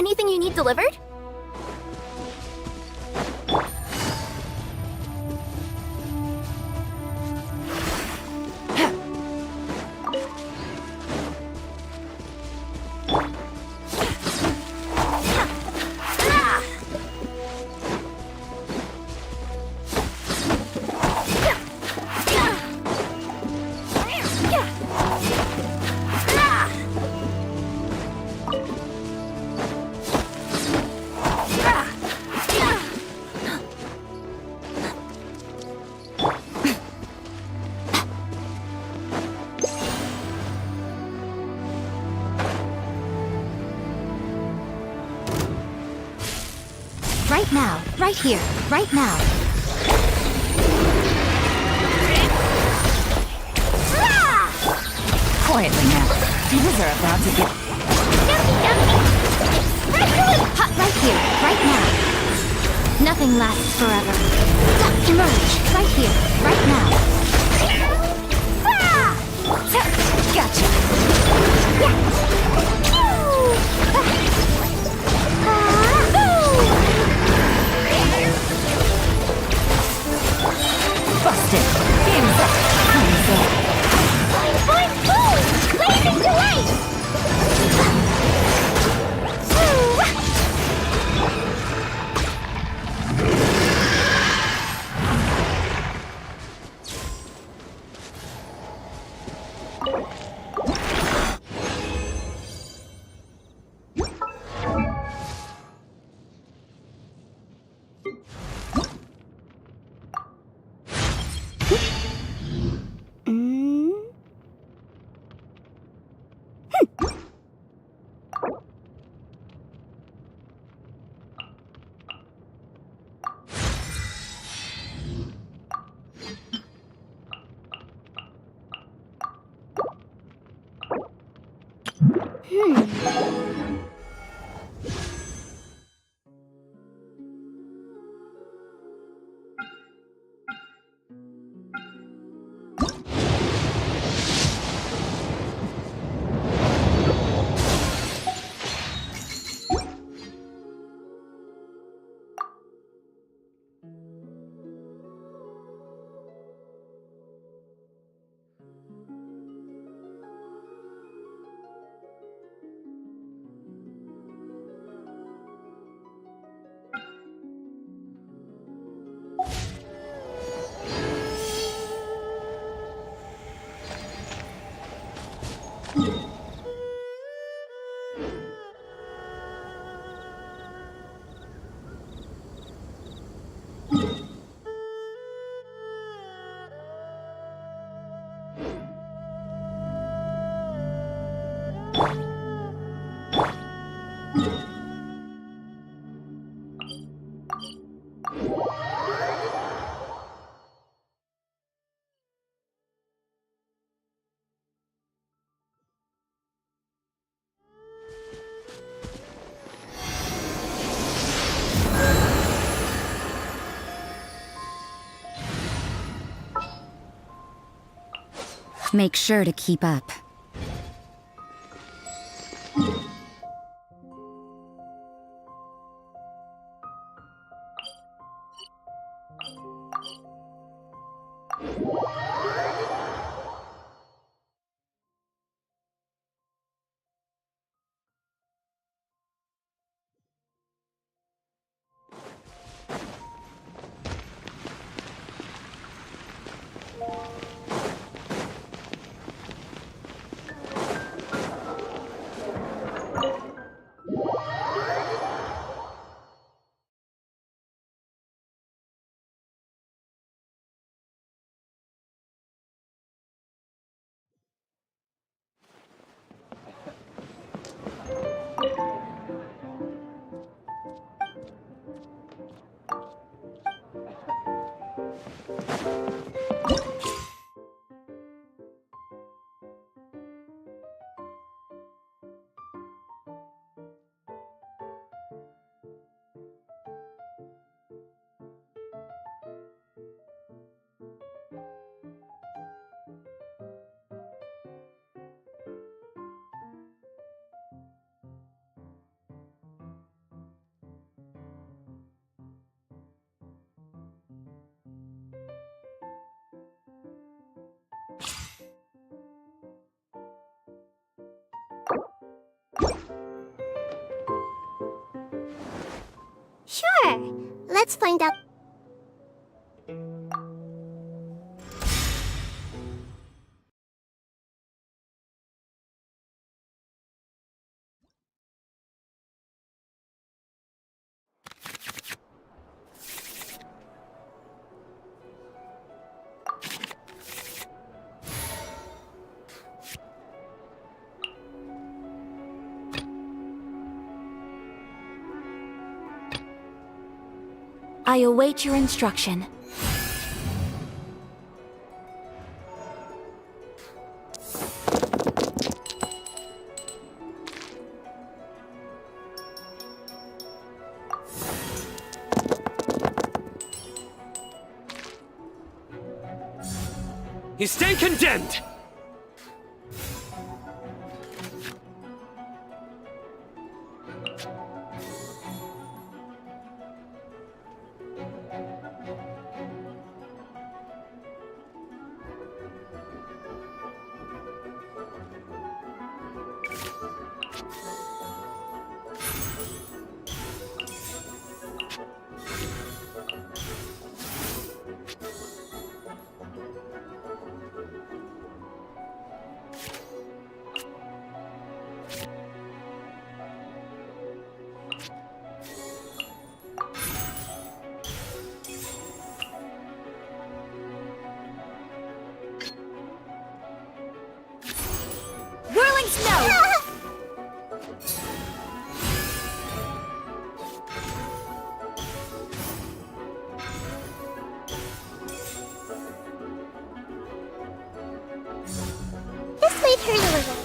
Anything you need delivered? Right now, right here, right now. Quietly now. These are about to get... Hot right here, right now. Nothing lasts forever. Emerge, right here, right now. Gotcha! Busted! Game's up! Time's up! Boing, boom! Blazing to life! Make sure to keep up. Sure. Let's find out. I await your instruction. You stand condemned! Whirling snow! This might hurt a little.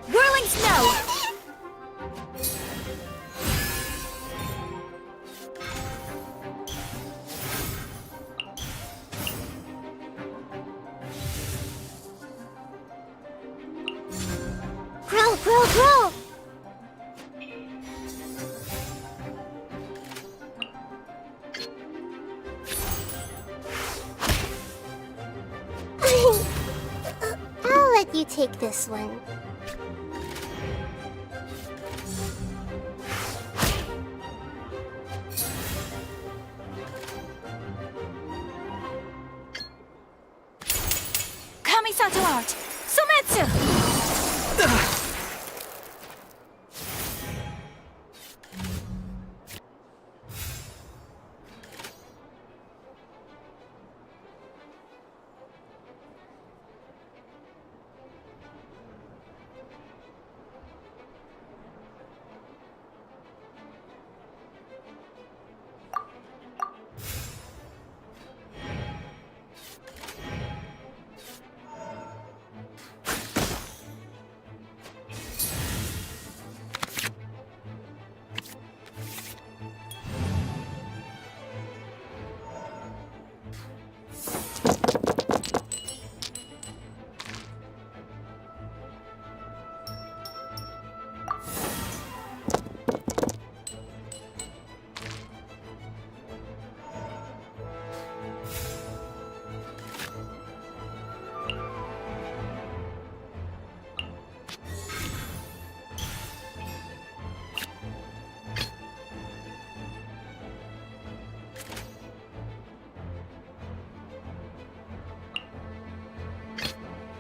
Whirling snow! Grow! I'll let you take this one. Kamisato art! Sometsu!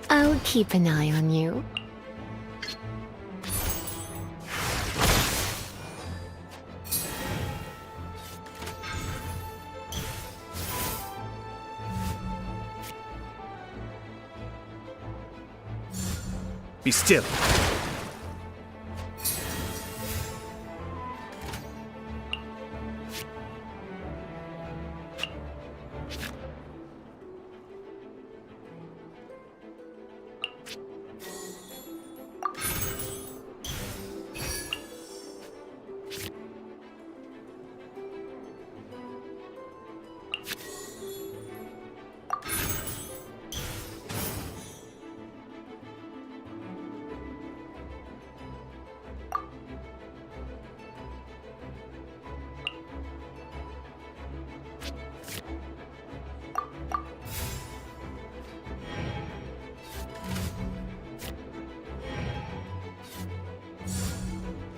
I'll keep an eye on you. Be still.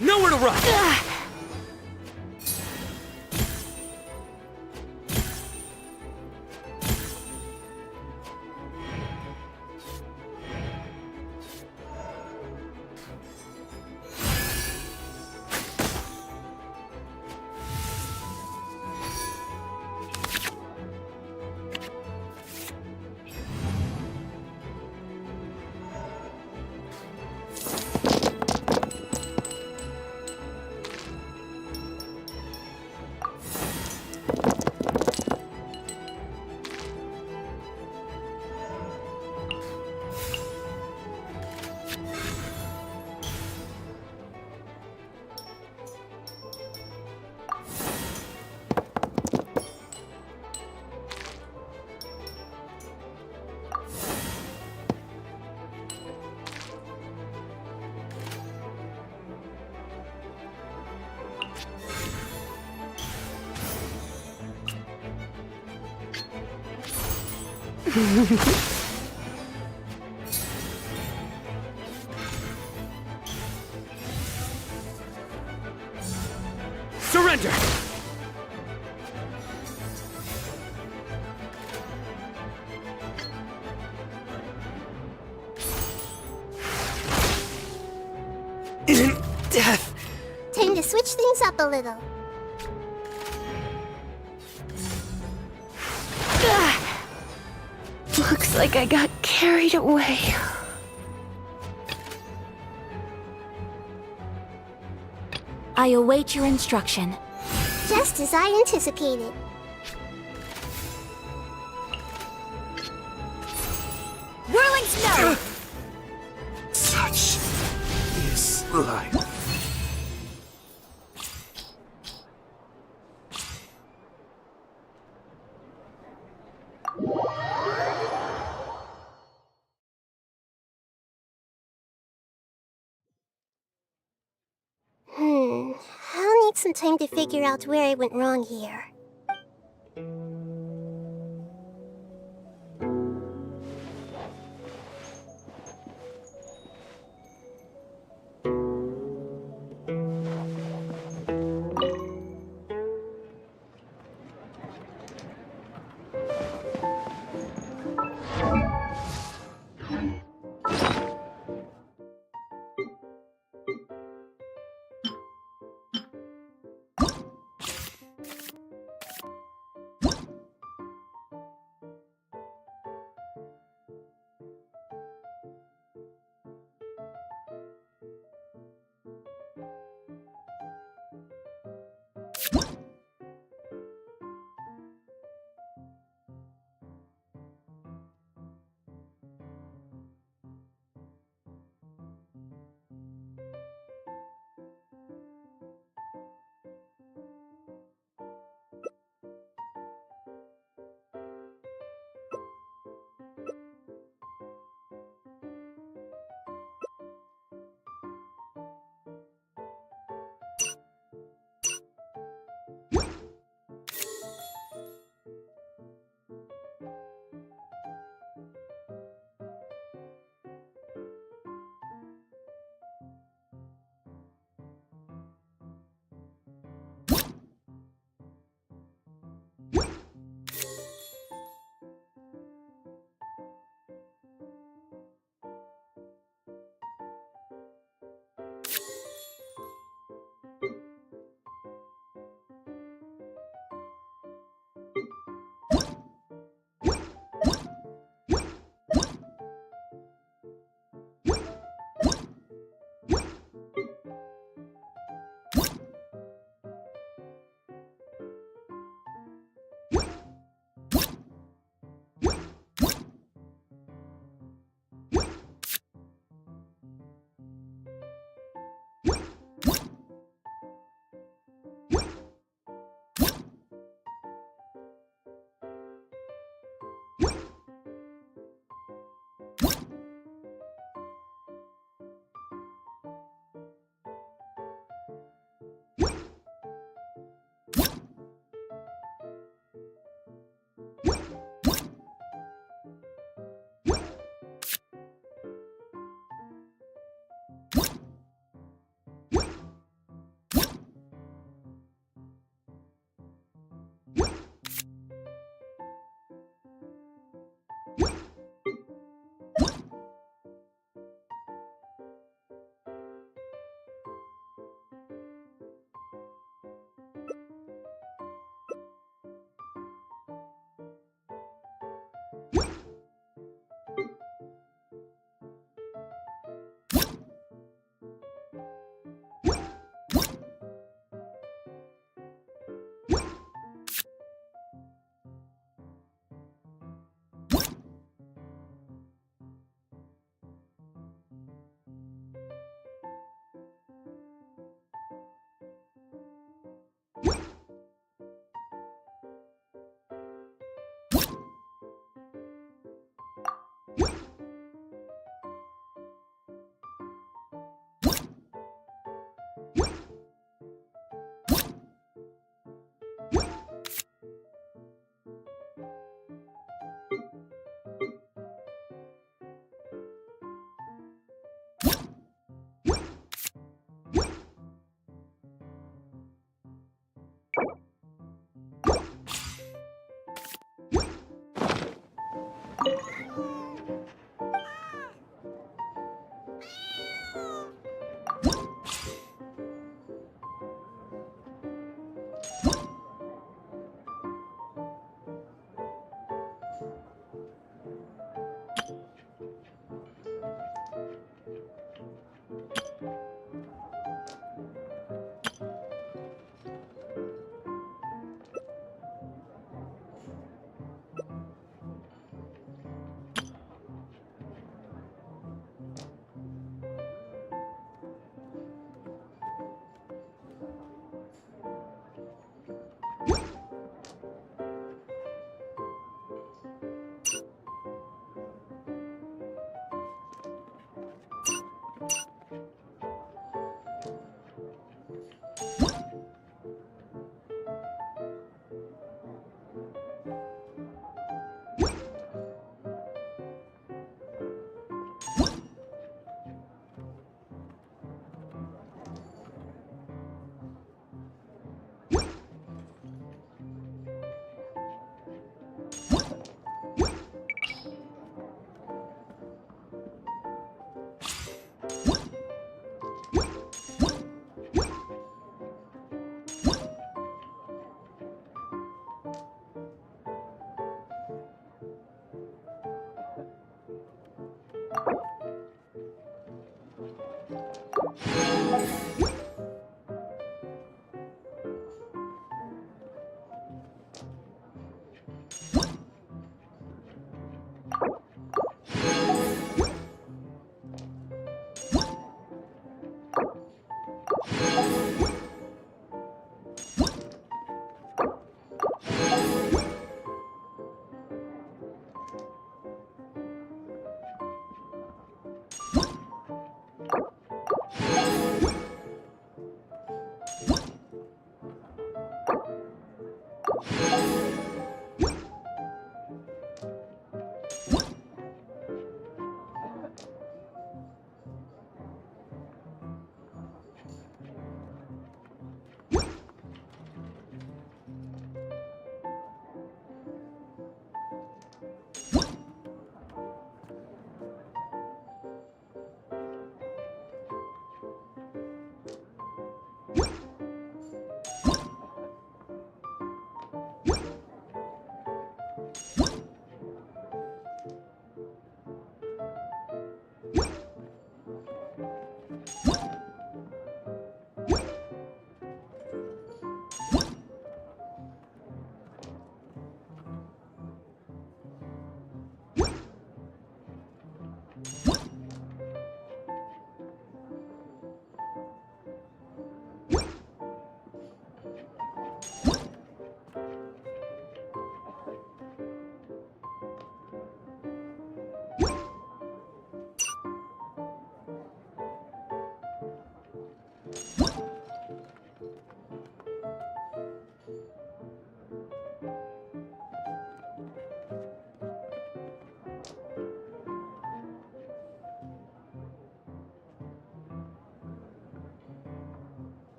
Nowhere to run! Surrender! In death! Time to switch things up a little. Looks like I got carried away. I await your instruction. Just as I anticipated. Whirling snow! Such is life. I'll need some time to figure out where I went wrong here.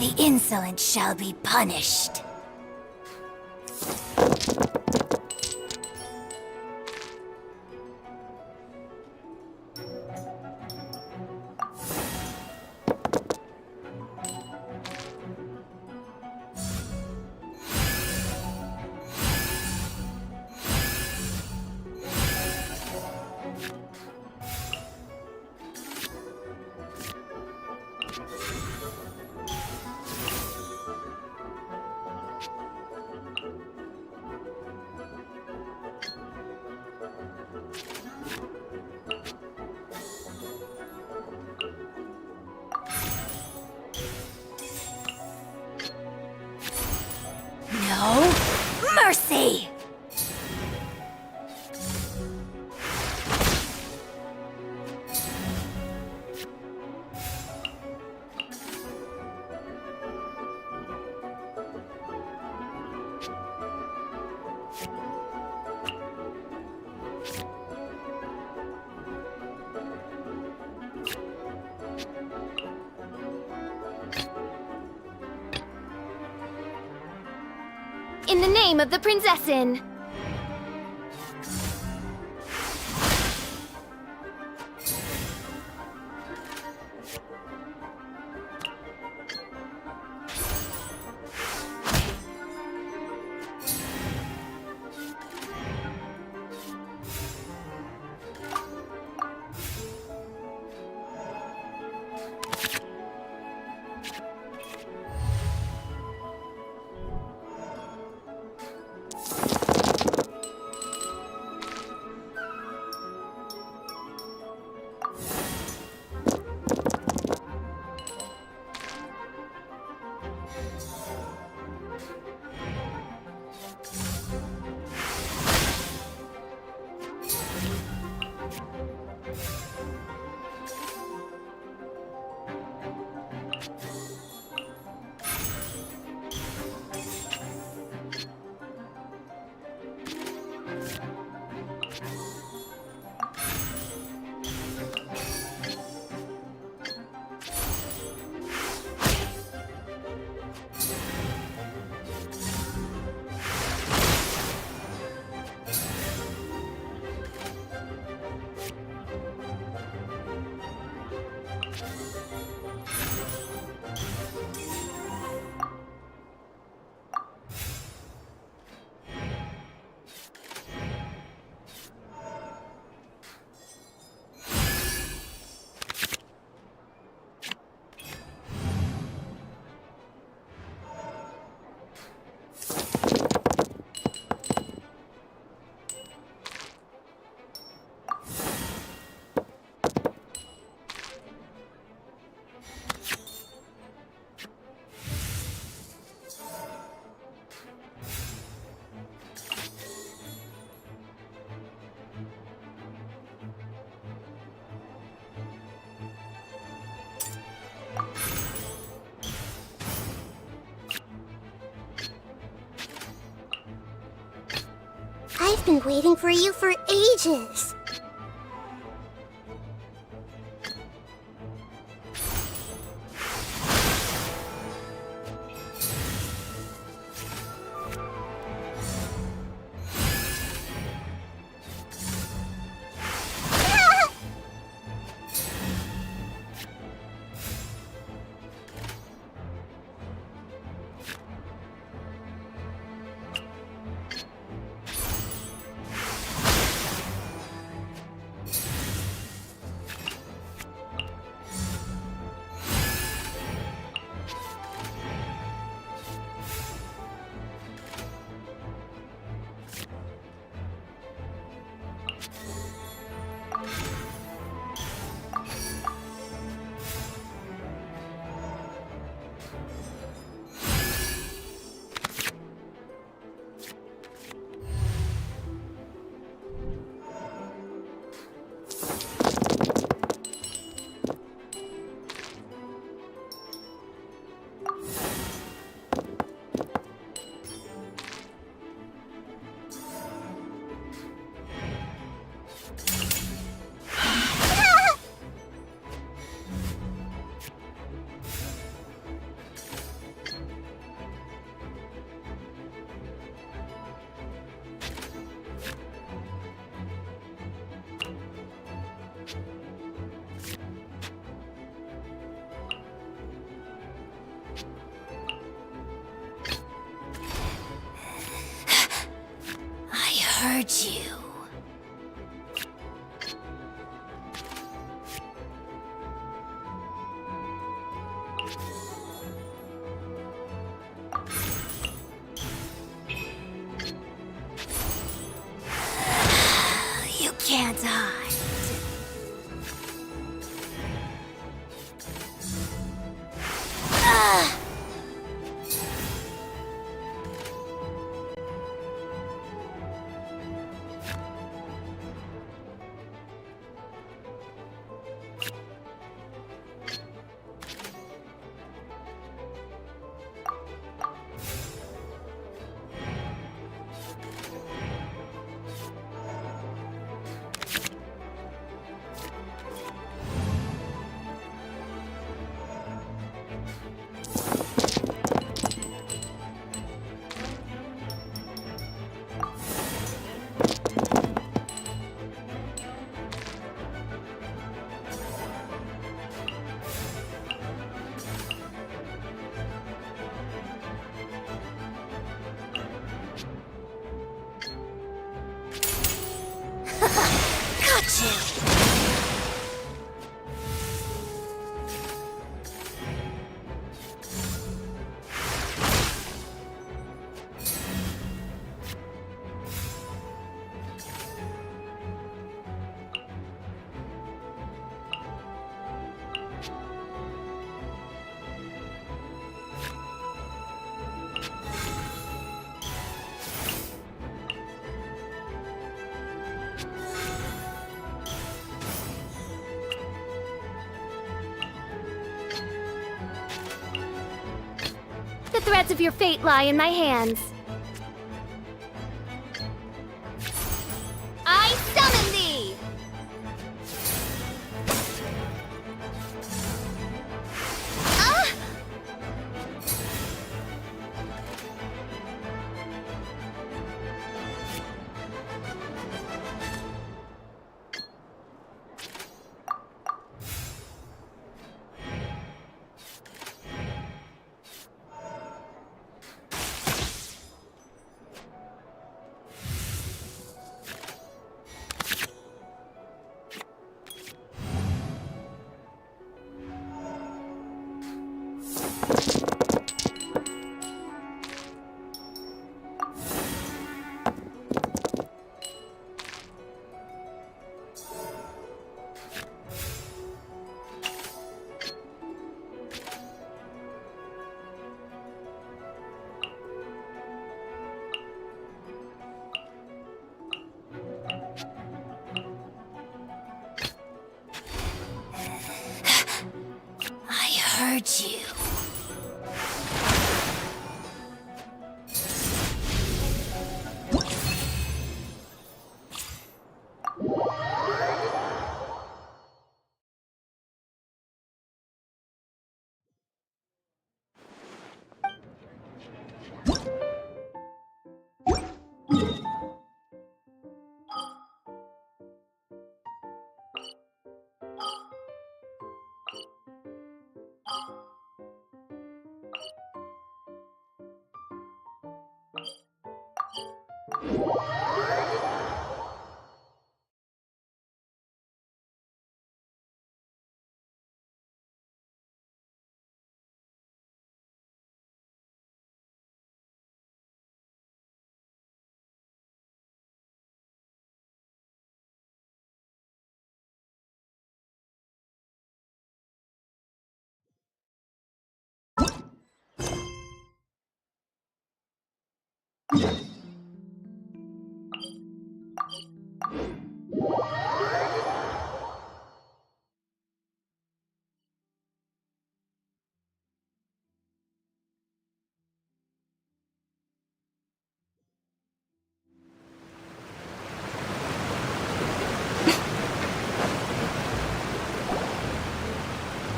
The insolent shall be punished. No mercy! In the name of the Prinzessin! I've been waiting for you for ages. heard you. You can't hide. Got you! The threads of your fate lie in my hands. I summon thee! Ah! I heard you.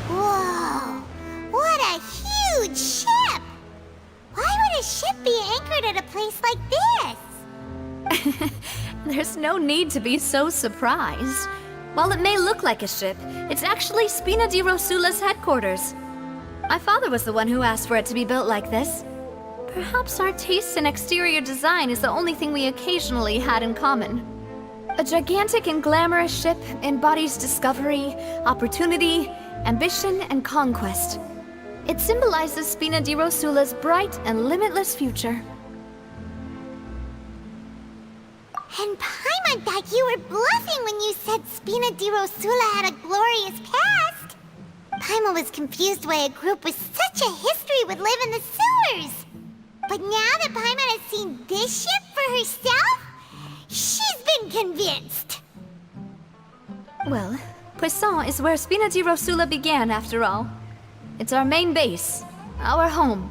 Whoa! What a huge ship! Why would a ship be anchored at a place like this? There's no need to be so surprised. While it may look like a ship, it's actually Spina di Rosula's headquarters. My father was the one who asked for it to be built like this. Perhaps our taste in exterior design is the only thing we occasionally had in common. A gigantic and glamorous ship embodies discovery, opportunity, ambition, and conquest. It symbolizes Spina di Rosula's bright and limitless future. And Paimon thought you were bluffing when you said Spina di Rosula had a glorious past. Paimon was confused why a group with such a history would live in the sewers. But now that Paimon has seen this ship for herself, she's been convinced. Well, Poisson is where Spina di Rosula began, after all. It's our main base, our home.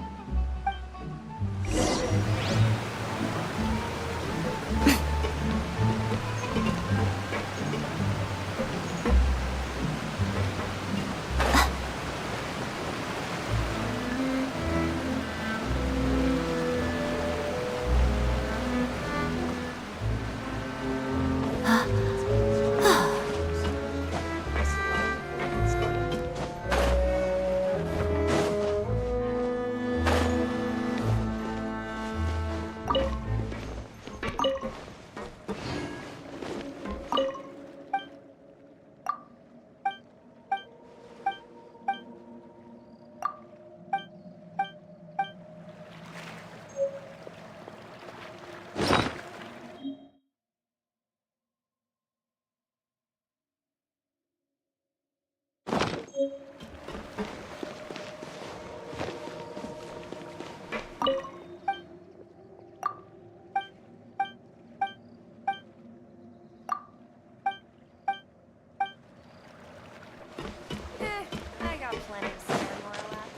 I got plenty of spare more left.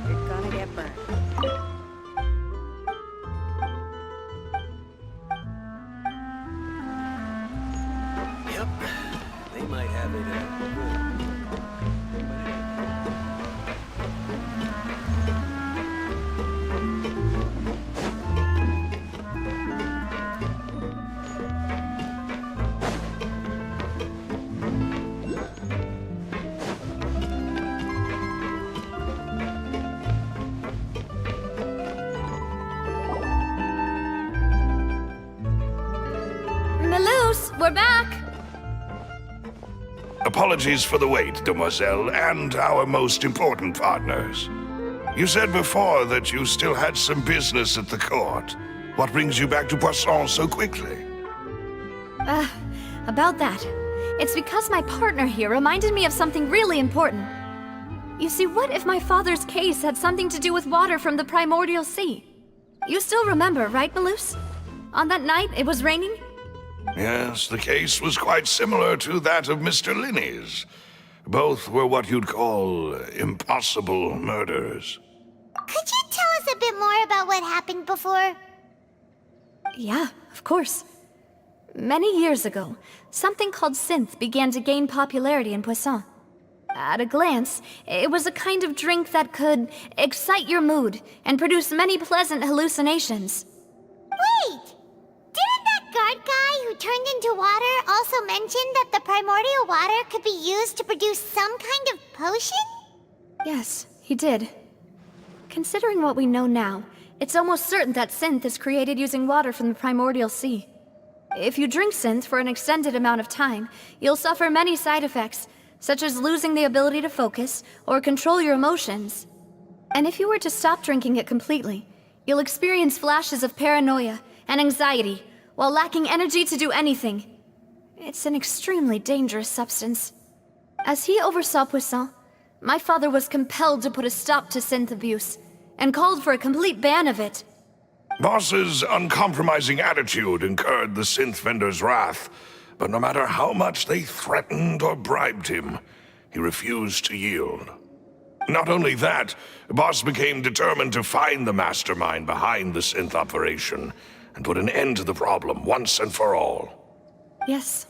You're gonna get burned. Yep. They might have it good. Maloose, we're back! Apologies for the wait, demoiselle, and our most important partners. You said before that you still had some business at the court. What brings you back to Poisson so quickly? About that. It's because my partner here reminded me of something really important. You see, what if my father's case had something to do with water from the primordial sea? You still remember, right, Maloose? On that night, it was raining? Yes, the case was quite similar to that of Mr. Linney's. Both were what you'd call impossible murders. Could you tell us a bit more about what happened before? Yeah, of course. Many years ago, something called synth began to gain popularity in Poisson. At a glance, it was a kind of drink that could excite your mood and produce many pleasant hallucinations. Wait! Didn't that guard guy who turned into water also mention that the primordial water could be used to produce some kind of potion? Yes, he did. Considering what we know now, it's almost certain that synth is created using water from the primordial sea. If you drink synth for an extended amount of time, you'll suffer many side effects, such as losing the ability to focus or control your emotions. And if you were to stop drinking it completely, you'll experience flashes of paranoia and anxiety while lacking energy to do anything. It's an extremely dangerous substance. As he oversaw Poisson, my father was compelled to put a stop to synth abuse and called for a complete ban of it. Boss's uncompromising attitude incurred the synth vendor's wrath, but no matter how much they threatened or bribed him, he refused to yield. Not only that, Boss became determined to find the mastermind behind the synth operation and put an end to the problem once and for all. Yes,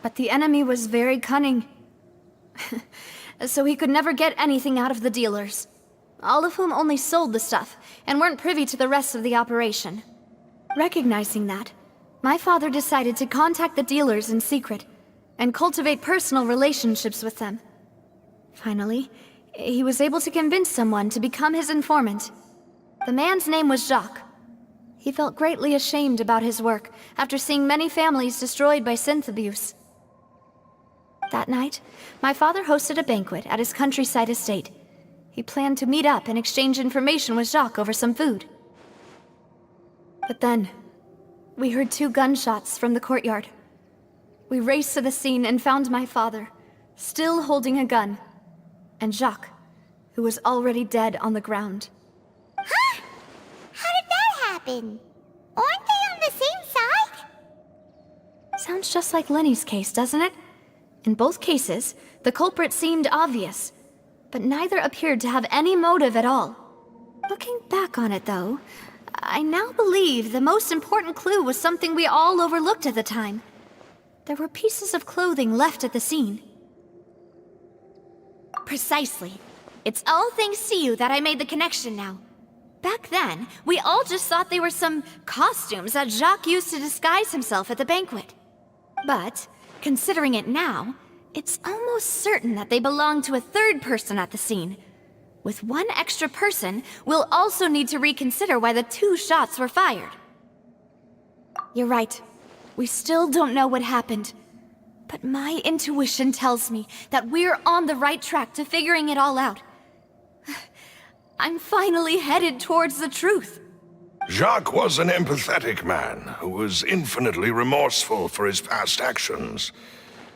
But the enemy was very cunning. So he could never get anything out of the dealers, all of whom only sold the stuff and weren't privy to the rest of the operation. Recognizing that, my father decided to contact the dealers in secret and cultivate personal relationships with them. Finally, he was able to convince someone to become his informant. The man's name was Jacques. He felt greatly ashamed about his work after seeing many families destroyed by synth abuse. That night, my father hosted a banquet at his countryside estate. He planned to meet up and exchange information with Jacques over some food. But then, we heard 2 gunshots from the courtyard. We raced to the scene and found my father, still holding a gun, and Jacques, who was already dead on the ground. Huh? How did that happen? Aren't they on the same side? Sounds just like Lenny's case, doesn't it? In both cases, the culprit seemed obvious, but neither appeared to have any motive at all. Looking back on it, though, I now believe the most important clue was something we all overlooked at the time. There were pieces of clothing left at the scene. Precisely. It's all thanks to you that I made the connection now. Back then, we all just thought they were some costumes that Jacques used to disguise himself at the banquet. But, considering it now, it's almost certain that they belong to a third person at the scene. With one extra person, we'll also need to reconsider why the 2 shots were fired. You're right. We still don't know what happened. But my intuition tells me that we're on the right track to figuring it all out. I'm finally headed towards the truth. Jacques was an empathetic man who was infinitely remorseful for his past actions.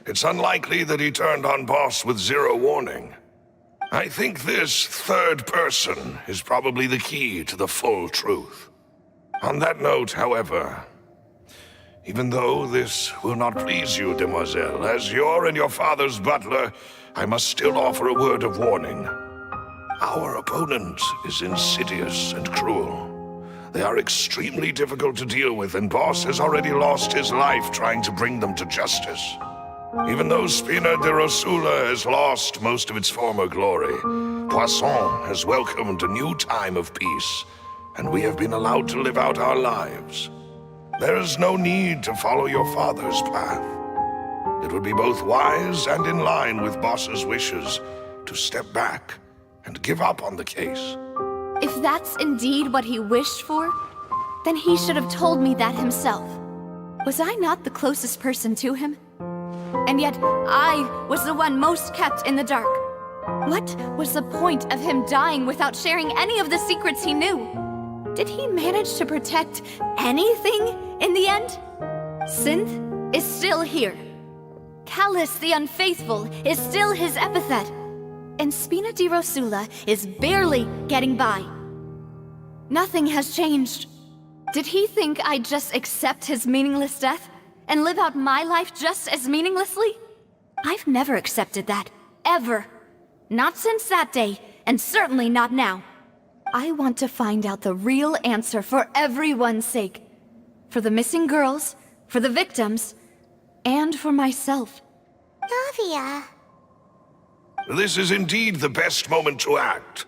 It's unlikely that he turned on Boss with 0 warning. I think this third person is probably the key to the full truth. On that note, however, even though this will not please you, demoiselle, as your and your father's butler, I must still offer a word of warning. Our opponent is insidious and cruel. They are extremely difficult to deal with, and Boss has already lost his life trying to bring them to justice. Even though Spina di Rosula has lost most of its former glory, Poisson has welcomed a new time of peace, and we have been allowed to live out our lives. There is no need to follow your father's path. It would be both wise and in line with Boss's wishes to step back and give up on the case. If that's indeed what he wished for, then he should have told me that himself. Was I not the closest person to him? And yet, I was the one most kept in the dark. What was the point of him dying without sharing any of the secrets he knew? Did he manage to protect anything in the end? Synth is still here. Callus the Unfaithful is still his epithet. And Spina di Rosula is barely getting by. Nothing has changed. Did he think I'd just accept his meaningless death and live out my life just as meaninglessly? I've never accepted that. Ever. Not since that day, and certainly not now. I want to find out the real answer for everyone's sake. For the missing girls, for the victims, and for myself. Navia. This is indeed the best moment to act.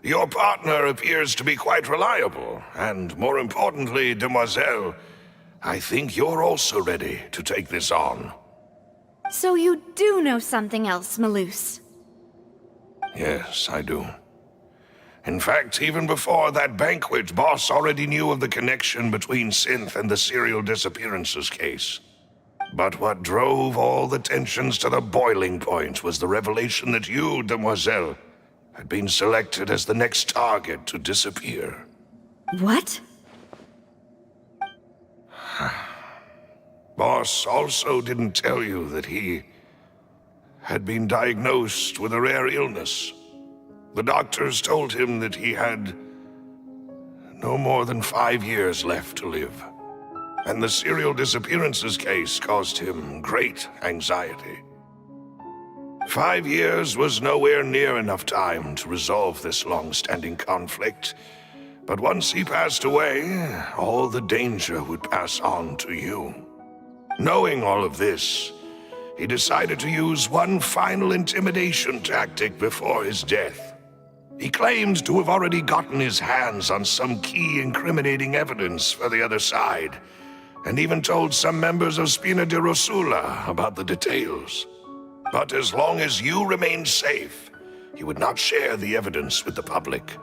Your partner appears to be quite reliable, and more importantly, demoiselle, I think you're also ready to take this on. So you do know something else, Malus? Yes, I do. In fact, even before that banquet, Boss already knew of the connection between Synth and the serial disappearances case. But what drove all the tensions to the boiling point was the revelation that you, demoiselle, had been selected as the next target to disappear. What? Boss also didn't tell you that he had been diagnosed with a rare illness. The doctors told him that he had no more than 5 years left to live. And the serial disappearances case caused him great anxiety. 5 years was nowhere near enough time to resolve this long-standing conflict. But once he passed away, all the danger would pass on to you. Knowing all of this, he decided to use one final intimidation tactic before his death. He claimed to have already gotten his hands on some key incriminating evidence for the other side, and even told some members of Spina di Rosula about the details. But as long as you remained safe, he would not share the evidence with the public.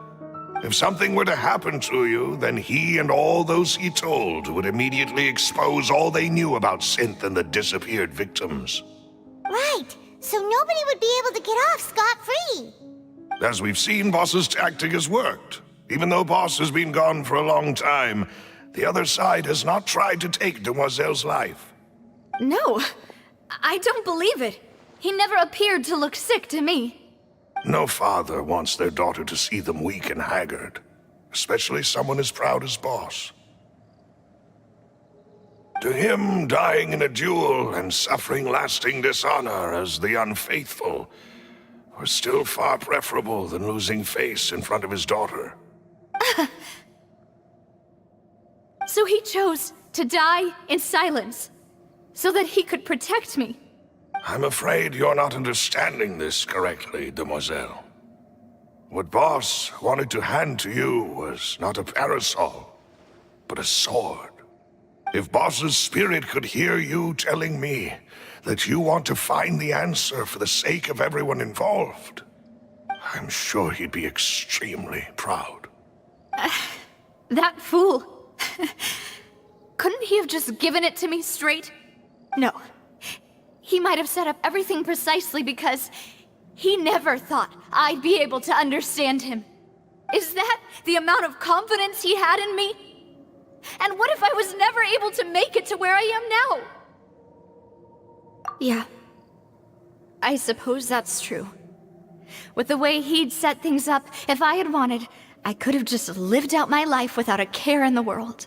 If something were to happen to you, then he and all those he told would immediately expose all they knew about Synth and the disappeared victims. Right, so nobody would be able to get off scot-free. As we've seen, Boss's tactic has worked. Even though Boss has been gone for a long time, the other side has not tried to take Demoiselle's life. No, I don't believe it. He never appeared to look sick to me. No father wants their daughter to see them weak and haggard, especially someone as proud as Boss. To him, dying in a duel and suffering lasting dishonor as the unfaithful were still far preferable than losing face in front of his daughter. So he chose to die in silence, so that he could protect me. I'm afraid you're not understanding this correctly, Demoiselle. What Boss wanted to hand to you was not a parasol, but a sword. If Boss's spirit could hear you telling me that you want to find the answer for the sake of everyone involved, I'm sure he'd be extremely proud. That fool. Couldn't he have just given it to me straight? No. He might have set up everything precisely because he never thought I'd be able to understand him. Is that the amount of confidence he had in me? And what if I was never able to make it to where I am now? Yeah. I suppose that's true. With the way he'd set things up, if I had wanted, I could have just lived out my life without a care in the world.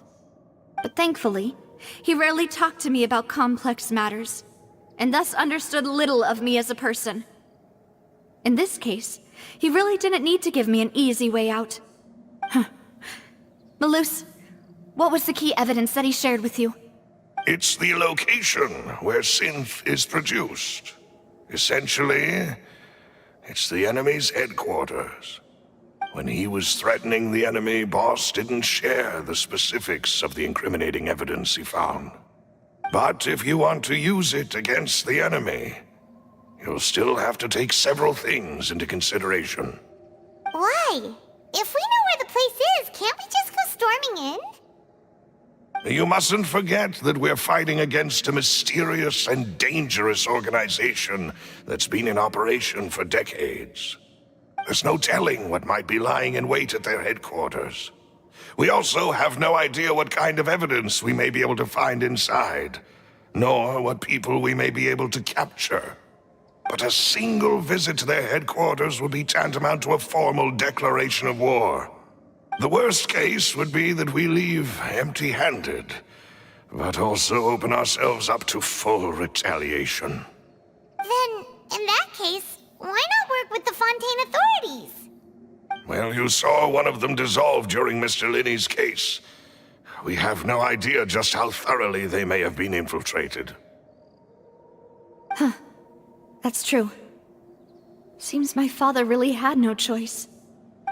But thankfully, he rarely talked to me about complex matters, and thus understood little of me as a person. In this case, he really didn't need to give me an easy way out. Malus, what was the key evidence that he shared with you? It's the location where Synth is produced. Essentially, it's the enemy's headquarters. When he was threatening the enemy, Boss didn't share the specifics of the incriminating evidence he found. But if you want to use it against the enemy, you'll still have to take several things into consideration. Why? If we know where the place is, can't we just go storming in? You mustn't forget that we're fighting against a mysterious and dangerous organization that's been in operation for decades. There's no telling what might be lying in wait at their headquarters. We also have no idea what kind of evidence we may be able to find inside, nor what people we may be able to capture. But a single visit to their headquarters would be tantamount to a formal declaration of war. The worst case would be that we leave empty-handed, but also open ourselves up to full retaliation. Then, in that case, why not work with the Fontaine authorities? Well, you saw one of them dissolve during Mr. Linney's case. We have no idea just how thoroughly they may have been infiltrated. That's true. Seems my father really had no choice.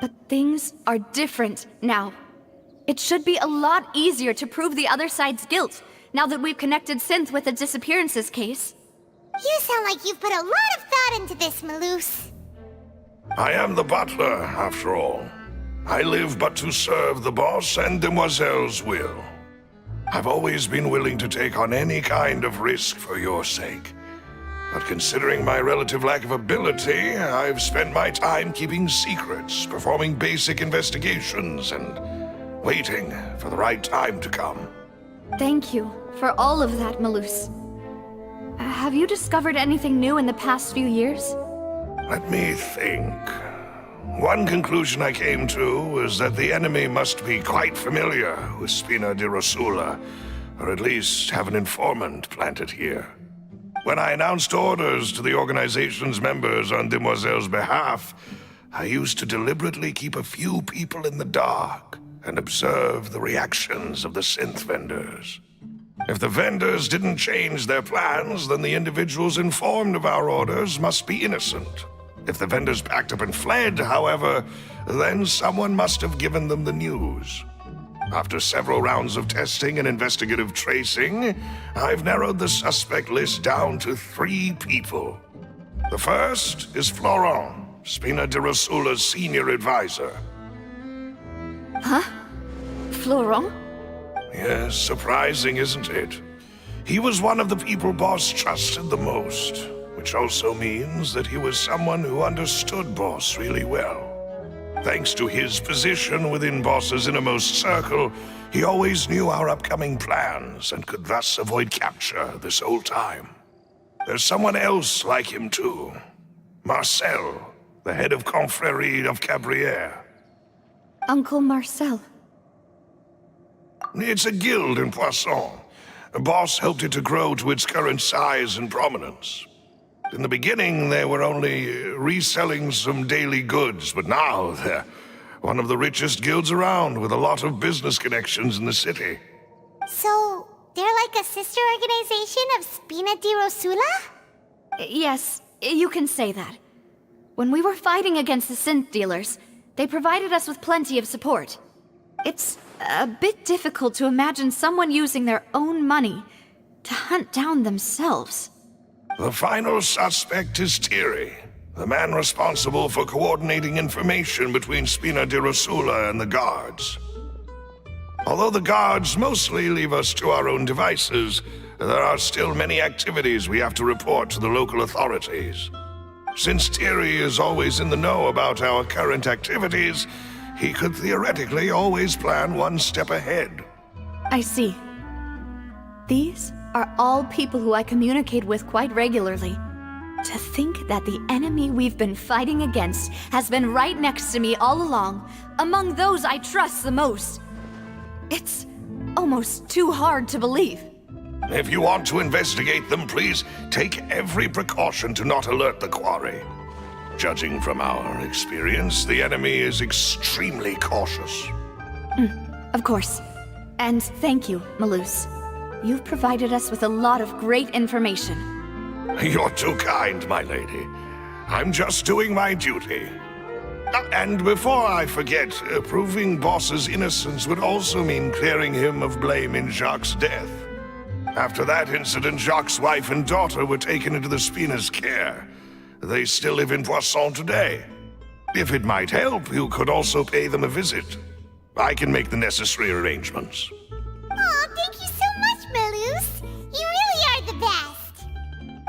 But things are different now. It should be a lot easier to prove the other side's guilt, now that we've connected Synth with the disappearances case. You sound like you've put a lot of thought into this, Malus. I am the butler, after all. I live but to serve the boss and Demoiselle's will. I've always been willing to take on any kind of risk for your sake. But considering my relative lack of ability, I've spent my time keeping secrets, performing basic investigations, and waiting for the right time to come. Thank you for all of that, Malus. Have you discovered anything new in the past few years? Let me think. One conclusion I came to was that the enemy must be quite familiar with Spina di Rosula, or at least have an informant planted here. When I announced orders to the organization's members on Demoiselle's behalf, I used to deliberately keep a few people in the dark and observe the reactions of the synth vendors. If the vendors didn't change their plans, then the individuals informed of our orders must be innocent. If the vendors packed up and fled, however, then someone must have given them the news. After several rounds of testing and investigative tracing, I've narrowed the suspect list down to 3 people. The first is Florent, Spina di Rosula's senior advisor. Florent? Yes, surprising, isn't it? He was one of the people Boss trusted the most, which also means that he was someone who understood Boss really well. Thanks to his position within Boss's innermost circle, he always knew our upcoming plans and could thus avoid capture this whole time. There's someone else like him too. Marcel, the head of Confrérie of Cabrières. Uncle Marcel. It's a guild in Poisson. Boss helped it to grow to its current size and prominence. In the beginning, they were only reselling some daily goods, but now they're one of the richest guilds around with a lot of business connections in the city. So, they're like a sister organization of Spina di Rosula? Yes, you can say that. When we were fighting against the synth dealers, they provided us with plenty of support. It's a bit difficult to imagine someone using their own money to hunt down themselves. The final suspect is Thierry, the man responsible for coordinating information between Spina di Rosula and the guards. Although the guards mostly leave us to our own devices, there are still many activities we have to report to the local authorities. Since Thierry is always in the know about our current activities, he could theoretically always plan one step ahead. I see. These are all people who I communicate with quite regularly. To think that the enemy we've been fighting against has been right next to me all along, among those I trust the most. It's almost too hard to believe. If you want to investigate them, please take every precaution to not alert the quarry. Judging from our experience, the enemy is extremely cautious. Of course. And thank you, Malus. You've provided us with a lot of great information. You're too kind, my lady. I'm just doing my duty. And before I forget, proving Boss's innocence would also mean clearing him of blame in Jacques' death. After that incident, Jacques' wife and daughter were taken into the Spina's care. They still live in Poisson today. If it might help, you could also pay them a visit. I can make the necessary arrangements. Aw, thank you so much, Malus. You really are the best.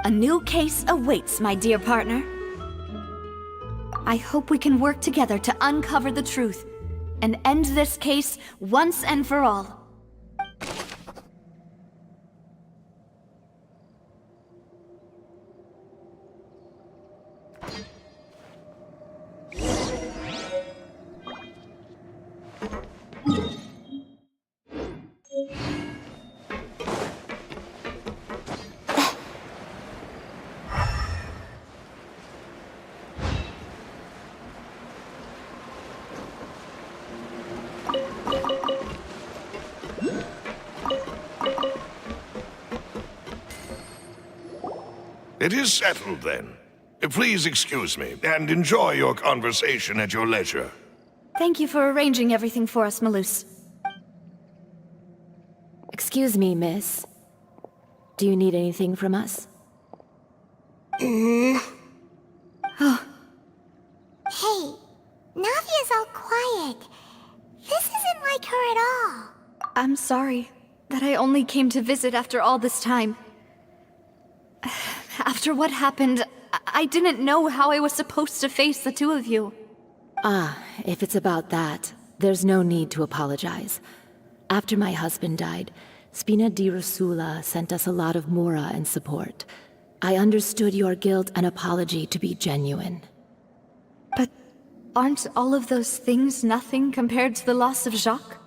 A new case awaits, my dear partner. I hope we can work together to uncover the truth and end this case once and for all. It is settled, then. Please excuse me, and enjoy your conversation at your leisure. Thank you for arranging everything for us, Malus. Excuse me, miss. Do you need anything from us? Hey, Navia's all quiet. This isn't like her at all. I'm sorry that I only came to visit after all this time. After what happened, I didn't know how I was supposed to face the two of you. Ah, if it's about that, there's no need to apologize. After my husband died, Spina di Rosula sent us a lot of mora and support. I understood your guilt and apology to be genuine. But aren't all of those things nothing compared to the loss of Jacques?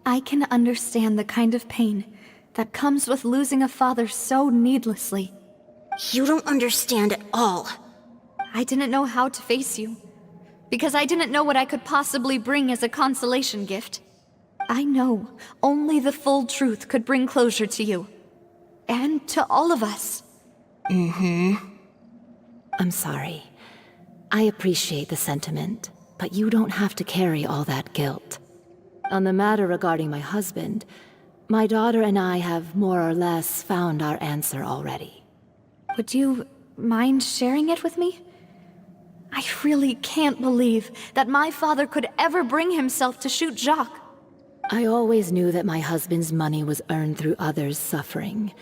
I can understand the kind of pain that comes with losing a father so needlessly. You don't understand at all. I didn't know how to face you, because I didn't know what I could possibly bring as a consolation gift. I know only the full truth could bring closure to you. And to all of us. I'm sorry. I appreciate the sentiment, but you don't have to carry all that guilt. On the matter regarding my husband, my daughter and I have more or less found our answer already. Would you mind sharing it with me? I really can't believe that my father could ever bring himself to shoot Jacques. I always knew that my husband's money was earned through others' suffering.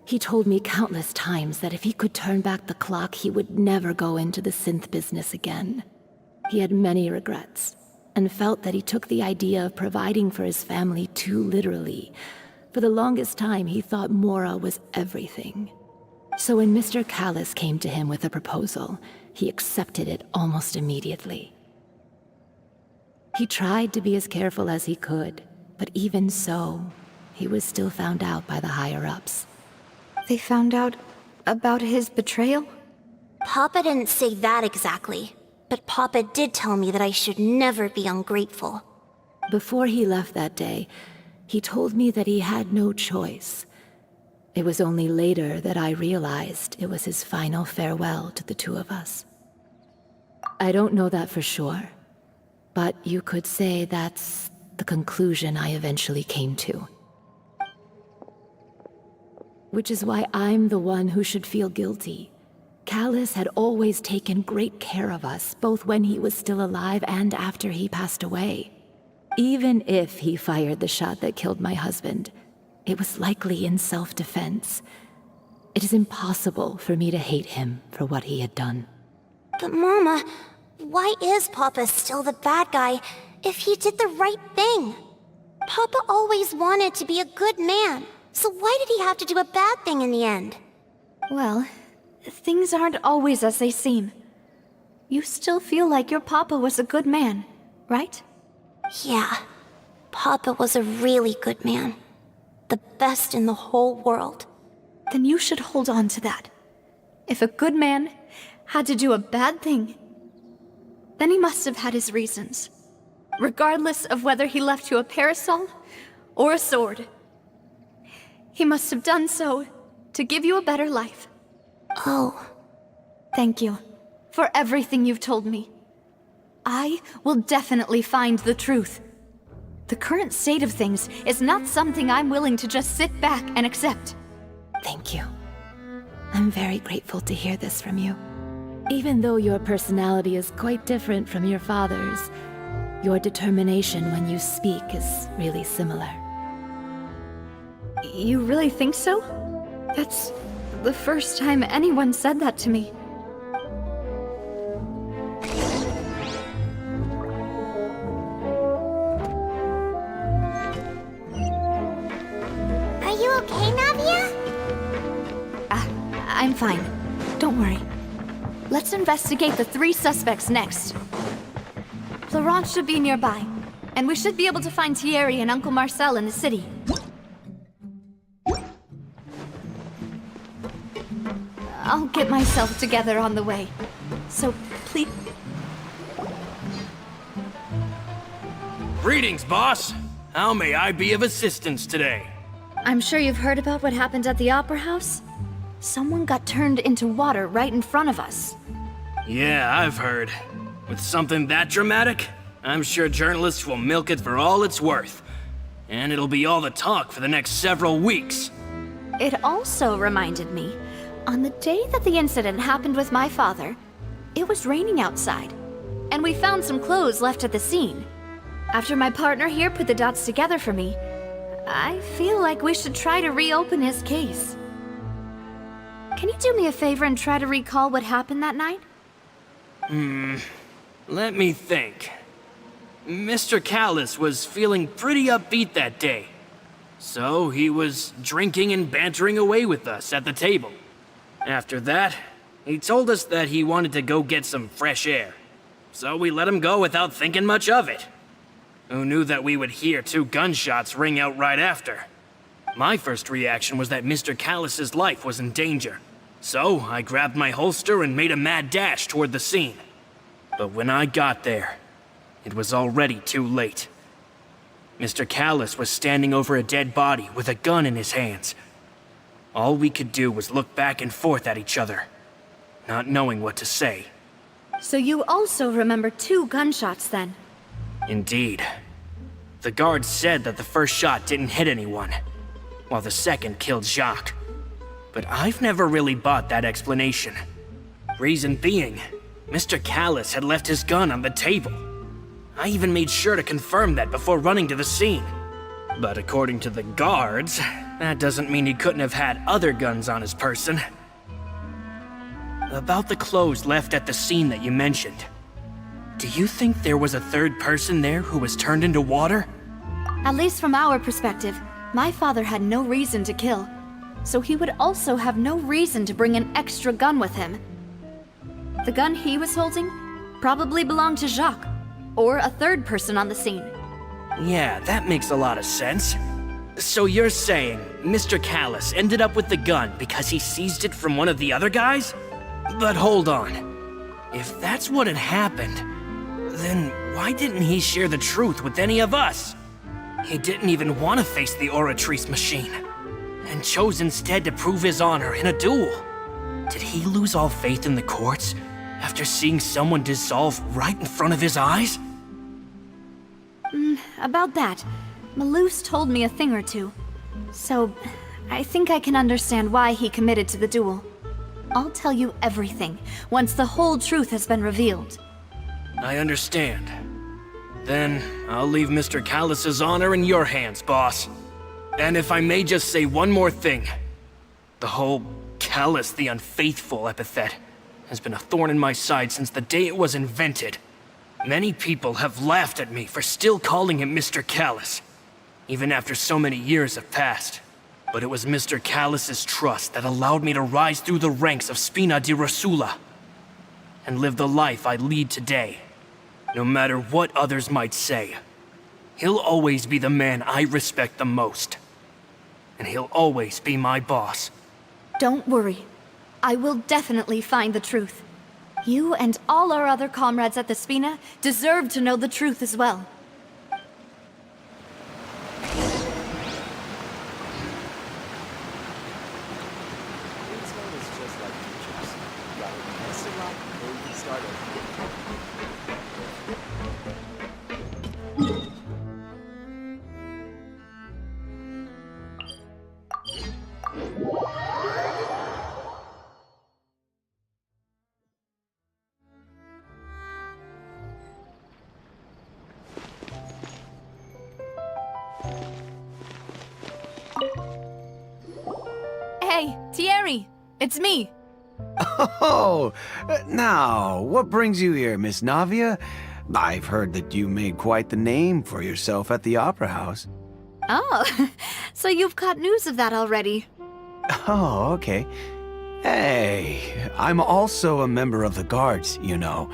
He told me countless times that if he could turn back the clock, he would never go into the synth business again. He had many regrets, and felt that he took the idea of providing for his family too literally. For the longest time, he thought Mora was everything. So when Mr. Callis came to him with a proposal, he accepted it almost immediately. He tried to be as careful as he could, but even so, he was still found out by the higher-ups. They found out about his betrayal? Papa didn't say that exactly, but Papa did tell me that I should never be ungrateful. Before he left that day, he told me that he had no choice. It was only later that I realized it was his final farewell to the two of us. I don't know that for sure, but you could say that's the conclusion I eventually came to. Which is why I'm the one who should feel guilty. Callis had always taken great care of us, both when he was still alive and after he passed away. Even if he fired the shot that killed my husband, it was likely in self-defense. It is impossible for me to hate him for what he had done. But Mama, why is Papa still the bad guy if he did the right thing? Papa always wanted to be a good man, so why did he have to do a bad thing in the end? Well, things aren't always as they seem. You still feel like your papa was a good man, right? Yeah, Papa was a really good man. The best in the whole world. Then you should hold on to that. If a good man had to do a bad thing, then he must have had his reasons. Regardless of whether he left you a parasol or a sword. He must have done so to give you a better life. Oh. Thank you for everything you've told me. I will definitely find the truth. The current state of things is not something I'm willing to just sit back and accept. Thank you. I'm very grateful to hear this from you. Even though your personality is quite different from your father's, your determination when you speak is really similar. You really think so? That's the first time anyone said that to me. Are you okay, Navia? I'm fine. Don't worry. Let's investigate the 3 suspects next. Florence should be nearby, and we should be able to find Thierry and Uncle Marcel in the city. I'll get myself together on the way. So, please... Greetings, boss. How may I be of assistance today? I'm sure you've heard about what happened at the Opera House? Someone got turned into water right in front of us. Yeah, I've heard. With something that dramatic, I'm sure journalists will milk it for all it's worth. And it'll be all the talk for the next several weeks. It also reminded me, on the day that the incident happened with my father, it was raining outside, and we found some clothes left at the scene. After my partner here put the dots together for me, I feel like we should try to reopen his case. Can you do me a favor and try to recall what happened that night? Let me think. Mr. Callis was feeling pretty upbeat that day. So he was drinking and bantering away with us at the table. After that, he told us that he wanted to go get some fresh air. So we let him go without thinking much of it. Who knew that we would hear 2 gunshots ring out right after? My first reaction was that Mr. Callis's life was in danger. So I grabbed my holster and made a mad dash toward the scene. But when I got there, it was already too late. Mr. Callus was standing over a dead body with a gun in his hands. All we could do was look back and forth at each other, not knowing what to say. So you also remember 2 gunshots then? Indeed. The guard said that the first shot didn't hit anyone, while the second killed Jacques. But I've never really bought that explanation. Reason being, Mr. Callus had left his gun on the table. I even made sure to confirm that before running to the scene. But according to the guards, that doesn't mean he couldn't have had other guns on his person. About the clothes left at the scene that you mentioned, do you think there was a third person there who was turned into water? At least from our perspective, my father had no reason to kill. So he would also have no reason to bring an extra gun with him. The gun he was holding probably belonged to Jacques, or a third person on the scene. Yeah, that makes a lot of sense. So you're saying Mr. Callus ended up with the gun because he seized it from one of the other guys? But hold on. If that's what had happened, then why didn't he share the truth with any of us? He didn't even want to face the Oratrice machine, and chose instead to prove his honor in a duel. Did he lose all faith in the courts after seeing someone dissolve right in front of his eyes? About that, Malouse told me a thing or two. So, I think I can understand why he committed to the duel. I'll tell you everything, once the whole truth has been revealed. I understand. Then, I'll leave Mr. Callus's honor in your hands, boss. And if I may just say one more thing. The whole Callus the Unfaithful epithet has been a thorn in my side since the day it was invented. Many people have laughed at me for still calling him Mr. Callus, even after so many years have passed. But it was Mr. Callus's trust that allowed me to rise through the ranks of Spina di Rosula and live the life I lead today. No matter what others might say, he'll always be the man I respect the most. And he'll always be my boss. Don't worry. I will definitely find the truth. You and all our other comrades at the Spina deserve to know the truth as well. Hey, Thierry! It's me! Oh, now, what brings you here, Miss Navia? I've heard that you made quite the name for yourself at the Opera House. Oh, so you've got news of that already. Oh, okay. Hey, I'm also a member of the Guards, you know.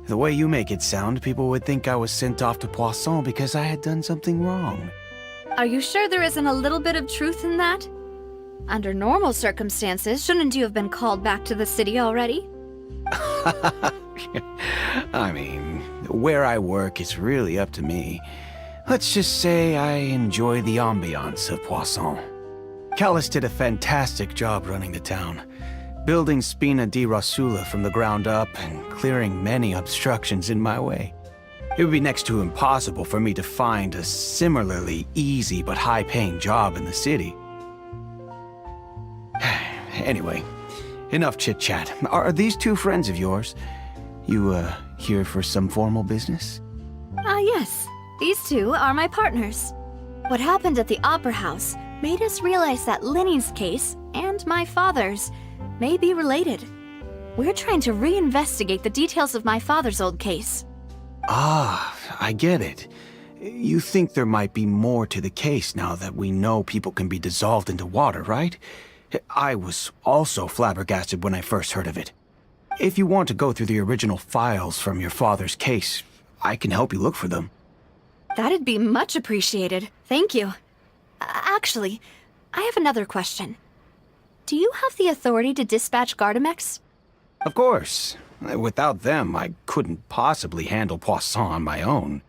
The way you make it sound, people would think I was sent off to Poisson because I had done something wrong. Are you sure there isn't a little bit of truth in that? Under normal circumstances, shouldn't you have been called back to the city already? I mean, where I work is really up to me. Let's just say I enjoy the ambiance of Poisson. Callus did a fantastic job running the town, building Spina di Rosula from the ground up and clearing many obstructions in my way. It would be next to impossible for me to find a similarly easy but high-paying job in the city. Anyway, enough chit-chat. Are these 2 friends of yours? You, here for some formal business? Yes. These 2 are my partners. What happened at the Opera House made us realize that Linny's case, and my father's, may be related. We're trying to reinvestigate the details of my father's old case. Ah, I get it. You think there might be more to the case now that we know people can be dissolved into water, right? I was also flabbergasted when I first heard of it. If you want to go through the original files from your father's case, I can help you look for them. That'd be much appreciated. Thank you. Actually, I have another question. Do you have the authority to dispatch Gardamex? Of course. Without them, I couldn't possibly handle Poisson on my own.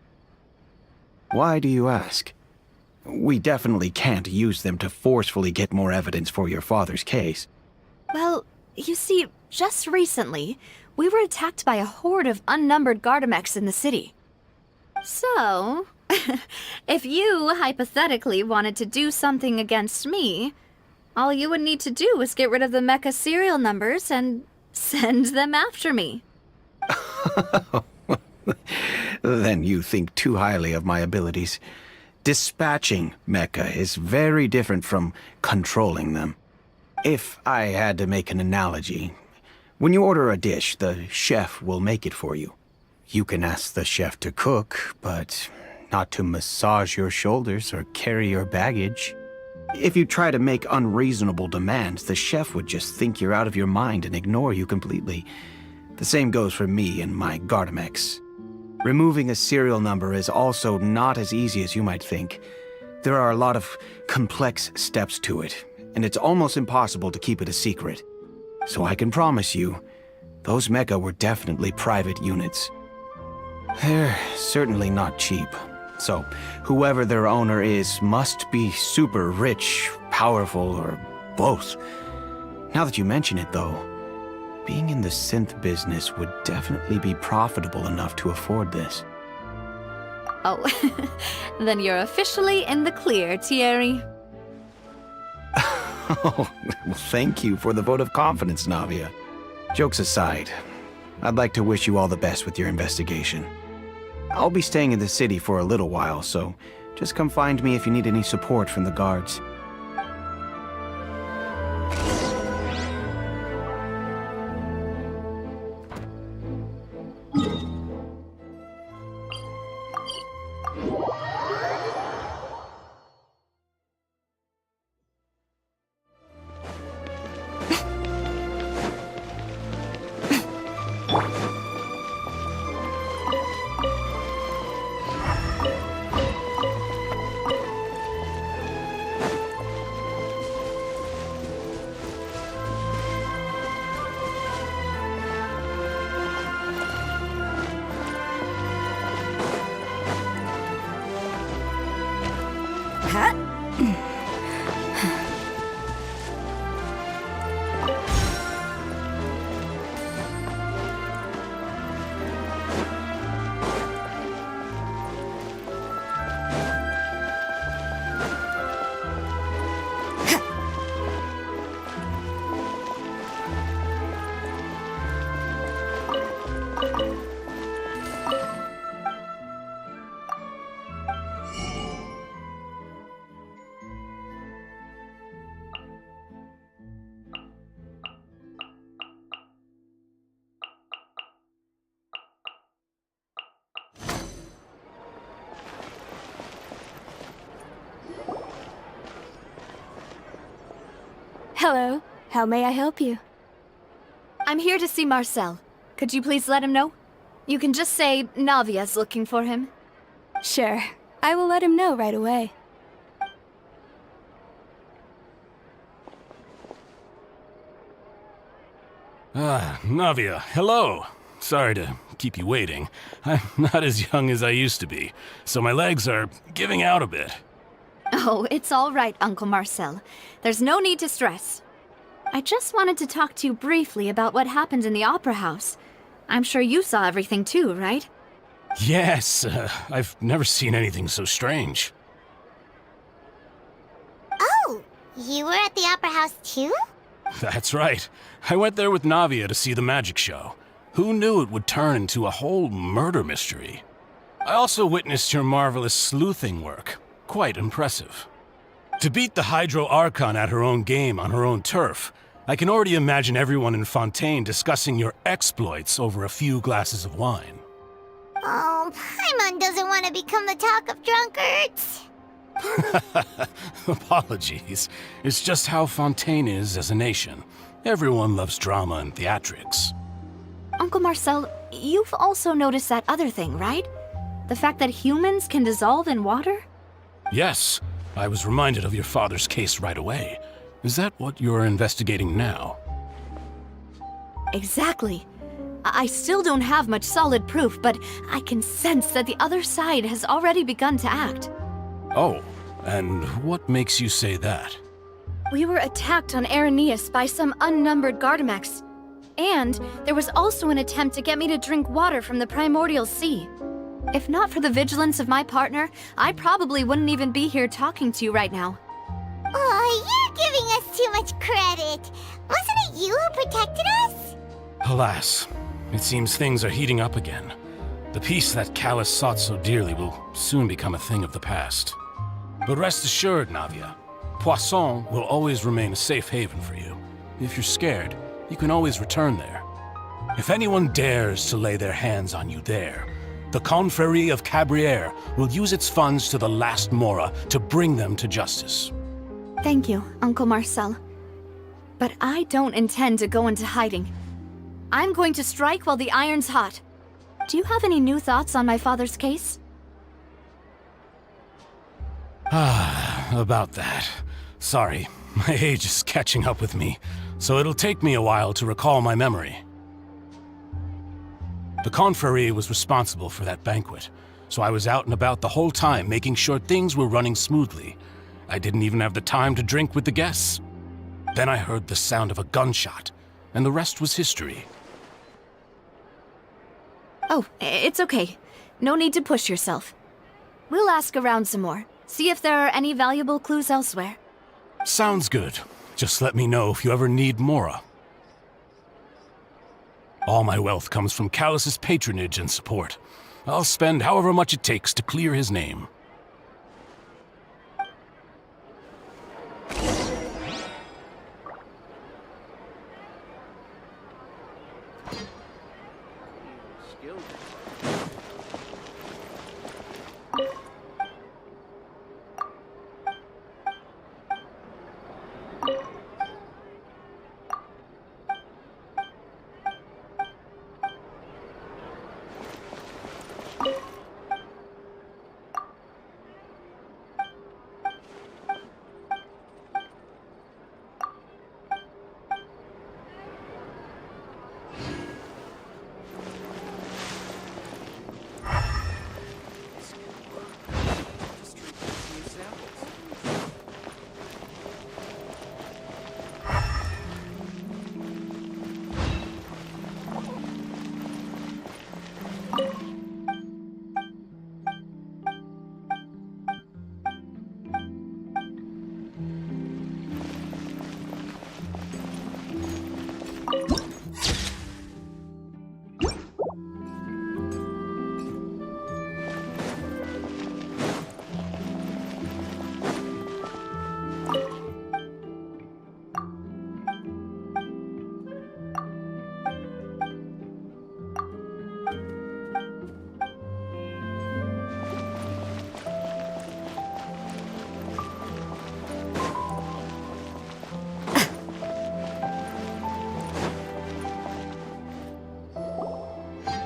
Why do you ask? We definitely can't use them to forcefully get more evidence for your father's case. Well, you see, just recently, we were attacked by a horde of unnumbered Gardamex in the city. So, if you hypothetically wanted to do something against me, all you would need to do is get rid of the mecha serial numbers and send them after me. Then you think too highly of my abilities. Dispatching mecha is very different from controlling them. If I had to make an analogy, when you order a dish, the chef will make it for you. You can ask the chef to cook, but not to massage your shoulders or carry your baggage. If you try to make unreasonable demands, the chef would just think you're out of your mind and ignore you completely. The same goes for me and my Gardamex. Removing a serial number is also not as easy as you might think. There are a lot of complex steps to it, and it's almost impossible to keep it a secret. So I can promise you, those mecha were definitely private units. They're certainly not cheap. So, whoever their owner is must be super rich, powerful, or both. Now that you mention it, though, being in the synth business would definitely be profitable enough to afford this. Oh, then you're officially in the clear, Thierry. Oh, well, thank you for the vote of confidence, Navia. Jokes aside, I'd like to wish you all the best with your investigation. I'll be staying in the city for a little while, so just come find me if you need any support from the guards. Hello. How may I help you? I'm here to see Marcel. Could you please let him know? You can just say Navia's looking for him. Sure. I will let him know right away. Ah, Navia, hello. Sorry to keep you waiting. I'm not as young as I used to be, so my legs are giving out a bit. Oh, it's all right, Uncle Marcel. There's no need to stress. I just wanted to talk to you briefly about what happened in the Opera House. I'm sure you saw everything too, right? Yes, I've never seen anything so strange. Oh, you were at the Opera House too? That's right. I went there with Navia to see the magic show. Who knew it would turn into a whole murder mystery? I also witnessed your marvelous sleuthing work. Quite impressive. To beat the Hydro Archon at her own game on her own turf, I can already imagine everyone in Fontaine discussing your exploits over a few glasses of wine. Oh, Paimon doesn't want to become the talk of drunkards. Apologies. It's just how Fontaine is as a nation. Everyone loves drama and theatrics. Uncle Marcel, you've also noticed that other thing, right? The fact that humans can dissolve in water? Yes, I was reminded of your father's case right away. Is that what you're investigating now? Exactly. I still don't have much solid proof, but I can sense that the other side has already begun to act. Oh, and what makes you say that? We were attacked on Araneus by some unnumbered Gardamex. And there was also an attempt to get me to drink water from the primordial sea. If not for the vigilance of my partner, I probably wouldn't even be here talking to you right now. Oh, you're giving us too much credit. Wasn't it you who protected us? Alas, it seems things are heating up again. The peace that Callus sought so dearly will soon become a thing of the past. But rest assured, Navia, Poisson will always remain a safe haven for you. If you're scared, you can always return there. If anyone dares to lay their hands on you there, the Confrérie of Cabrières will use its funds to the last Mora to bring them to justice. Thank you, Uncle Marcel. But I don't intend to go into hiding. I'm going to strike while the iron's hot. Do you have any new thoughts on my father's case? About that. Sorry, my age is catching up with me, so it'll take me a while to recall my memory. The Confrérie was responsible for that banquet, so I was out and about the whole time making sure things were running smoothly. I didn't even have the time to drink with the guests. Then I heard the sound of a gunshot, and the rest was history. Oh, it's okay. No need to push yourself. We'll ask around some more, see if there are any valuable clues elsewhere. Sounds good. Just let me know if you ever need Mora. All my wealth comes from Callus's patronage and support. I'll spend however much it takes to clear his name.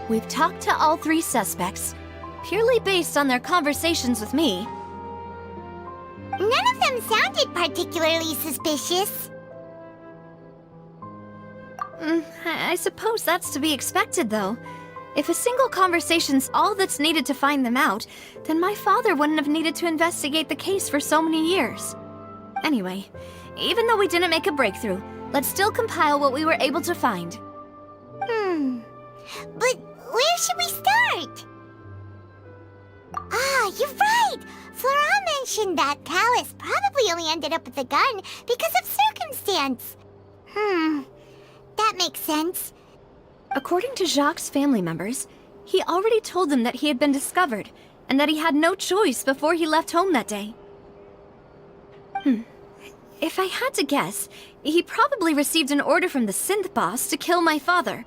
We've talked to all three suspects, purely based on their conversations with me. None of them sounded particularly suspicious. I suppose that's to be expected, though. If a single conversation's all that's needed to find them out, then my father wouldn't have needed to investigate the case for so many years. Anyway, even though we didn't make a breakthrough, let's still compile what we were able to find. But where should we start? Ah, you're right! Flora mentioned that Callus probably only ended up with the gun because of circumstance. That makes sense. According to Jacques' family members, he already told them that he had been discovered, and that he had no choice before he left home that day. If I had to guess, he probably received an order from the synth boss to kill my father.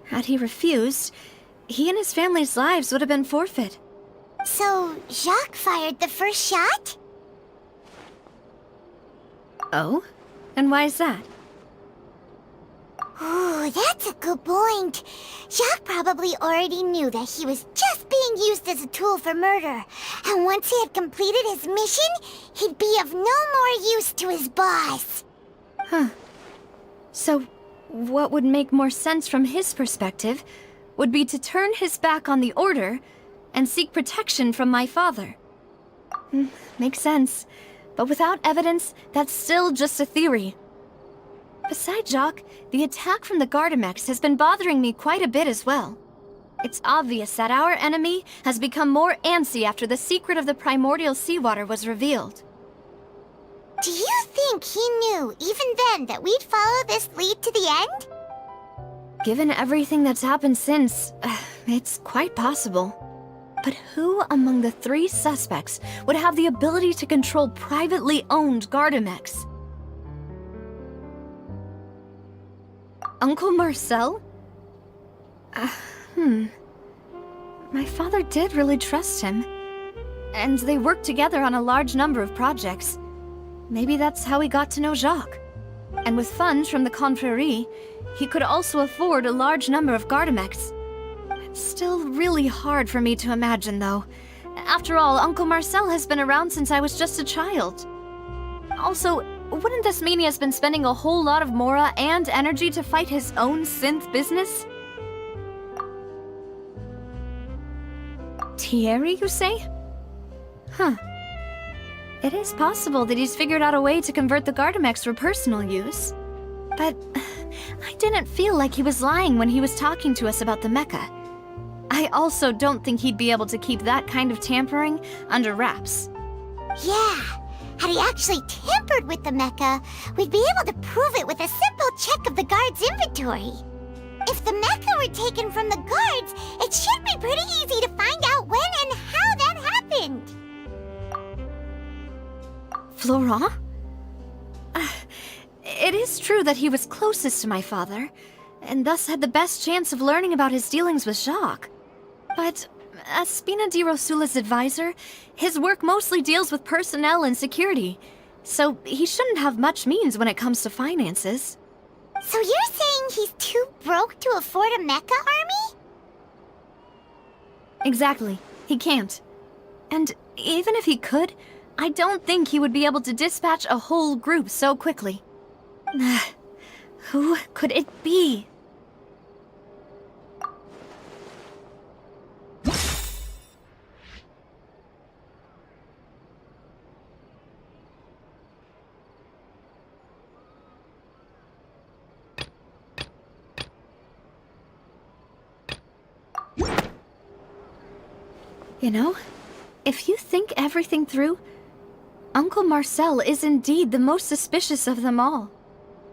Had he refused, he and his family's lives would have been forfeit. So, Jacques fired the first shot? Oh? And why is that? Ooh, that's a good point. Jacques probably already knew that he was just being used as a tool for murder. And once he had completed his mission, he'd be of no more use to his boss. So, what would make more sense from his perspective would be to turn his back on the Order and seek protection from my father. Makes sense. But without evidence, that's still just a theory. Besides Jacques, the attack from the Gardamex has been bothering me quite a bit as well. It's obvious that our enemy has become more antsy after the secret of the primordial seawater was revealed. Do you think he knew, even then, that we'd follow this lead to the end? Given everything that's happened since, it's quite possible. But who among the 3 suspects would have the ability to control privately owned Gardamex? Uncle Marcel? My father did really trust him. And they worked together on a large number of projects. Maybe that's how he got to know Jacques. And with funds from the Confrérie, he could also afford a large number of Gardamex. It's still really hard for me to imagine, though. After all, Uncle Marcel has been around since I was just a child. Also, wouldn't this mean he has been spending a whole lot of mora and energy to fight his own synth business? Thierry, you say? Huh. It is possible that he's figured out a way to convert the Gardamex for personal use. But I didn't feel like he was lying when he was talking to us about the mecha. I also don't think he'd be able to keep that kind of tampering under wraps. Yeah, had he actually tampered with the mecha, we'd be able to prove it with a simple check of the guard's inventory. If the mecha were taken from the guards, it should be pretty easy to find out when and how that happened. Florent? It is true that he was closest to my father, and thus had the best chance of learning about his dealings with Jacques. But as Spina di Rosula's advisor, his work mostly deals with personnel and security, so he shouldn't have much means when it comes to finances. So you're saying he's too broke to afford a mecha army? Exactly. He can't. And even if he could, I don't think he would be able to dispatch a whole group so quickly. Who could it be? You know, if you think everything through, Uncle Marcel is indeed the most suspicious of them all.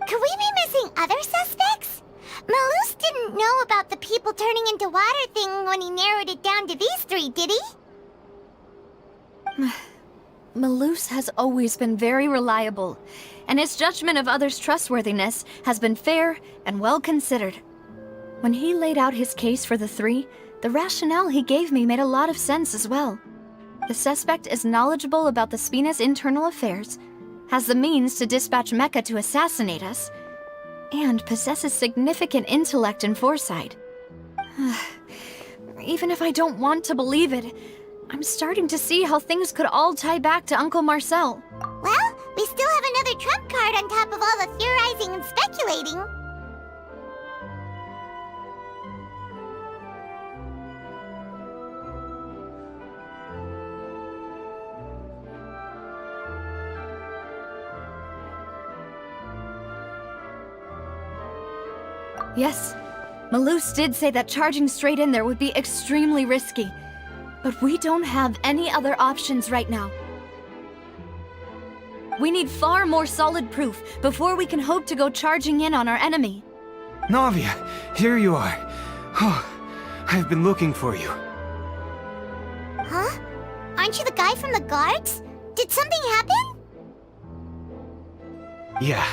Could we be missing other suspects? Malus didn't know about the people turning into water thing when he narrowed it down to these 3, did he? Malus has always been very reliable, and his judgment of others' trustworthiness has been fair and well considered. When he laid out his case for the 3, the rationale he gave me made a lot of sense as well. The suspect is knowledgeable about the Spina's internal affairs, has the means to dispatch mecha to assassinate us, and possesses significant intellect and foresight. Even if I don't want to believe it, I'm starting to see how things could all tie back to Uncle Marcel. Well, we still have another trump card on top of all the theorizing and speculating. Yes, Malus did say that charging straight in there would be extremely risky. But we don't have any other options right now. We need far more solid proof before we can hope to go charging in on our enemy. Navia, here you are. Oh, I've been looking for you. Huh? Aren't you the guy from the guards? Did something happen? Yeah.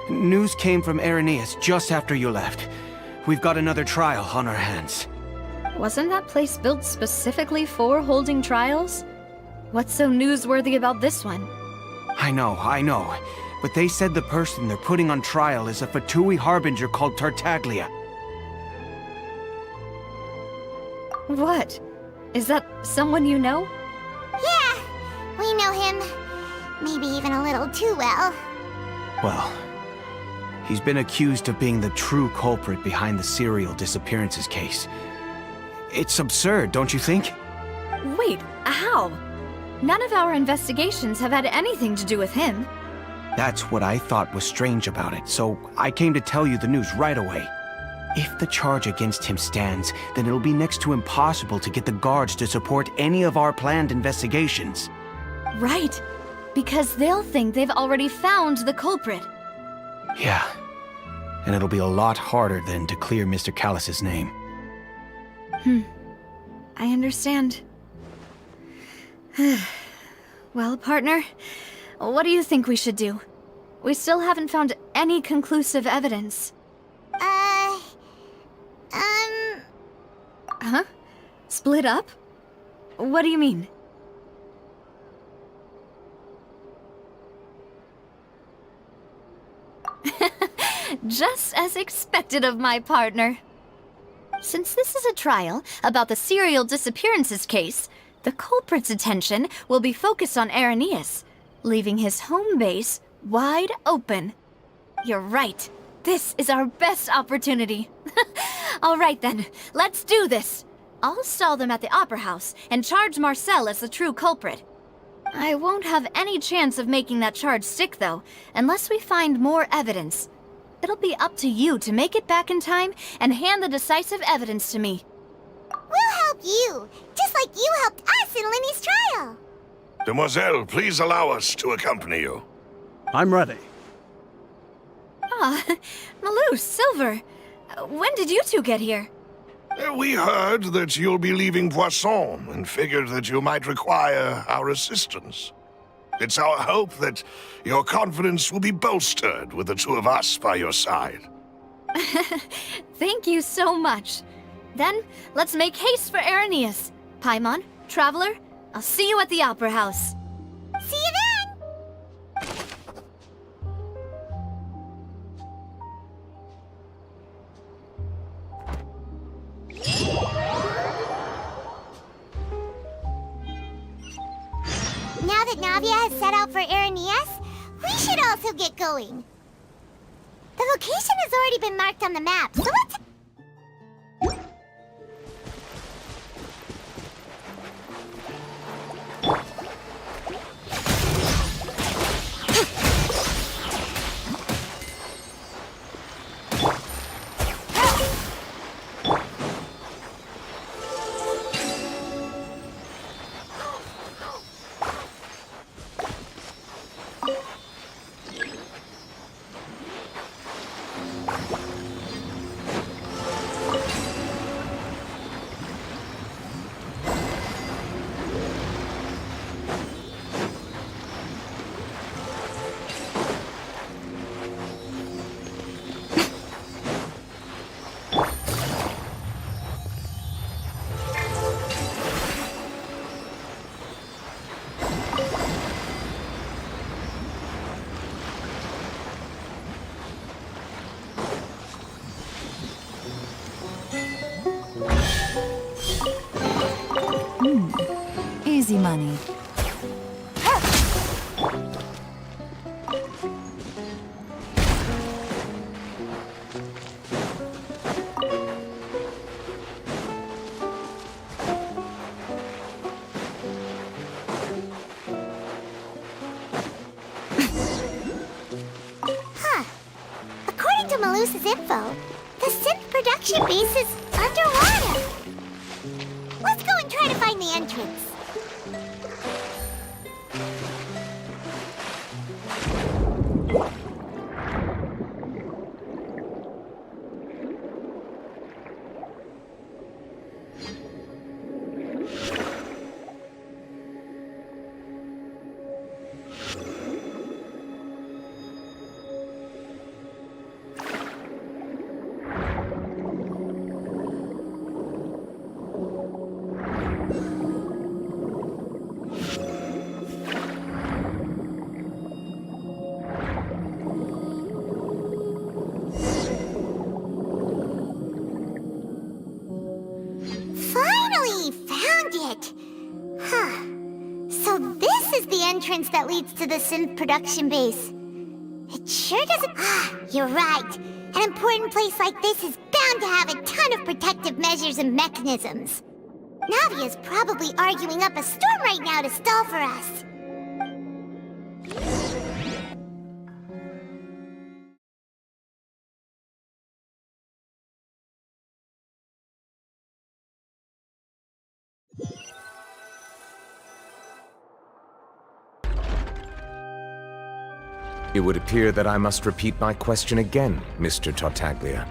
News came from Irenaeus just after you left. We've got another trial on our hands. Wasn't that place built specifically for holding trials? What's so newsworthy about this one? I know. But they said the person they're putting on trial is a Fatui harbinger called Tartaglia. What? Is that someone you know? Yeah, we know him. Maybe even a little too well. Well, He's been accused of being the true culprit behind the serial disappearances case. It's absurd, don't you think? Wait, how? None of our investigations have had anything to do with him. That's what I thought was strange about it, so I came to tell you the news right away. If the charge against him stands, then it'll be next to impossible to get the guards to support any of our planned investigations. Right, because they'll think they've already found the culprit. Yeah, and it'll be a lot harder then to clear Mr. Callus's name. I understand. Well, partner, what do you think we should do? We still haven't found any conclusive evidence. Huh? Split up? What do you mean? Just as expected of my partner. Since this is a trial about the serial disappearances case, the culprit's attention will be focused on Irenaeus, leaving his home base wide open. You're right. This is our best opportunity. All right then, let's do this. I'll stall them at the Opera House and charge Marcel as the true culprit. I won't have any chance of making that charge stick, though, unless we find more evidence. It'll be up to you to make it back in time and hand the decisive evidence to me. We'll help you, just like you helped us in Lenny's trial. Demoiselle, please allow us to accompany you. I'm ready. Ah, Malou, Silver. When did you two get here? We heard that you'll be leaving Poisson and figured that you might require our assistance. It's our hope that your confidence will be bolstered with the two of us by your side. Thank you so much. Then, let's make haste for Irenaeus. Paimon, Traveler, I'll see you at the Opera House. See you then! Now that Navia has set out for Irenaeus, we should also get going. The location has already been marked on the map, so let's... Easy money. According to Malusa's info, the synth production base is underwater. Let's go and try to find the entrance. So this is the entrance that leads to the synth production base. It sure doesn't... You're right. An important place like this is bound to have a ton of protective measures and mechanisms. Navia's probably arguing up a storm right now to stall for us. It would appear that I must repeat my question again, Mr. Tartaglia.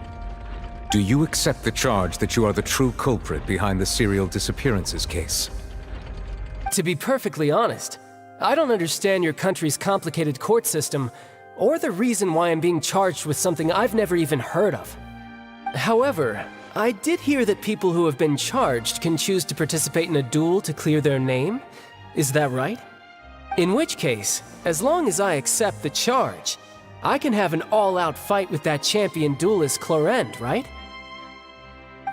Do you accept the charge that you are the true culprit behind the serial disappearances case? To be perfectly honest, I don't understand your country's complicated court system, or the reason why I'm being charged with something I've never even heard of. However, I did hear that people who have been charged can choose to participate in a duel to clear their name. Is that right? In which case, as long as I accept the charge, I can have an all-out fight with that champion duelist Clorend, right?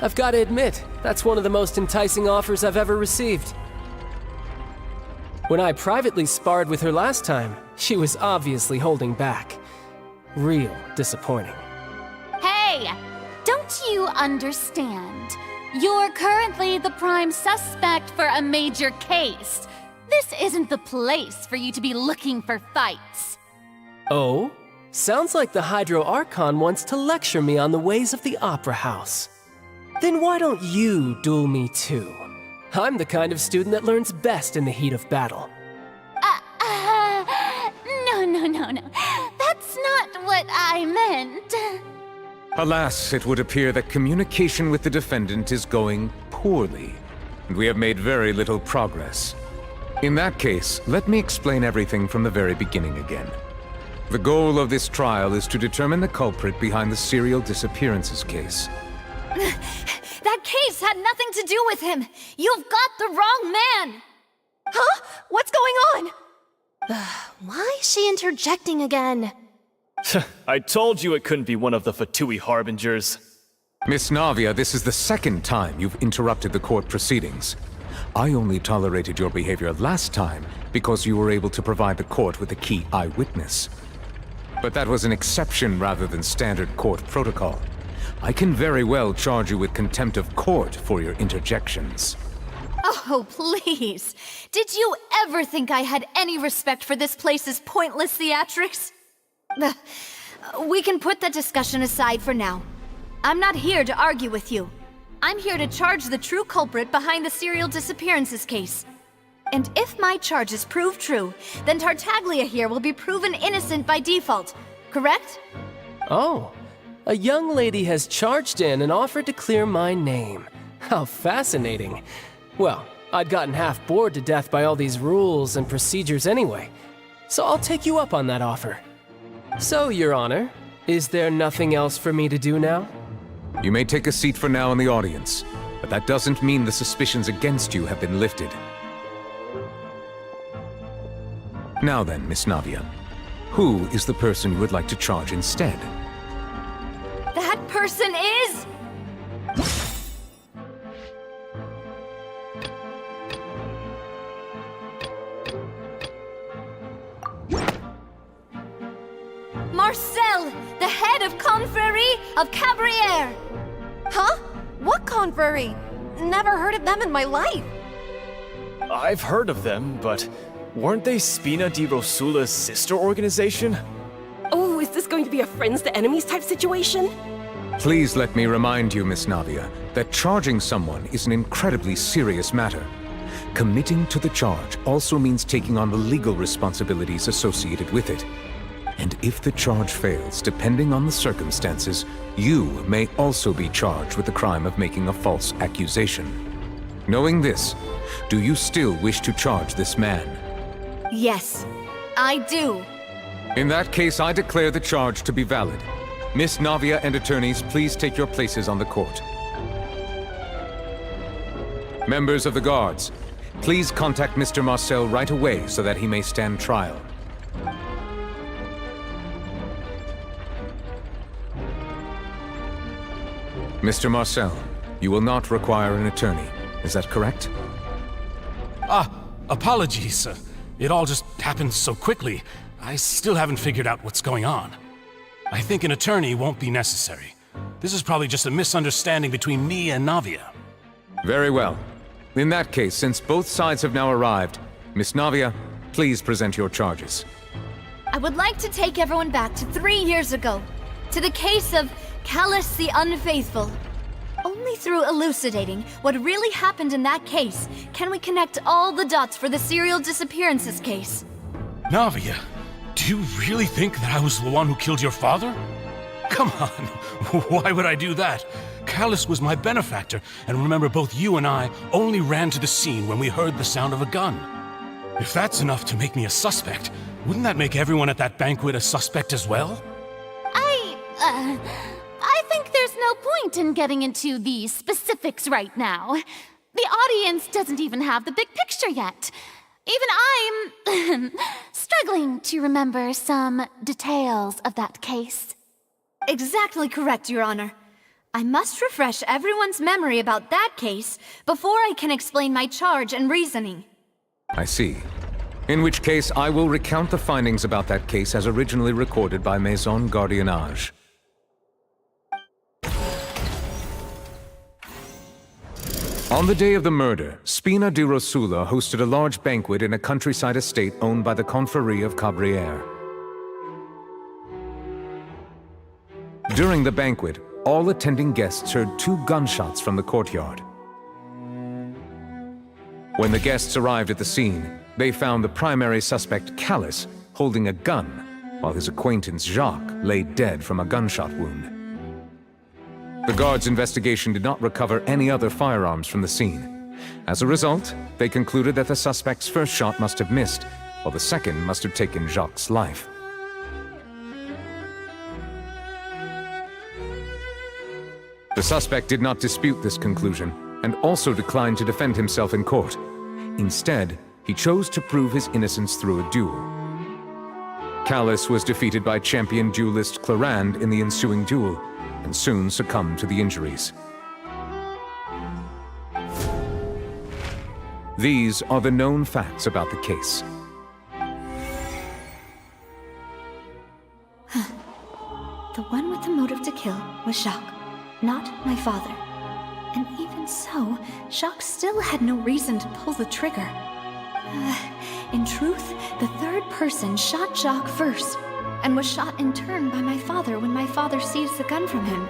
I've got to admit, that's one of the most enticing offers I've ever received. When I privately sparred with her last time, she was obviously holding back. Real disappointing. Hey! Don't you understand? You're currently the prime suspect for a major case. This isn't the place for you to be looking for fights. Oh? Sounds like the Hydro Archon wants to lecture me on the ways of the Opera House. Then why don't you duel me too? I'm the kind of student that learns best in the heat of battle. No. That's not what I meant. Alas, it would appear that communication with the defendant is going poorly, and we have made very little progress. In that case, let me explain everything from the very beginning again. The goal of this trial is to determine the culprit behind the serial disappearances case. That case had nothing to do with him! You've got the wrong man! Huh? What's going on? Why is she interjecting again? I told you it couldn't be one of the Fatui Harbingers. Miss Navia, this is the second time you've interrupted the court proceedings. I only tolerated your behavior last time because you were able to provide the court with a key eyewitness. But that was an exception rather than standard court protocol. I can very well charge you with contempt of court for your interjections. Oh, please. Did you ever think I had any respect for this place's pointless theatrics? We can put that discussion aside for now. I'm not here to argue with you. I'm here to charge the true culprit behind the serial disappearances case. And if my charges prove true, then Tartaglia here will be proven innocent by default, correct? Oh, a young lady has charged in and offered to clear my name. How fascinating. Well, I'd gotten half bored to death by all these rules and procedures anyway, so I'll take you up on that offer. So, Your Honor, is there nothing else for me to do now? You may take a seat for now in the audience, but that doesn't mean the suspicions against you have been lifted. Now then, Miss Navia, who is the person you would like to charge instead? That person is... Marcel, the head of Confrérie of Cabrières! Huh? What confrérie? Never heard of them in my life. I've heard of them, but weren't they Spina di Rosula's sister organization? Oh, is this going to be a friends to enemies type situation? Please let me remind you, Miss Navia, that charging someone is an incredibly serious matter. Committing to the charge also means taking on the legal responsibilities associated with it. And if the charge fails, depending on the circumstances, you may also be charged with the crime of making a false accusation. Knowing this, do you still wish to charge this man? Yes, I do. In that case, I declare the charge to be valid. Miss Navia and attorneys, please take your places on the court. Members of the guards, please contact Mr. Marcel right away so that he may stand trial. Mr. Marcel, you will not require an attorney. Is that correct? Apologies. It all just happened so quickly. I still haven't figured out what's going on. I think an attorney won't be necessary. This is probably just a misunderstanding between me and Navia. Very well. In that case, since both sides have now arrived, Miss Navia, please present your charges. I would like to take everyone back to 3 years ago, to the case of Callus the Unfaithful. Only through elucidating what really happened in that case can we connect all the dots for the serial disappearances case. Navia, do you really think that I was the one who killed your father? Come on, why would I do that? Callus was my benefactor, and remember, both you and I only ran to the scene when we heard the sound of a gun. If that's enough to make me a suspect, wouldn't that make everyone at that banquet a suspect as well? I think there's no point in getting into the specifics right now. The audience doesn't even have the big picture yet. Even I'm struggling to remember some details of that case. Exactly correct, Your Honor. I must refresh everyone's memory about that case before I can explain my charge and reasoning. I see. In which case, I will recount the findings about that case as originally recorded by Maison Gardiennage. On the day of the murder, Spina di Rosula hosted a large banquet in a countryside estate owned by the Confrérie of Cabrières. During the banquet, all attending guests heard 2 gunshots from the courtyard. When the guests arrived at the scene, they found the primary suspect, Callus, holding a gun, while his acquaintance, Jacques, lay dead from a gunshot wound. The guards' investigation did not recover any other firearms from the scene. As a result, they concluded that the suspect's first shot must have missed, while the second must have taken Jacques' life. The suspect did not dispute this conclusion, and also declined to defend himself in court. Instead, he chose to prove his innocence through a duel. Callus was defeated by champion duelist Clarand in the ensuing duel, and soon succumbed to the injuries. These are the known facts about the case. The one with the motive to kill was Jacques, not my father. And even so, Jacques still had no reason to pull the trigger. In truth, the third person shot Jacques first, and was shot in turn by my father when my father seized the gun from him.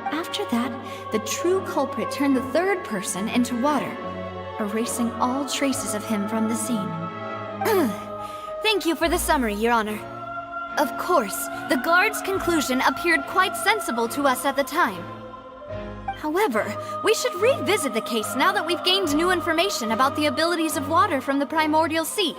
After that, the true culprit turned the third person into water, erasing all traces of him from the scene. Thank you for the summary, Your Honor. Of course, the guard's conclusion appeared quite sensible to us at the time. However, we should revisit the case now that we've gained new information about the abilities of water from the primordial sea.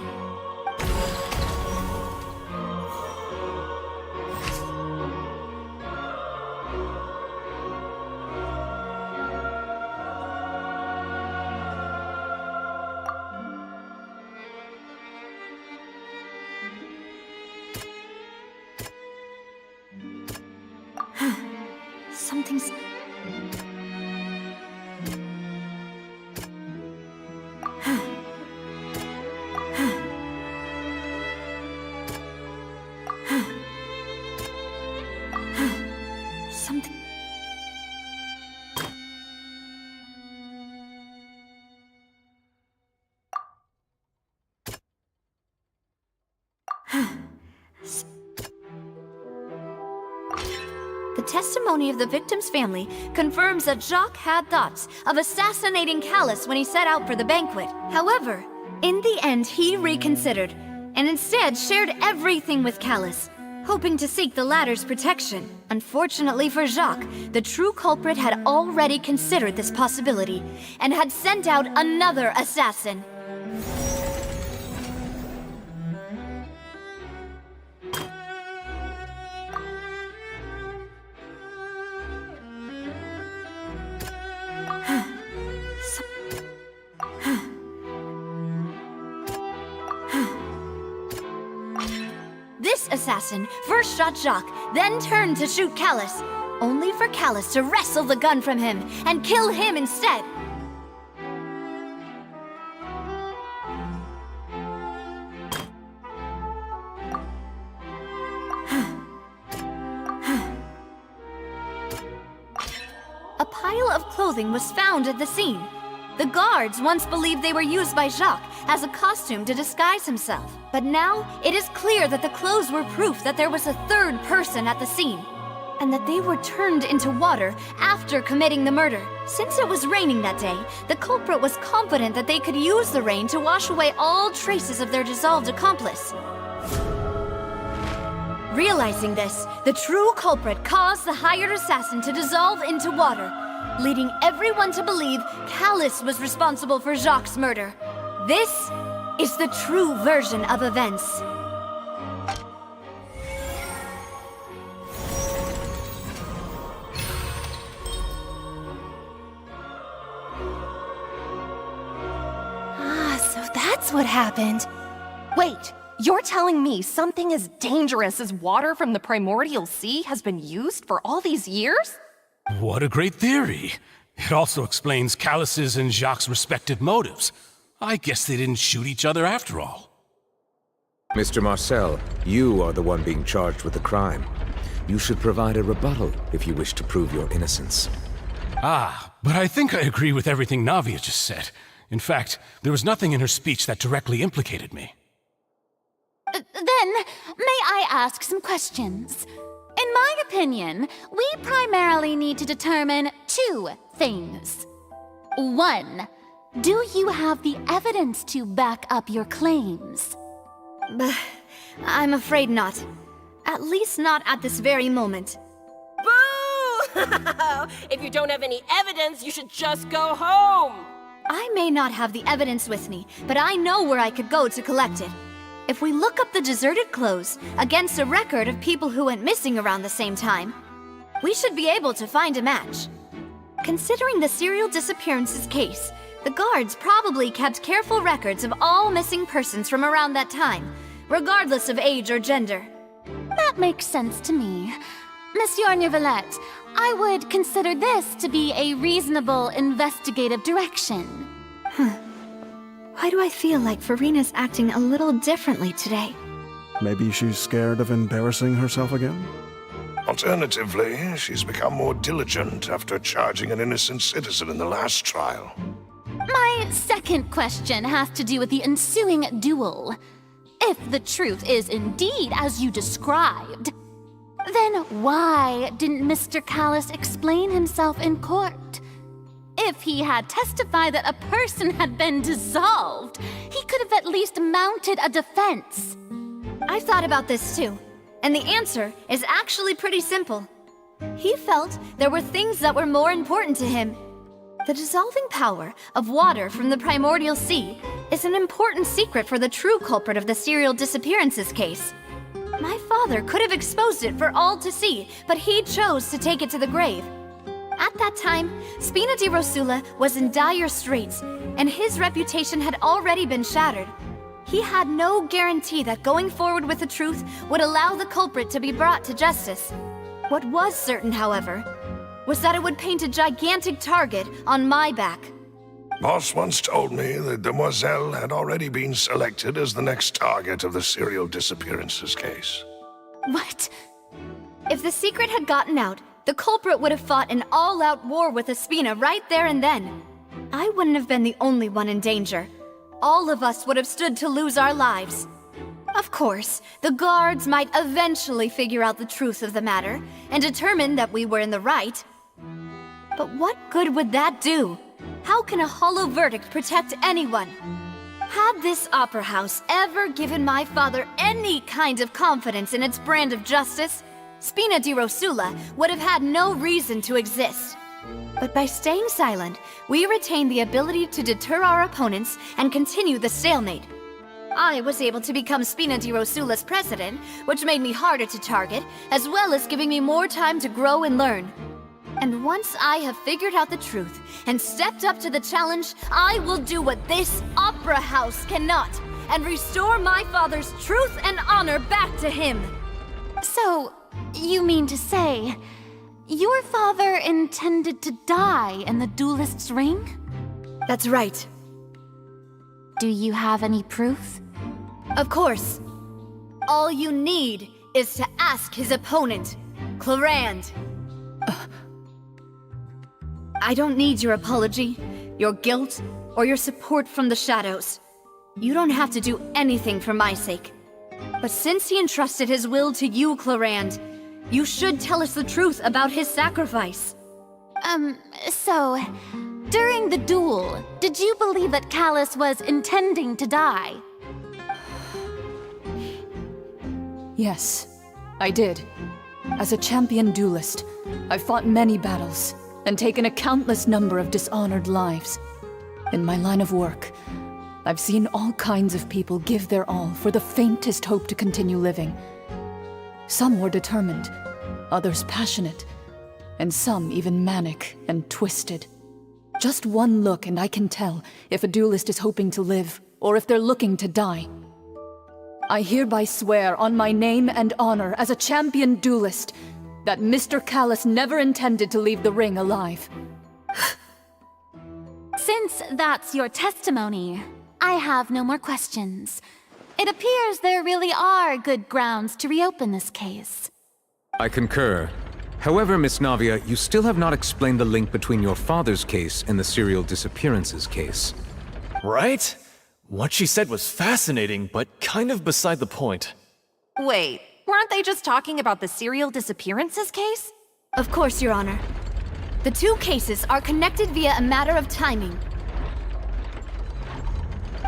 Something's... Something... The testimony of the victim's family confirms that Jacques had thoughts of assassinating Callus when he set out for the banquet. However, in the end he reconsidered, and instead shared everything with Callus, hoping to seek the latter's protection. Unfortunately for Jacques, the true culprit had already considered this possibility, and had sent out another assassin. This assassin first shot Jacques, then turned to shoot Callus, only for Callus to wrestle the gun from him and kill him instead. clothing was found at the scene. The guards once believed they were used by Jacques as a costume to disguise himself. But now, it is clear that the clothes were proof that there was a third person at the scene, and that they were turned into water after committing the murder. Since it was raining that day, the culprit was confident that they could use the rain to wash away all traces of their dissolved accomplice. Realizing this, the true culprit caused the hired assassin to dissolve into water, leading everyone to believe Callus was responsible for Jacques' murder. This is the true version of events. So that's what happened. Wait, you're telling me something as dangerous as water from the primordial sea has been used for all these years? What a great theory. It also explains Callus's and Jacques' respective motives. I guess they didn't shoot each other after all. Mr. Marcel, you are the one being charged with the crime. You should provide a rebuttal if you wish to prove your innocence. Ah, but I think I agree with everything Navia just said. In fact, there was nothing in her speech that directly implicated me. Then, may I ask some questions? In my opinion, we primarily need to determine two things. One, do you have the evidence to back up your claims? I'm afraid not. At least not at this very moment. Boo! If you don't have any evidence, you should just go home! I may not have the evidence with me, but I know where I could go to collect it. If we look up the deserted clothes against a record of people who went missing around the same time, we should be able to find a match. Considering the serial disappearances case, the guards probably kept careful records of all missing persons from around that time, regardless of age or gender. That makes sense to me. Monsieur Neuvillette, I would consider this to be a reasonable investigative direction. Why do I feel like Farina's acting a little differently today? Maybe she's scared of embarrassing herself again? Alternatively, she's become more diligent after charging an innocent citizen in the last trial. My second question has to do with the ensuing duel. If the truth is indeed as you described, then why didn't Mr. Callus explain himself in court? If he had testified that a person had been dissolved, he could have at least mounted a defense. I've thought about this too, and the answer is actually pretty simple. He felt there were things that were more important to him. The dissolving power of water from the primordial sea is an important secret for the true culprit of the serial disappearances case. My father could have exposed it for all to see, but he chose to take it to the grave. At that time, Spina di Rosula was in dire straits, and his reputation had already been shattered. He had no guarantee that going forward with the truth would allow the culprit to be brought to justice. What was certain, however, was that it would paint a gigantic target on my back. Boss once told me that Demoiselle had already been selected as the next target of the serial disappearances case. What? If the secret had gotten out, the culprit would have fought an all-out war with Espina right there and then. I wouldn't have been the only one in danger. All of us would have stood to lose our lives. Of course, the guards might eventually figure out the truth of the matter and determine that we were in the right. But what good would that do? How can a hollow verdict protect anyone? Had this opera house ever given my father any kind of confidence in its brand of justice, Spina di Rosula would have had no reason to exist. But by staying silent, we retained the ability to deter our opponents and continue the stalemate. I was able to become Spina di Rosula's president, which made me harder to target, as well as giving me more time to grow and learn. And once I have figured out the truth and stepped up to the challenge, I will do what this opera house cannot, and restore my father's truth and honor back to him. So, you mean to say, your father intended to die in the duelist's ring? That's right. Do you have any proof? Of course. All you need is to ask his opponent, Clarand. I don't need your apology, your guilt, or your support from the shadows. You don't have to do anything for my sake. But since he entrusted his will to you, Clarand, you should tell us the truth about his sacrifice. So, during the duel, did you believe that Callus was intending to die? Yes, I did. As a champion duelist, I've fought many battles and taken a countless number of dishonored lives. In my line of work, I've seen all kinds of people give their all for the faintest hope to continue living. Some were determined, others passionate, and some even manic and twisted. Just one look and I can tell if a duelist is hoping to live or if they're looking to die. I hereby swear on my name and honor as a champion duelist that Mr. Callus never intended to leave the ring alive. Since that's your testimony, I have no more questions. It appears there really are good grounds to reopen this case. I concur. However, Miss Navia, you still have not explained the link between your father's case and the serial disappearances case. Right? What she said was fascinating, but kind of beside the point. Wait, weren't they just talking about the serial disappearances case? Of course, Your Honor. The two cases are connected via a matter of timing.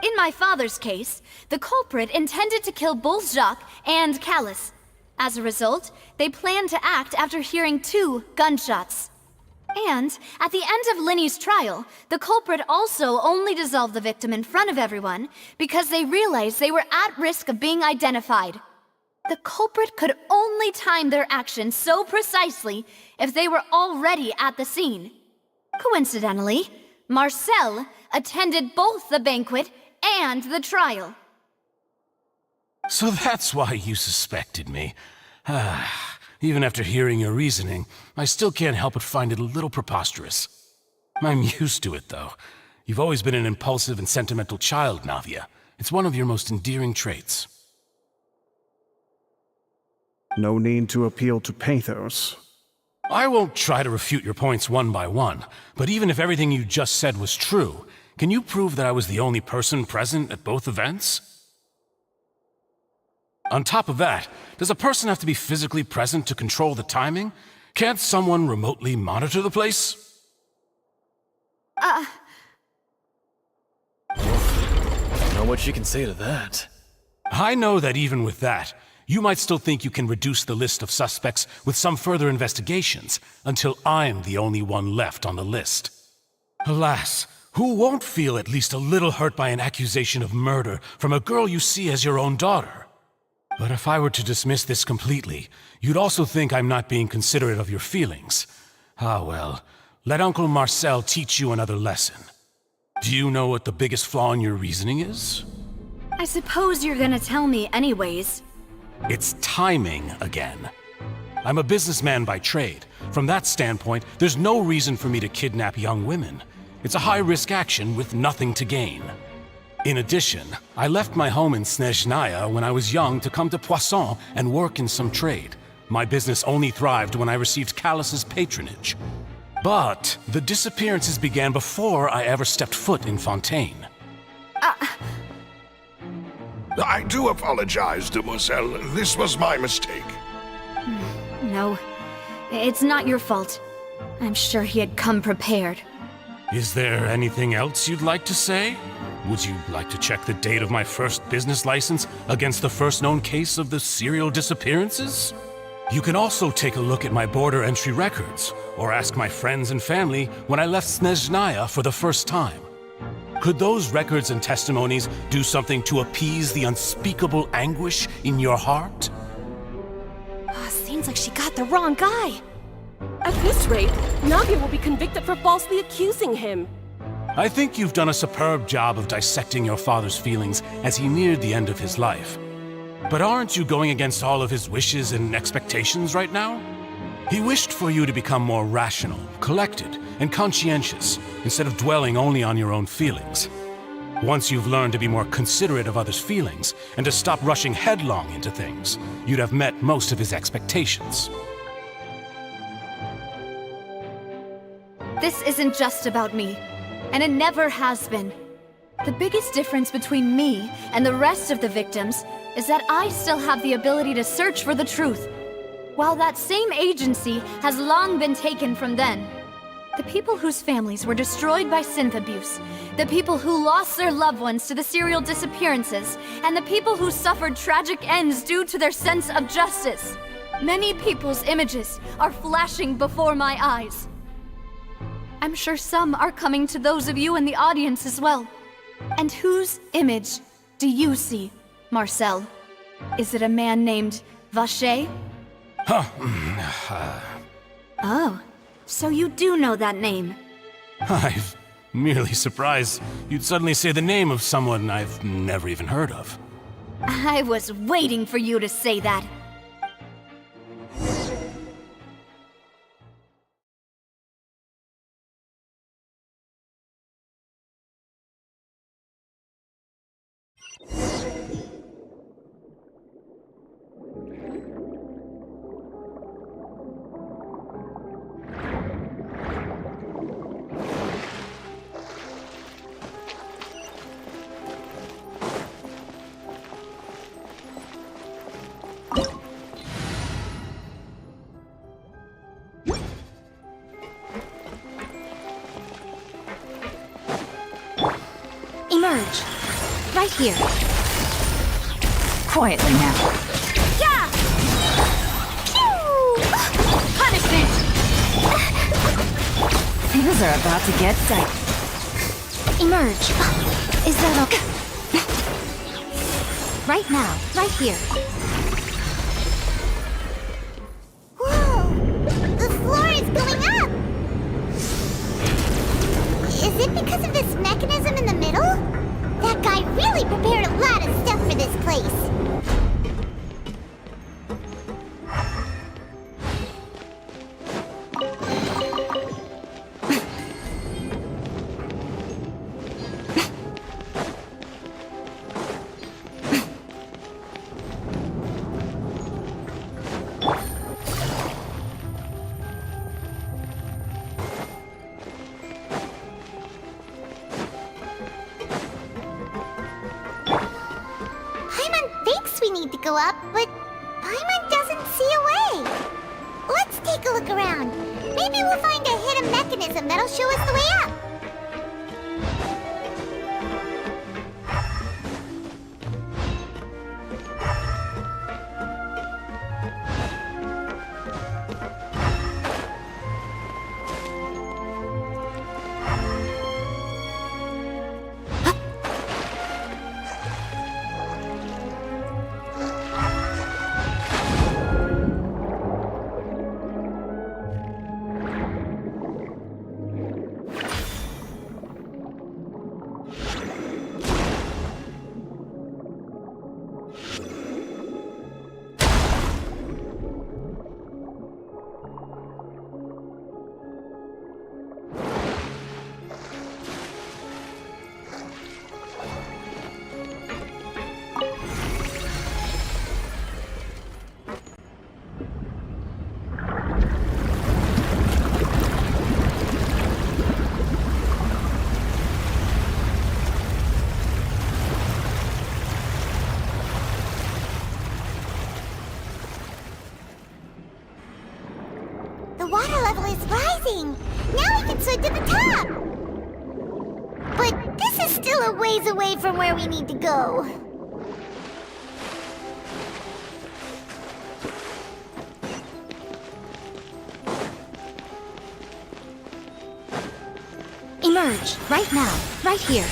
In my father's case, the culprit intended to kill both Jacques and Callus. As a result, they planned to act after hearing 2 gunshots. And at the end of Linny's trial, the culprit also only dissolved the victim in front of everyone because they realized they were at risk of being identified. The culprit could only time their actions so precisely if they were already at the scene. Coincidentally, Marcel attended both the banquet and the trial. So that's why you suspected me. Even after hearing your reasoning, I still can't help but find it a little preposterous. I'm used to it, though. You've always been an impulsive and sentimental child, Navia. It's one of your most endearing traits. No need to appeal to pathos. I won't try to refute your points one by one, but even if everything you just said was true, can you prove that I was the only person present at both events? On top of that, does a person have to be physically present to control the timing? Can't someone remotely monitor the place? I don't know what she can say to that. I know that even with that, you might still think you can reduce the list of suspects with some further investigations, until I'm the only one left on the list. Alas, who won't feel at least a little hurt by an accusation of murder from a girl you see as your own daughter? But if I were to dismiss this completely, you'd also think I'm not being considerate of your feelings. Ah well, let Uncle Marcel teach you another lesson. Do you know what the biggest flaw in your reasoning is? I suppose you're gonna tell me anyways. It's timing again. I'm a businessman by trade. From that standpoint, there's no reason for me to kidnap young women. It's a high-risk action with nothing to gain. In addition, I left my home in Snezhnaya when I was young to come to Poisson and work in some trade. My business only thrived when I received Callus's patronage. But the disappearances began before I ever stepped foot in Fontaine. I do apologize, Demoiselle. This was my mistake. No, it's not your fault. I'm sure he had come prepared. Is there anything else you'd like to say? Would you like to check the date of my first business license against the first known case of the serial disappearances? You can also take a look at my border entry records, or ask my friends and family when I left Snezhnaya for the first time. Could those records and testimonies do something to appease the unspeakable anguish in your heart? Seems like she got the wrong guy. At this rate, Navia will be convicted for falsely accusing him. I think you've done a superb job of dissecting your father's feelings as he neared the end of his life. But aren't you going against all of his wishes and expectations right now? He wished for you to become more rational, collected, and conscientious, instead of dwelling only on your own feelings. Once you've learned to be more considerate of others' feelings, and to stop rushing headlong into things, you'd have met most of his expectations. This isn't just about me, and it never has been. The biggest difference between me and the rest of the victims is that I still have the ability to search for the truth, while that same agency has long been taken from them. The people whose families were destroyed by synth abuse, the people who lost their loved ones to the serial disappearances, and the people who suffered tragic ends due to their sense of justice. Many people's images are flashing before my eyes. I'm sure some are coming to those of you in the audience as well. And whose image do you see, Marcel? Is it a man named Vacher? Oh, so you do know that name. I'm merely surprised you'd suddenly say the name of someone I've never even heard of. I was waiting for you to say that. Emerge. Right here. Quietly now. Yeah! Pew! Punishment! Things are about to get tight. Emerge. Is that okay? Right now. Right here. Whoa! The floor is going up! Is it because of this mechanism in the middle? That guy really prepared a lot of stuff for this place. We need to go up, but Paimon doesn't see a way. Let's take a look around. Maybe we'll find a hidden mechanism that'll show us the way up. The water level is rising! Now we can swim to the top! But this is still a ways away from where we need to go. Emerge. Right now. Right here.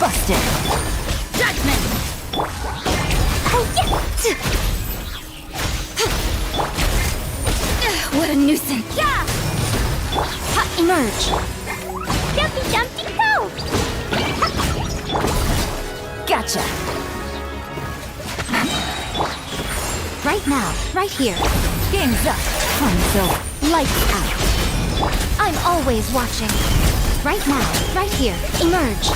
Busted! Judgment! Oh, yeah! What a nuisance! Yeah! Ha, emerge! Jumpy, jumpy, go! Gotcha! Right now, right here. Game's up. Fun's over. Lights out. I'm always watching. Right now, right here. Emerge.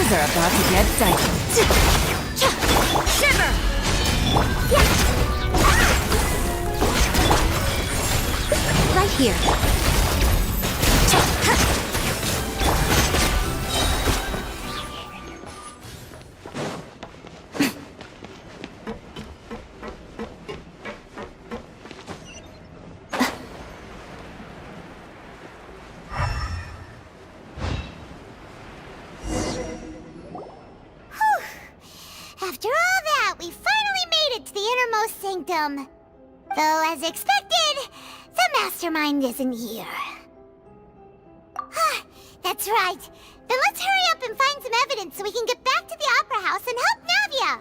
Things are about to get dicey. Shiver! Right here. After all that, we finally made it to the innermost sanctum. Though, as expected, the mastermind isn't here. That's right. Then let's hurry up and find some evidence so we can get back to the Opera House and help Navia.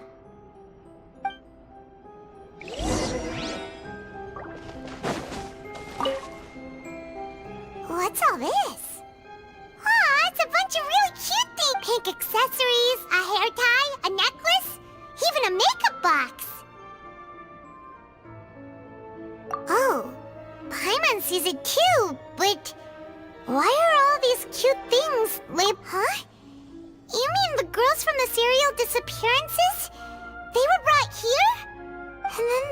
What's all this? Aw, it's a bunch of really cute things. Pink accessories, a hair tie, a necklace, even a makeup box. Oh, Paimon sees it too, but why are all these cute things labeled? Huh? You mean the girls from the serial disappearances? They were brought here? And then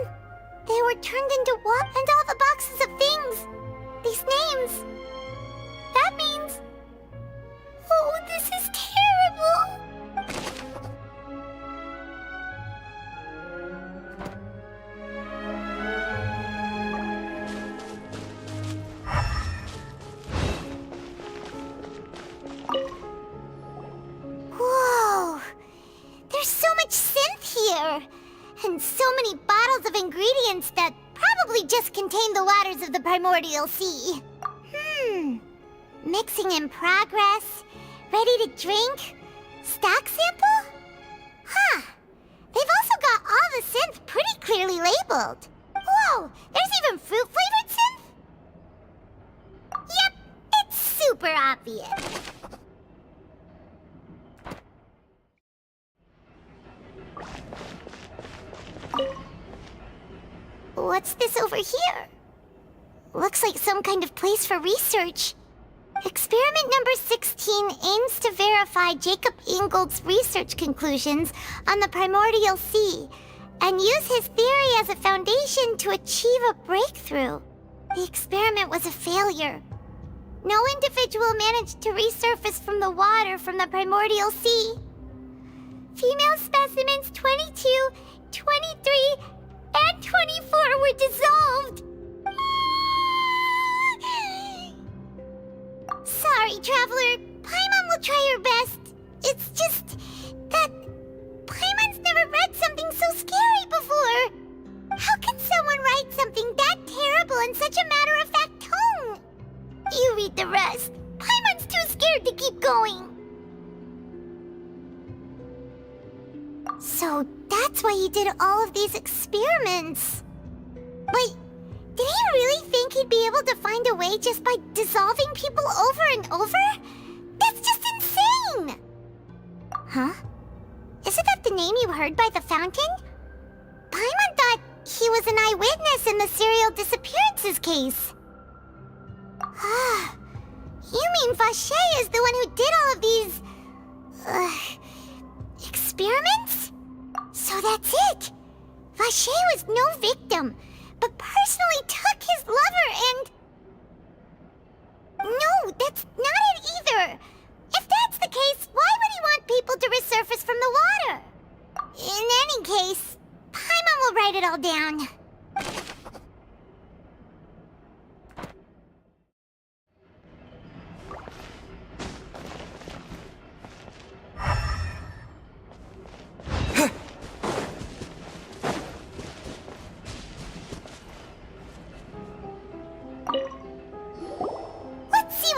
they were turned into what? And all the boxes of things. These names. That means... Oh, this is terrible! Whoa! There's so much synth here! And so many bottles of ingredients that probably just contain the waters of the primordial sea. Mixing in progress? Ready to drink? Stock sample? Huh. They've also got all the synth pretty clearly labeled. Whoa, there's even fruit-flavored synth? Yep, it's super obvious. What's this over here? Looks like some kind of place for research. Experiment number 16 aims to verify Jacob Ingold's research conclusions on the primordial sea and use his theory as a foundation to achieve a breakthrough. The experiment was a failure. No individual managed to resurface from the water from the primordial sea. Female specimens 22, 23, and 24 were dissolved. Sorry, Traveler. Paimon will try her best. It's just that Paimon's never read something so scary before. How can someone write something that terrible in such a matter-of-fact tone? You read the rest. Paimon's too scared to keep going. So that's why he did all of these experiments. Wait. Did he really think he'd be able to find a way just by dissolving people over and over? That's just insane! Huh? Isn't that the name you heard by the fountain? Paimon thought he was an eyewitness in the serial disappearances case. You mean Vache is the one who did all of these... experiments? So that's it! Vache was no victim, but personally took his lover and... No, that's not it either! If that's the case, why would he want people to resurface from the water? In any case, Paimon will write it all down.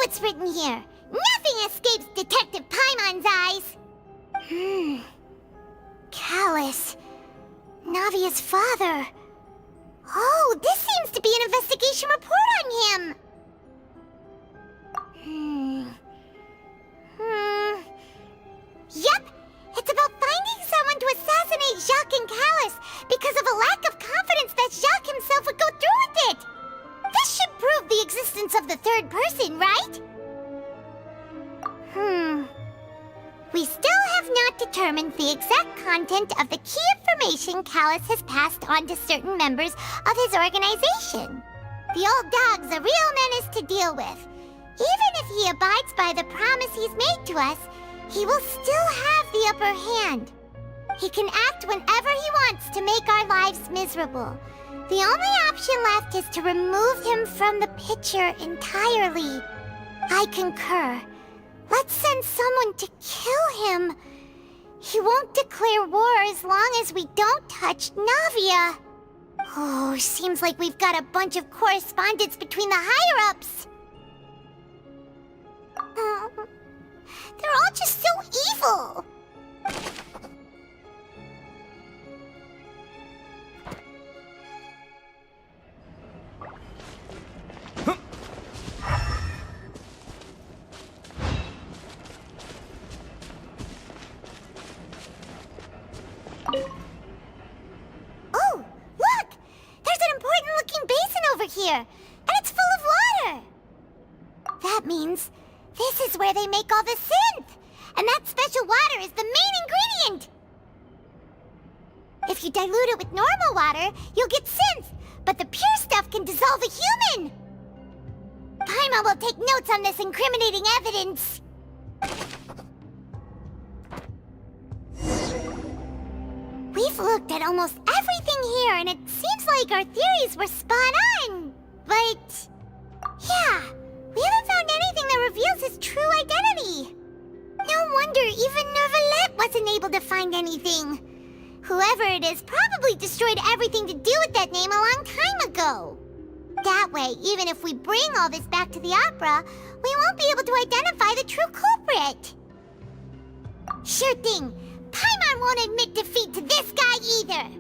What's written here? Nothing escapes Detective Paimon's eyes. Callus. Navia's father. Oh, this seems to be an investigation report on him. Yep, it's about finding someone to assassinate Jacques and Callus because of a lack of confidence that Jacques himself would go through with it. This should prove the existence of the third person, right? We still have not determined the exact content of the key information Callus has passed on to certain members of his organization. The old dog's a real menace to deal with. Even if he abides by the promise he's made to us, he will still have the upper hand. He can act whenever he wants to make our lives miserable. The only option left is to remove him from the picture entirely. I concur. Let's send someone to kill him. He won't declare war as long as we don't touch Navia. Oh, seems like we've got a bunch of correspondence between the higher-ups. They're all just so evil. Oh, look! There's an important-looking basin over here, and it's full of water! That means this is where they make all the synth! And that special water is the main ingredient! If you dilute it with normal water, you'll get synth, but the pure stuff can dissolve a human! Paimon will take notes on this incriminating evidence. We've looked at almost everything here, and it seems like our theories were spot on. But yeah, we haven't found anything that reveals his true identity. No wonder even Nervalette wasn't able to find anything. Whoever it is probably destroyed everything to do with that name a long time ago. That way, even if we bring all this back to the opera, we won't be able to identify the true culprit. Sure thing. Paimon won't admit defeat to this guy either.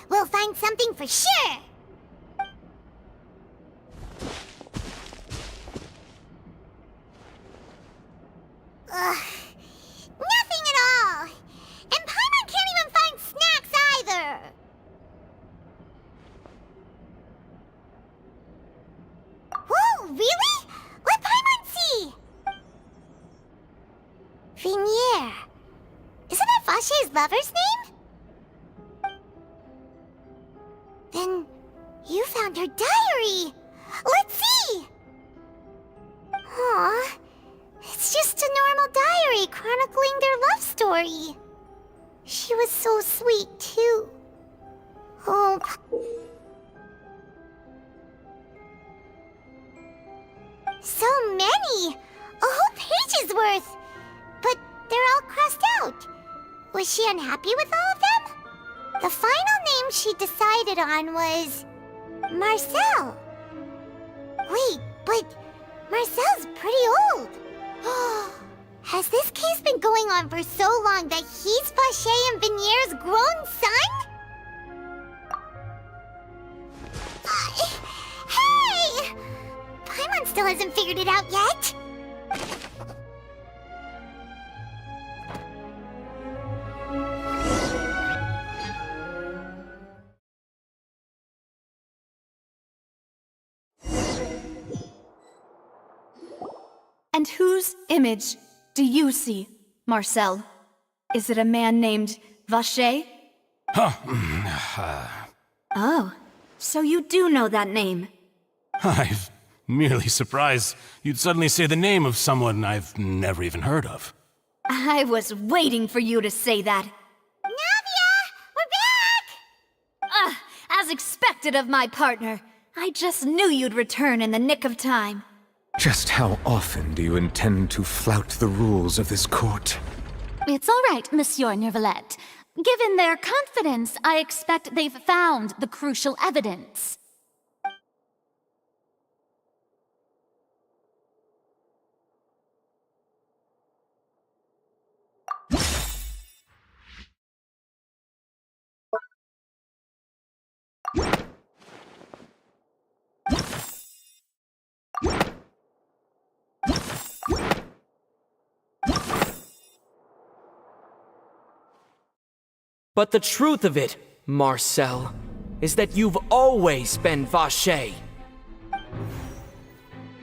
We'll find something for sure! Ugh. Nothing at all! And Paimon can't even find snacks either! Whoa, really? Let Paimon see! Vinier. Isn't that Vache's lover's name? Then you found her diary! Let's see! Aw, it's just a normal diary chronicling their love story. She was so sweet, too. Oh. So many! A whole page's worth! But they're all crossed out. Was she unhappy with all of them? The final name she decided on was Marcel. Wait, but Marcel's pretty old. Has this case been going on for so long that he's Vache and Vinier's grown son? Hey! Paimon still hasn't figured it out yet. And whose image do you see, Marcel? Is it a man named Vache? Oh, so you do know that name. I'm merely surprised you'd suddenly say the name of someone I've never even heard of. I was waiting for you to say that. Navia! We're back! As expected of my partner. I just knew you'd return in the nick of time. Just how often do you intend to flout the rules of this court? It's all right, Monsieur Nervalette. Given their confidence, I expect they've found the crucial evidence. But the truth of it, Marcel, is that you've always been Vacher.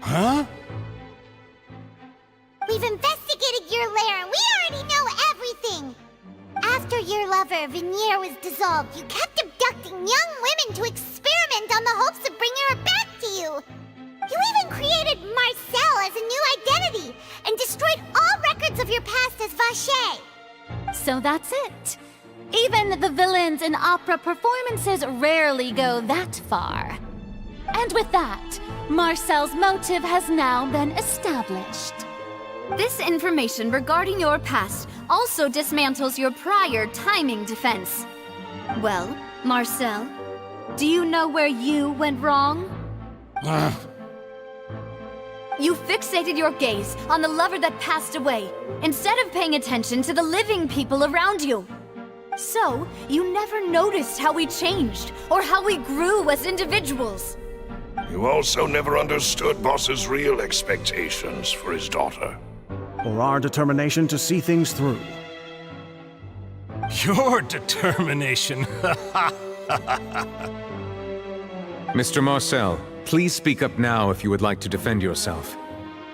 Huh? We've investigated your lair and we already know everything! After your lover, Venier, was dissolved, you kept abducting young women to experiment on the hopes of bringing her back to you! You even created Marcel as a new identity and destroyed all records of your past as Vacher! So that's it. Even the villains in opera performances rarely go that far. And with that, Marcel's motive has now been established. This information regarding your past also dismantles your prior timing defense. Well, Marcel, do you know where you went wrong? You fixated your gaze on the lover that passed away, instead of paying attention to the living people around you. So, you never noticed how we changed, or how we grew as individuals. You also never understood Boss's real expectations for his daughter. Or our determination to see things through. Your determination. Mr. Marcel, please speak up now if you would like to defend yourself.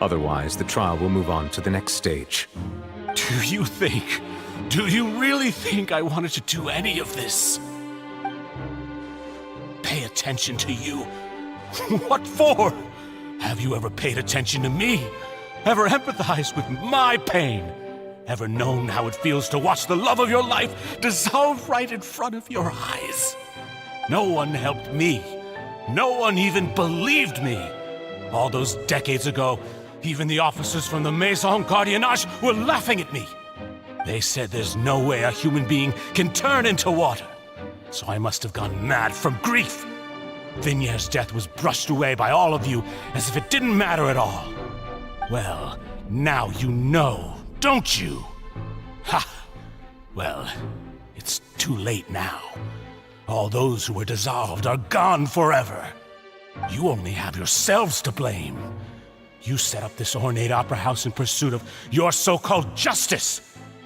Otherwise, the trial will move on to the next stage. Do you really think I wanted to do any of this? Pay attention to you? What for? Have you ever paid attention to me? Ever empathized with my pain? Ever known how it feels to watch the love of your life dissolve right in front of your eyes? No one helped me. No one even believed me. All those decades ago, even the officers from the Maison Gardiennage were laughing at me. They said there's no way a human being can turn into water. So I must have gone mad from grief. Vinier's death was brushed away by all of you as if it didn't matter at all. Well, now you know, don't you? Ha! Well, it's too late now. All those who were dissolved are gone forever. You only have yourselves to blame. You set up this ornate opera house in pursuit of your so-called justice.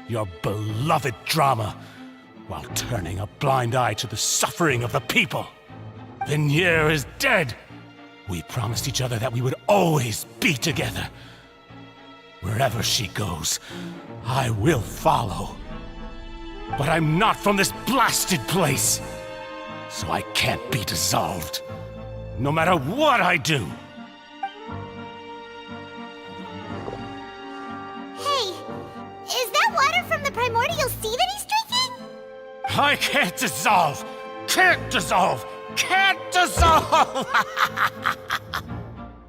Your beloved drama, while turning a blind eye to the suffering of the people. Venier is dead. We promised each other that we would always be together. Wherever she goes, I will follow. But I'm not from this blasted place, so I can't be dissolved, no matter what I do. Is that water from the primordial sea that he's drinking? I can't dissolve! Can't dissolve! Can't dissolve!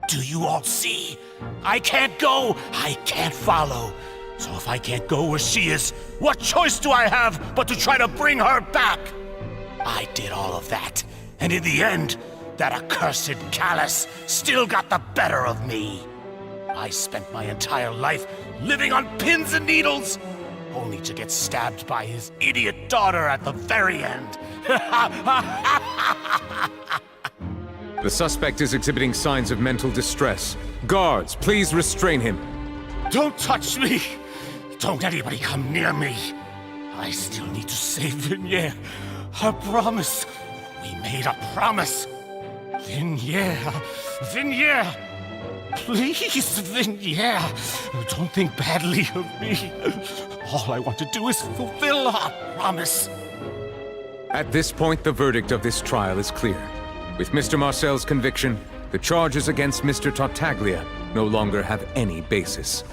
Do you all see? I can't go! I can't follow! So if I can't go where she is, what choice do I have but to try to bring her back? I did all of that, and in the end, that accursed Callus still got the better of me. I spent my entire life living on pins and needles, only to get stabbed by his idiot daughter at the very end. The suspect is exhibiting signs of mental distress. Guards, please restrain him. Don't touch me! Don't anybody come near me! I still need to save Venier. A promise. We made a promise. Venier. Please, Venier, don't think badly of me. All I want to do is fulfill our promise. At this point, the verdict of this trial is clear. With Mr. Marcel's conviction, the charges against Mr. Tartaglia no longer have any basis.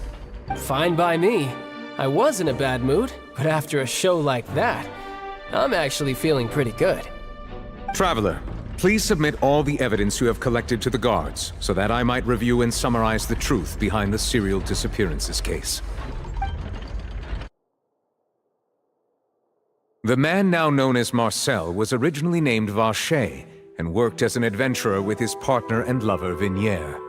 Fine by me. I was in a bad mood, but after a show like that, I'm actually feeling pretty good. Traveler, please submit all the evidence you have collected to the guards, so that I might review and summarize the truth behind the serial disappearances case. The man now known as Marcel was originally named Vacher and worked as an adventurer with his partner and lover Vignier.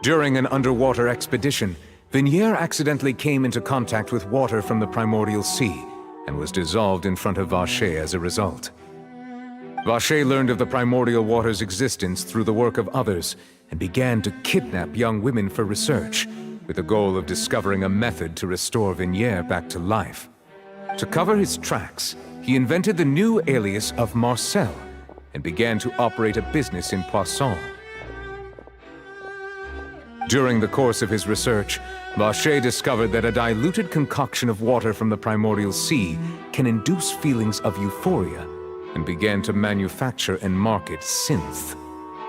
During an underwater expedition, Vignier accidentally came into contact with water from the primordial sea and was dissolved in front of Vacher as a result. Vacher learned of the primordial water's existence through the work of others and began to kidnap young women for research, with the goal of discovering a method to restore Vignier back to life. To cover his tracks, he invented the new alias of Marcel and began to operate a business in Poisson. During the course of his research, Vacher discovered that a diluted concoction of water from the primordial sea can induce feelings of euphoria, and began to manufacture and market synth.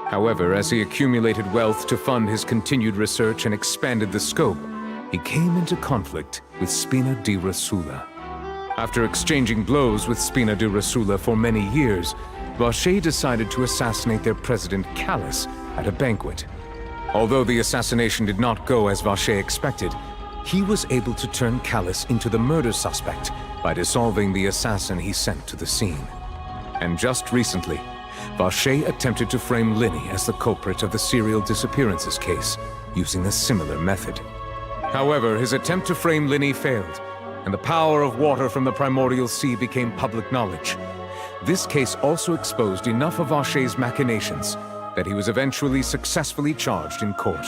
However, as he accumulated wealth to fund his continued research and expanded the scope, he came into conflict with Spina di Rosula. After exchanging blows with Spina di Rosula for many years, Vacher decided to assassinate their president Callus at a banquet. Although the assassination did not go as Vacher expected, he was able to turn Callus into the murder suspect by dissolving the assassin he sent to the scene. And just recently, Vacher attempted to frame Linny as the culprit of the serial disappearances case, using a similar method. However, his attempt to frame Linny failed, and the power of water from the primordial sea became public knowledge. This case also exposed enough of Vacher's machinations that he was eventually successfully charged in court.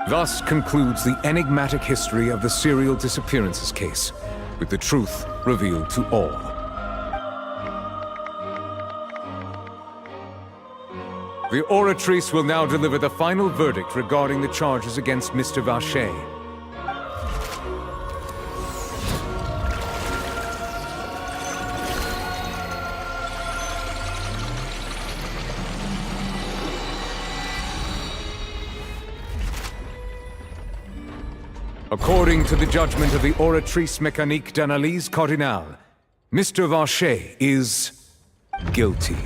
Thus concludes the enigmatic history of the serial disappearances case, with the truth revealed to all. The Oratrice will now deliver the final verdict regarding the charges against Mr. Vacher. According to the judgment of the Oratrice Mécanique d'Analyse Cardinale, Mr. Vacher is guilty.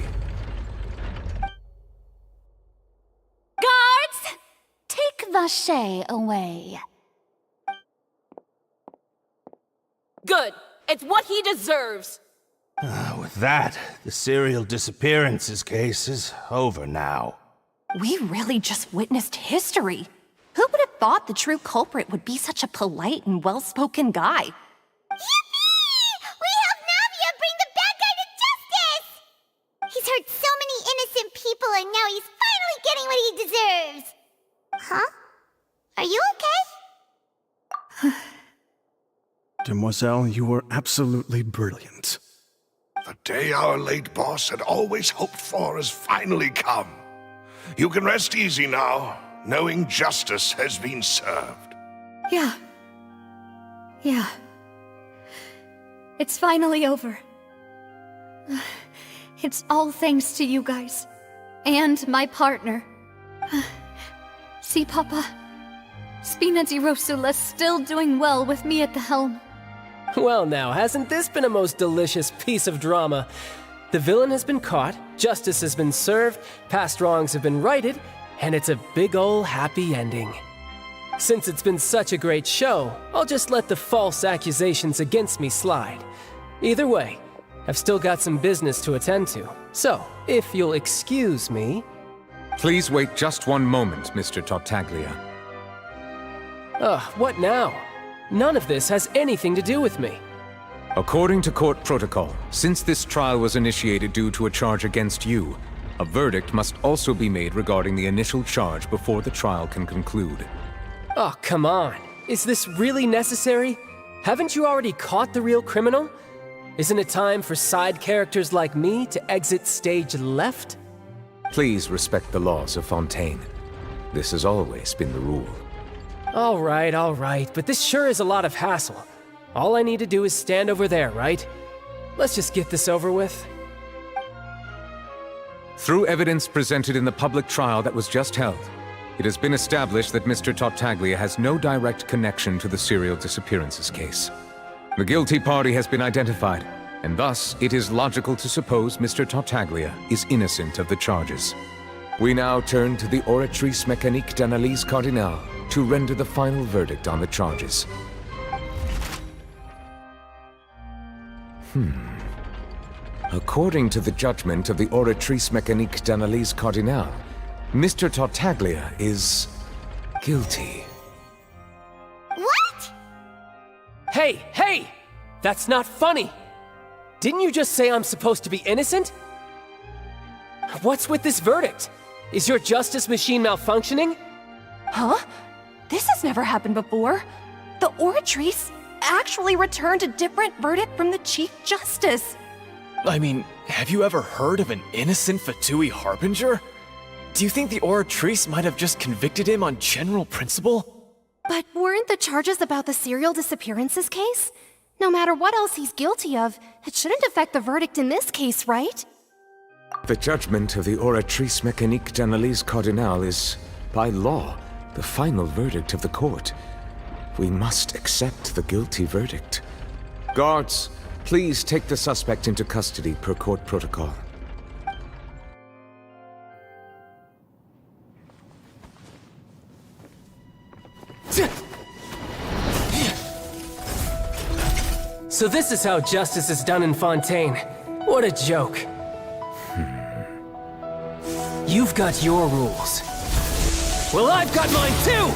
Guards! Take Vacher away. Good. It's what he deserves. With that, the serial disappearances case is over now. We really just witnessed history. Who would have thought the true culprit would be such a polite and well-spoken guy? Yippee! We helped Navia bring the bad guy to justice! He's hurt so many innocent people and now he's finally getting what he deserves! Huh? Are you okay? Demoiselle, you were absolutely brilliant. The day our late boss had always hoped for has finally come. You can rest easy now, knowing justice has been served. Yeah. It's finally over. It's all thanks to you guys. And my partner. See, Papa? Spina di Rosula's still doing well with me at the helm. Well now, hasn't this been a most delicious piece of drama? The villain has been caught, justice has been served, past wrongs have been righted, and it's a big ol' happy ending. Since it's been such a great show, I'll just let the false accusations against me slide. Either way, I've still got some business to attend to. So, if you'll excuse me... Please wait just one moment, Mr. Tartaglia. What now? None of this has anything to do with me. According to court protocol, since this trial was initiated due to a charge against you, a verdict must also be made regarding the initial charge before the trial can conclude. Oh, come on. Is this really necessary? Haven't you already caught the real criminal? Isn't it time for side characters like me to exit stage left? Please respect the laws of Fontaine. This has always been the rule. All right, but this sure is a lot of hassle. All I need to do is stand over there, right? Let's just get this over with. Through evidence presented in the public trial that was just held, it has been established that Mr. Tartaglia has no direct connection to the serial disappearances case. The guilty party has been identified, and thus it is logical to suppose Mr. Tartaglia is innocent of the charges. We now turn to the Oratrice Mécanique d'Analyse Cardinale to render the final verdict on the charges. According to the judgment of the Oratrice Mécanique d'Analyse Cardinale, Mr. Tartaglia is guilty. What? Hey! That's not funny! Didn't you just say I'm supposed to be innocent? What's with this verdict? Is your justice machine malfunctioning? Huh? This has never happened before. The Oratrice actually returned a different verdict from the Chief Justice. I mean, have you ever heard of an innocent Fatui Harbinger? Do you think the Oratrice might have just convicted him on general principle? But weren't the charges about the serial disappearances case? No matter what else he's guilty of, it shouldn't affect the verdict in this case, right? The judgment of the Oratrice Mécanique d'Analyse Cardinale is, by law, the final verdict of the court. We must accept the guilty verdict. Guards, please take the suspect into custody per court protocol. So this is how justice is done in Fontaine. What a joke. You've got your rules. Well, I've got mine too!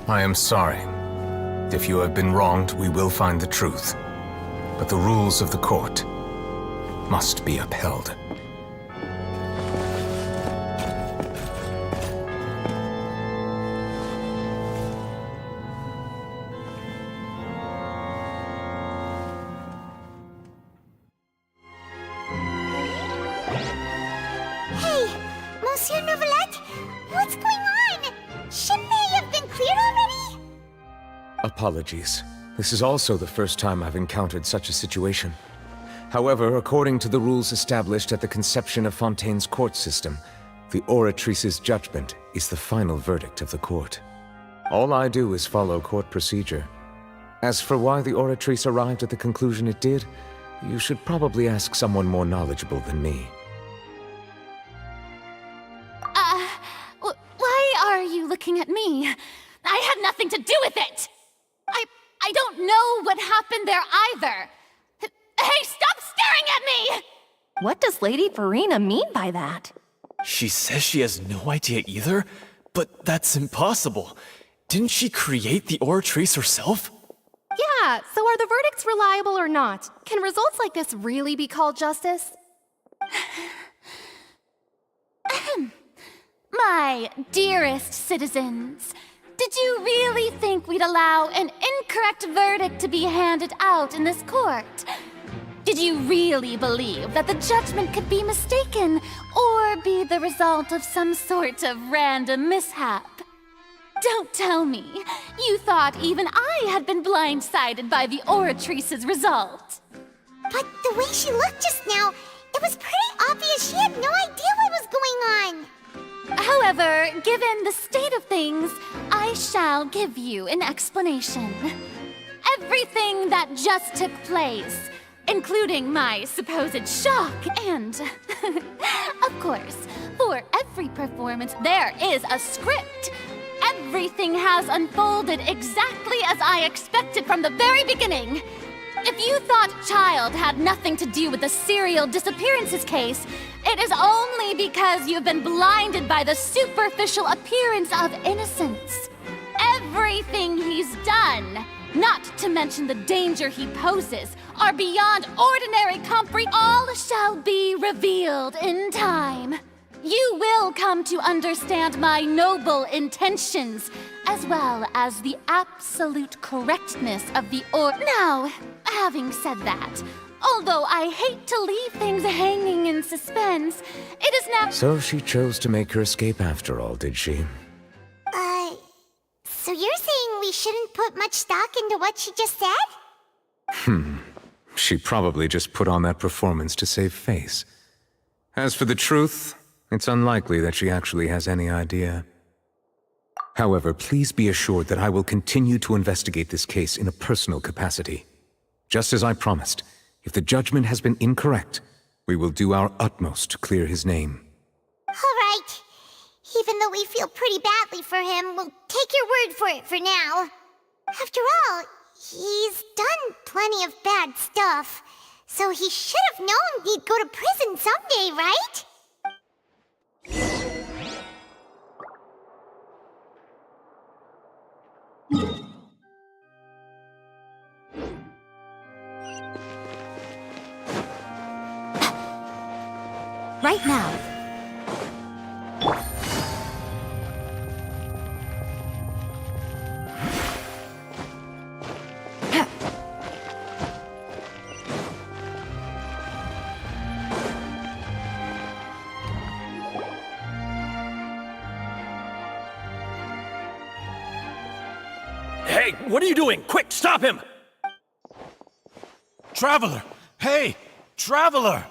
I am sorry. If you have been wronged, we will find the truth. But the rules of the court must be upheld. Hey, Monsieur Novelette, what's going on? Shouldn't they have been cleared already? Apologies. This is also the first time I've encountered such a situation. However, according to the rules established at the conception of Fontaine's court system, the Oratrice's judgment is the final verdict of the court. All I do is follow court procedure. As for why the Oratrice arrived at the conclusion it did, you should probably ask someone more knowledgeable than me. Why are you looking at me? I had nothing to do with it! I don't know what happened there either! Hey, stop staring at me! What does Lady Farina mean by that? She says she has no idea either, but that's impossible. Didn't she create the Oratrice herself? Yeah, so are the verdicts reliable or not? Can results like this really be called justice? My dearest citizens, did you really think we'd allow an incorrect verdict to be handed out in this court? Did you really believe that the judgment could be mistaken or be the result of some sort of random mishap? Don't tell me you thought even I had been blindsided by the Oratrice's result. But the way she looked just now, it was pretty obvious she had no idea what was going on. However, given the state of things, I shall give you an explanation. Everything that just took place, including my supposed shock, and, of course, for every performance there is a script. Everything has unfolded exactly as I expected from the very beginning. If you thought Child had nothing to do with the serial disappearances case, it is only because you've been blinded by the superficial appearance of innocence. Everything he's done, not to mention the danger he poses, are beyond ordinary comprehension. All shall be revealed in time. You will come to understand my noble intentions as well as the absolute correctness of the Now, having said that, although I hate to leave things hanging in suspense, it is now— So she chose to make her escape after all, did she? So you're saying we shouldn't put much stock into what she just said? She probably just put on that performance to save face. As for the truth, it's unlikely that she actually has any idea. However, please be assured that I will continue to investigate this case in a personal capacity. Just as I promised, if the judgment has been incorrect, we will do our utmost to clear his name. All right. Even though we feel pretty badly for him, we'll take your word for it for now. After all, he's done plenty of bad stuff, so he should have known he'd go to prison someday, right? Right now. Hey, what are you doing? Quick, stop him! Traveler! Hey! Traveler!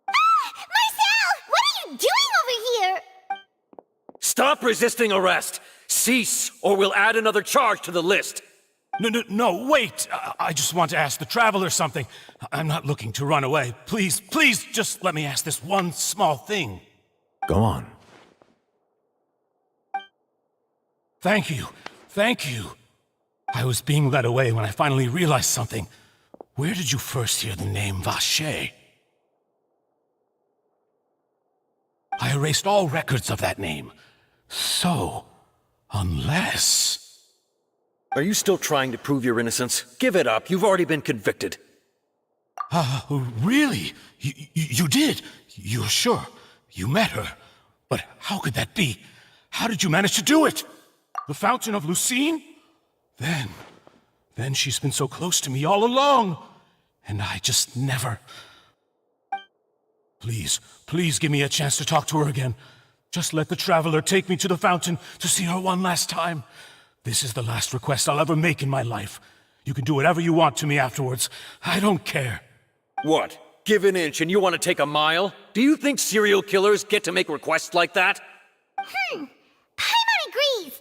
Marcel! What are you doing over here? Stop resisting arrest! Cease, or we'll add another charge to the list! No, wait! I just want to ask the Traveler something. I'm not looking to run away. Please, just let me ask this one small thing. Go on. Thank you. I was being led away when I finally realized something. Where did you first hear the name Vacher? I erased all records of that name. So, unless... Are you still trying to prove your innocence? Give it up, you've already been convicted. Really? You did? You're sure? You met her? But how could that be? How did you manage to do it? The Fountain of Lucine? Then she's been so close to me all along. And I just never... Please give me a chance to talk to her again. Just let the Traveler take me to the fountain to see her one last time. This is the last request I'll ever make in my life. You can do whatever you want to me afterwards. I don't care. What? Give an inch and you want to take a mile? Do you think serial killers get to make requests like that? Paimon agrees.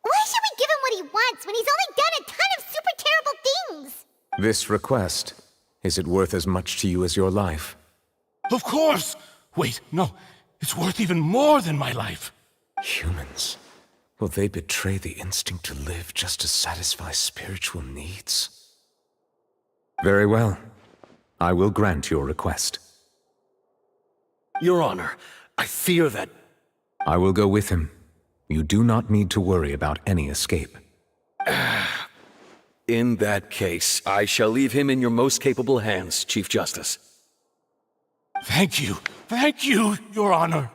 Why should we give him what he wants when he's only done a ton of super terrible things? This request, is it worth as much to you as your life? Of course! Wait, no. It's worth even more than my life. Humans. Will they betray the instinct to live just to satisfy spiritual needs? Very well. I will grant your request. Your Honor, I fear that... I will go with him. You do not need to worry about any escape. In that case, I shall leave him in your most capable hands, Chief Justice. Thank you, Your Honor.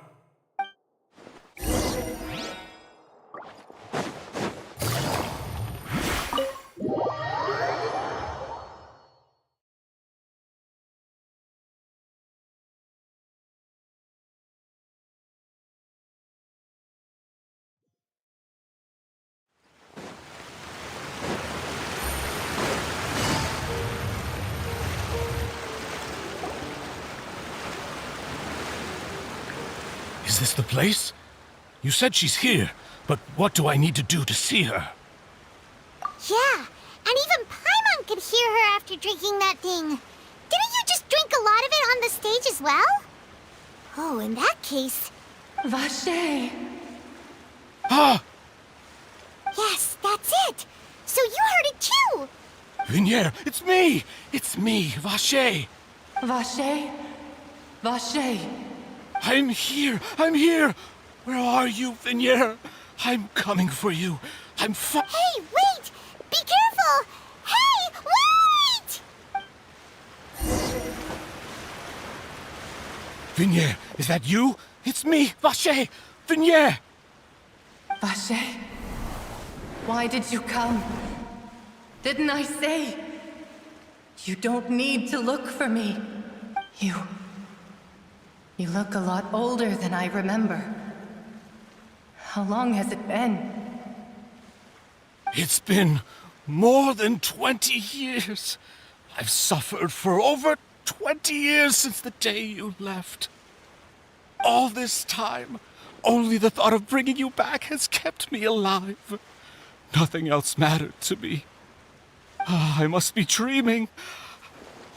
Is this the place? You said she's here, but what do I need to do to see her? Yeah, and even Paimon could hear her after drinking that thing. Didn't you just drink a lot of it on the stage as well? Oh, in that case... Vacher! Ah! Yes, that's it! So you heard it too! Vignier, it's me! It's me, Vacher! Vacher? Vacher! I'm here! Where are you, Vignier? I'm coming for you. Hey, wait! Be careful! Hey, wait! Vignier, is that you? It's me, Vacher! Vignier! Vacher? Why did you come? Didn't I say? You don't need to look for me. You look a lot older than I remember. How long has it been? It's been more than 20 years. I've suffered for over 20 years since the day you left. All this time, only the thought of bringing you back has kept me alive. Nothing else mattered to me. I must be dreaming.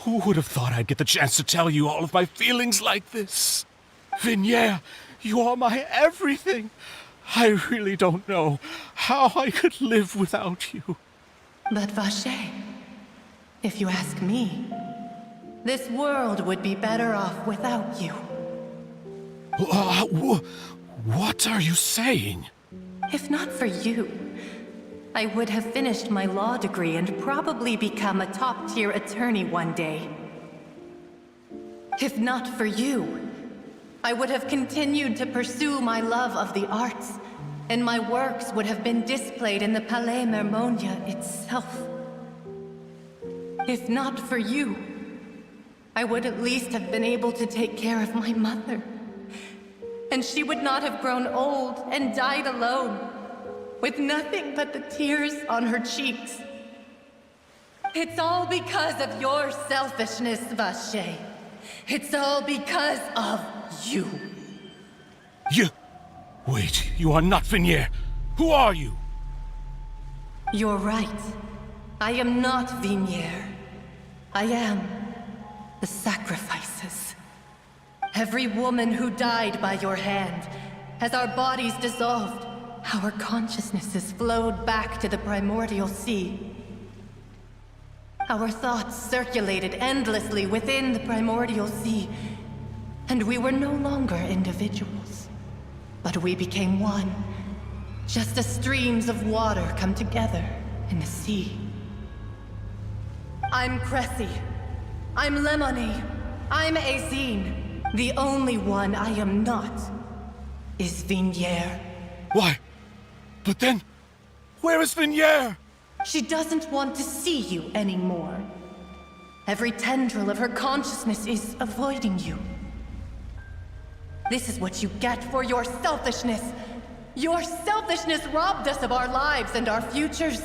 Who would have thought I'd get the chance to tell you all of my feelings like this? Vignier, you are my everything. I really don't know how I could live without you. But Vacher, if you ask me, this world would be better off without you. What are you saying? If not for you, I would have finished my law degree and probably become a top-tier attorney one day. If not for you, I would have continued to pursue my love of the arts, and my works would have been displayed in the Palais Mermonia itself. If not for you, I would at least have been able to take care of my mother. And she would not have grown old and died alone, with nothing but the tears on her cheeks. It's all because of your selfishness, Vacher. It's all because of you. Wait, you are not Vignier. Who are you? You're right. I am not Vignier. I am the sacrifices. Every woman who died by your hand, as our bodies dissolved, our consciousnesses flowed back to the primordial sea. Our thoughts circulated endlessly within the primordial sea, and we were no longer individuals. But we became one, just as streams of water come together in the sea. I'm Cressy. I'm Lemony. I'm Azine. The only one I am not is Vignier. Why? But then, where is Vignier? She doesn't want to see you anymore. Every tendril of her consciousness is avoiding you. This is what you get for your selfishness. Your selfishness robbed us of our lives and our futures.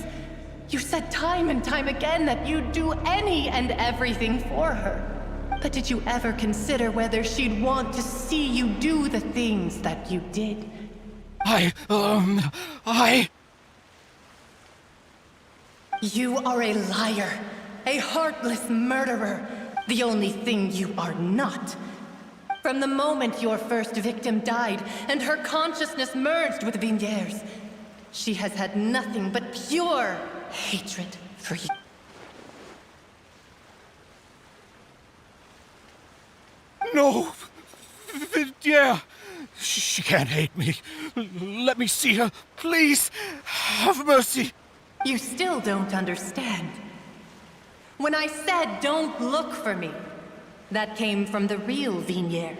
You said time and time again that you'd do any and everything for her. But did you ever consider whether she'd want to see you do the things that you did? You are a liar, a heartless murderer. The only thing you are not. From the moment your first victim died and her consciousness merged with Vignier's, she has had nothing but pure hatred for you. No! Vignier! She can't hate me. Let me see her, please. Have mercy. You still don't understand. When I said don't look for me, that came from the real Vignier.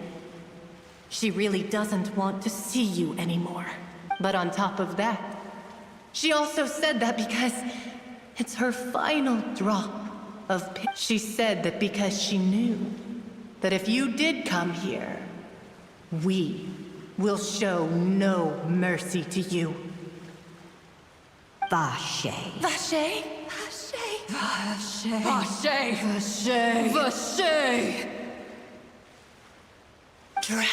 She really doesn't want to see you anymore. But on top of that, she also said that because it's her final drop of pity. She said that because she knew that if you did come here, we will show no mercy to you. Vacher. Vacher? Vacher. Vacher! Vacher! Vacher! Drown.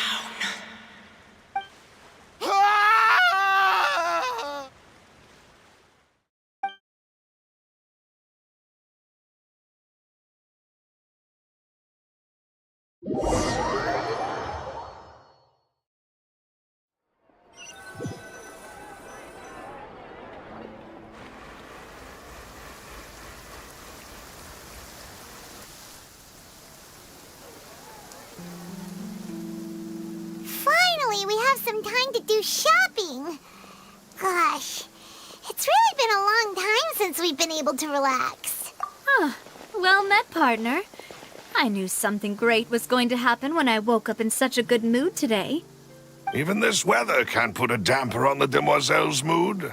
Finally, we have some time to do shopping. Gosh, it's really been a long time since we've been able to relax. Huh. Well met, partner. I knew something great was going to happen when I woke up in such a good mood today. Even this weather can't put a damper on the demoiselle's mood.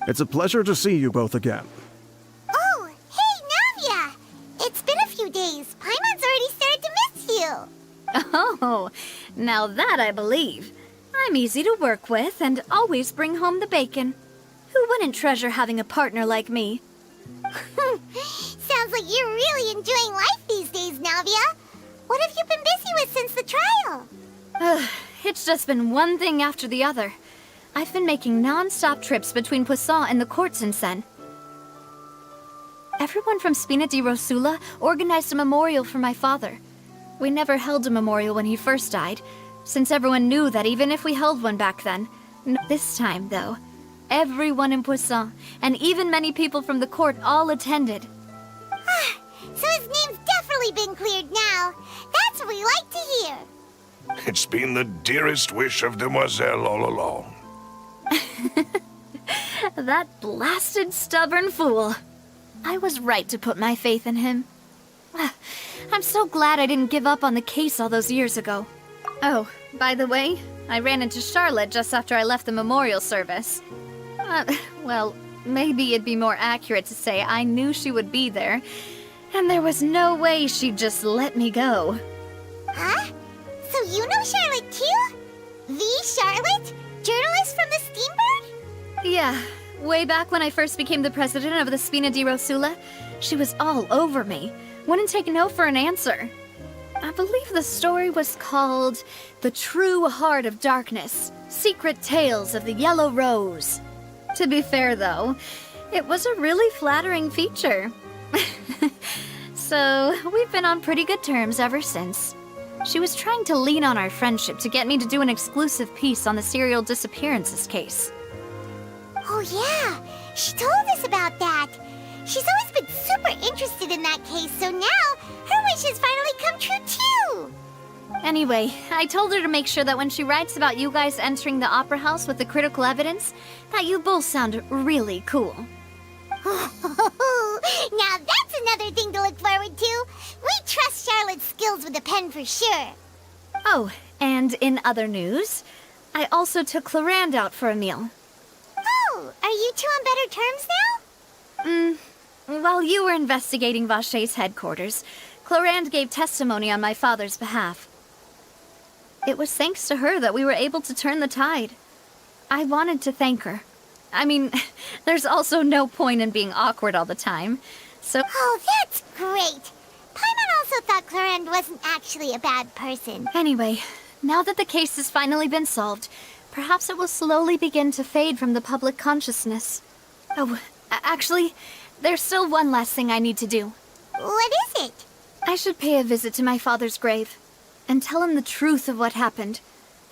It's a pleasure to see you both again. Oh, hey, Navia! It's been a few days. Paimon's already started to miss you. Oh, now that I believe. I'm easy to work with and always bring home the bacon. Who wouldn't treasure having a partner like me? Sounds like you're really enjoying life these days, Navia. What have you been busy with since the trial? It's just been one thing after the other. I've been making non-stop trips between Poisson and the court since then. Everyone from Spina di Rosula organized a memorial for my father. We never held a memorial when he first died, since everyone knew that even if we held one back then. This time, though, everyone in Poisson, and even many people from the court, all attended. So his name's definitely been cleared now. That's what we like to hear. It's been the dearest wish of Demoiselle all along. That blasted stubborn fool. I was right to put my faith in him. I'm so glad I didn't give up on the case all those years ago. Oh, by the way, I ran into Charlotte just after I left the memorial service. Well, maybe it'd be more accurate to say I knew she would be there, and there was no way she'd just let me go. Huh? So you know Charlotte too? The Charlotte? Journalist from the Steambird? Yeah, way back when I first became the president of the Spina di Rosula, she was all over me. Wouldn't take no for an answer. I believe the story was called The True Heart of Darkness, Secret Tales of the Yellow Rose. To be fair, though, it was a really flattering feature. So, we've been on pretty good terms ever since. She was trying to lean on our friendship to get me to do an exclusive piece on the serial disappearances case. Oh yeah, she told us about that. She's always been super interested in that case, so now her wish has finally come true too! Anyway, I told her to make sure that when she writes about you guys entering the opera house with the critical evidence, that you both sound really cool. Now that's another thing to look forward to. We trust Charlotte's skills with a pen for sure. Oh, and in other news, I also took Clarande out for a meal. Oh, are you two on better terms now? While you were investigating Vaché's headquarters, Clarande gave testimony on my father's behalf. It was thanks to her that we were able to turn the tide. I wanted to thank her. I mean, there's also no point in being awkward all the time, so... Oh, that's great! Paimon also thought Clarande wasn't actually a bad person. Anyway, now that the case has finally been solved, perhaps it will slowly begin to fade from the public consciousness. Oh, actually, there's still one last thing I need to do. What is it? I should pay a visit to my father's grave, and tell him the truth of what happened,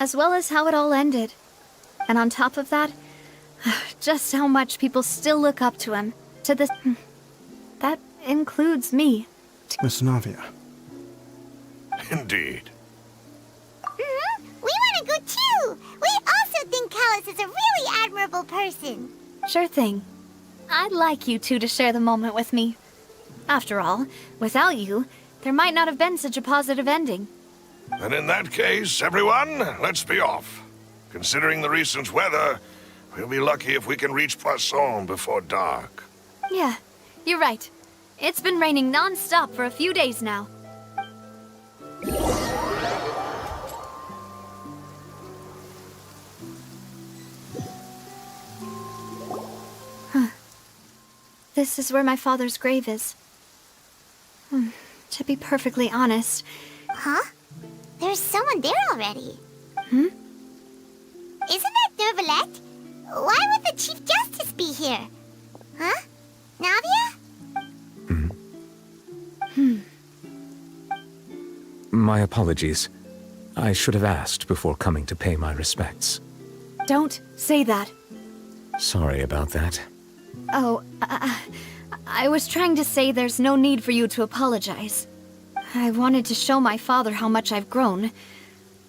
as well as how it all ended. And on top of that, just how much people still look up to him. That includes me. Miss Navia. Indeed. We want to go too! We also think Callus is a really admirable person. Sure thing. I'd like you two to share the moment with me. After all, without you, there might not have been such a positive ending. And in that case, everyone, let's be off. Considering the recent weather, we'll be lucky if we can reach Poisson before dark. Yeah, you're right. It's been raining non-stop for a few days now. Huh. This is where my father's grave is. To be perfectly honest... Huh? There's someone there already. Hmm? Isn't that Neuvillette? Why would the Chief Justice be here? Huh? Navia? My apologies. I should have asked before coming to pay my respects. Don't say that. Sorry about that. Oh, I was trying to say there's no need for you to apologize. I wanted to show my father how much I've grown.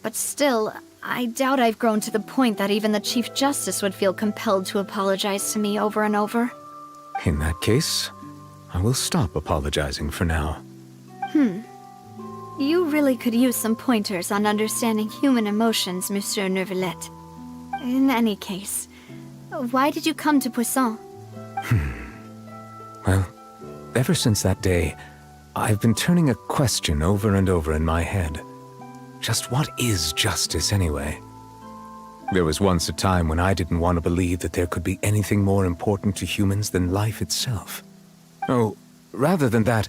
But still, I doubt I've grown to the point that even the Chief Justice would feel compelled to apologize to me over and over. In that case, I will stop apologizing for now. You really could use some pointers on understanding human emotions, Monsieur Neuvillette. In any case, Why did you come to Poisson? Well, ever since that day, I've been turning a question over and over in my head. Just what is justice anyway? There was once a time when I didn't want to believe that there could be anything more important to humans than life itself. Oh, rather than that,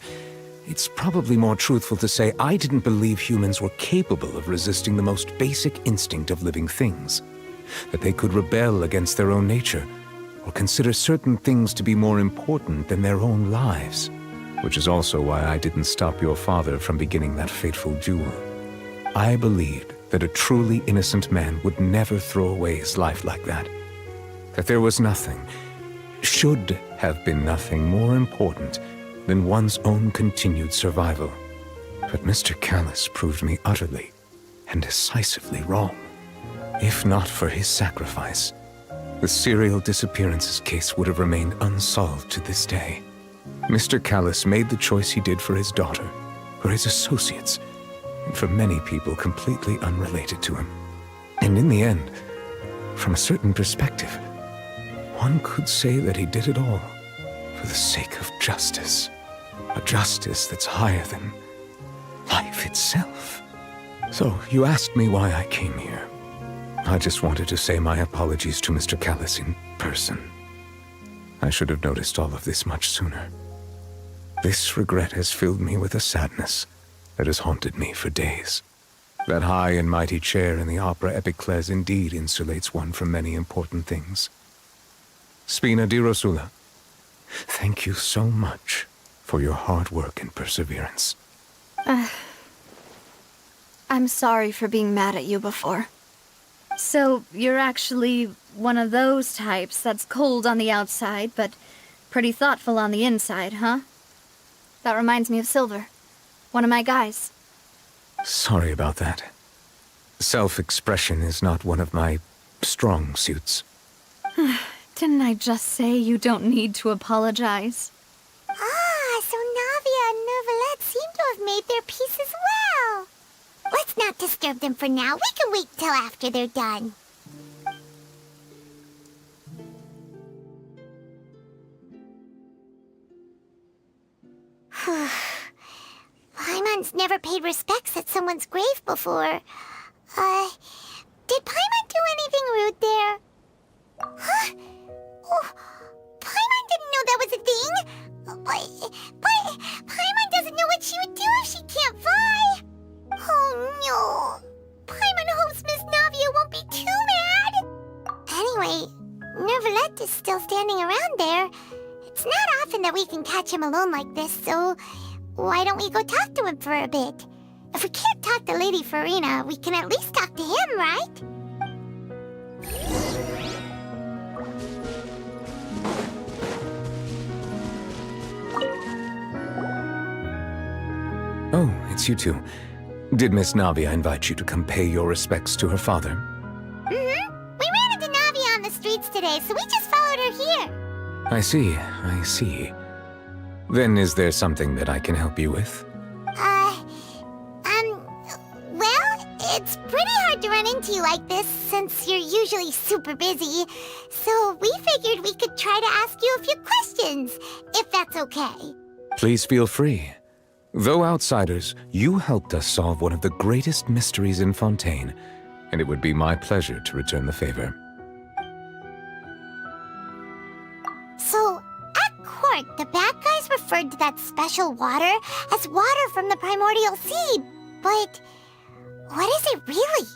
it's probably more truthful to say I didn't believe humans were capable of resisting the most basic instinct of living things. That they could rebel against their own nature, or consider certain things to be more important than their own lives. Which is also why I didn't stop your father from beginning that fateful duel. I believed that a truly innocent man would never throw away his life like that. That there was nothing, should have been nothing more important than one's own continued survival. But Mr. Callus proved me utterly and decisively wrong. If not for his sacrifice, the serial disappearances case would have remained unsolved to this day. Mr. Callus made the choice he did for his daughter, for his associates, and for many people completely unrelated to him. And in the end, from a certain perspective, one could say that he did it all for the sake of justice. A justice that's higher than life itself. So, you asked me why I came here. I just wanted to say my apologies to Mr. Callus in person. I should have noticed all of this much sooner. This regret has filled me with a sadness that has haunted me for days. That high and mighty chair in the Opera Epiclese indeed insulates one from many important things. Spina di Rosula, thank you so much for your hard work and perseverance. I'm sorry for being mad at you before. So, you're actually one of those types that's cold on the outside, but pretty thoughtful on the inside, huh? That reminds me of Silver, one of my guys. Sorry about that. Self-expression is not one of my strong suits. Didn't I just say you don't need to apologize? Ah, so Navia and Neuvillette seem to have made their peace as well. Let's not disturb them for now. We can wait till after they're done. Paimon's never paid respects at someone's grave before. Did Paimon do anything rude there? Huh? Oh, Paimon didn't know that was a thing. But Paimon doesn't know what she would do if she can't fly. Oh no. Paimon hopes Miss Navia won't be too mad. Anyway, Neuvillette is still standing around there. It's not often that we can catch him alone like this, so why don't we go talk to him for a bit? If we can't talk to Lady Farina, we can at least talk to him, right? Oh, it's you two. Did Miss Navia invite you to come pay your respects to her father? Mm-hmm. We ran into Navia on the streets today, so we just followed her here. I see. Then is there something that I can help you with? Well, it's pretty hard to run into you like this since you're usually super busy. So we figured we could try to ask you a few questions, if that's okay. Please feel free. Though outsiders, you helped us solve one of the greatest mysteries in Fontaine, and it would be my pleasure to return the favor. So, at court, the bad guys referred to that special water as water from the primordial sea, but what is it really?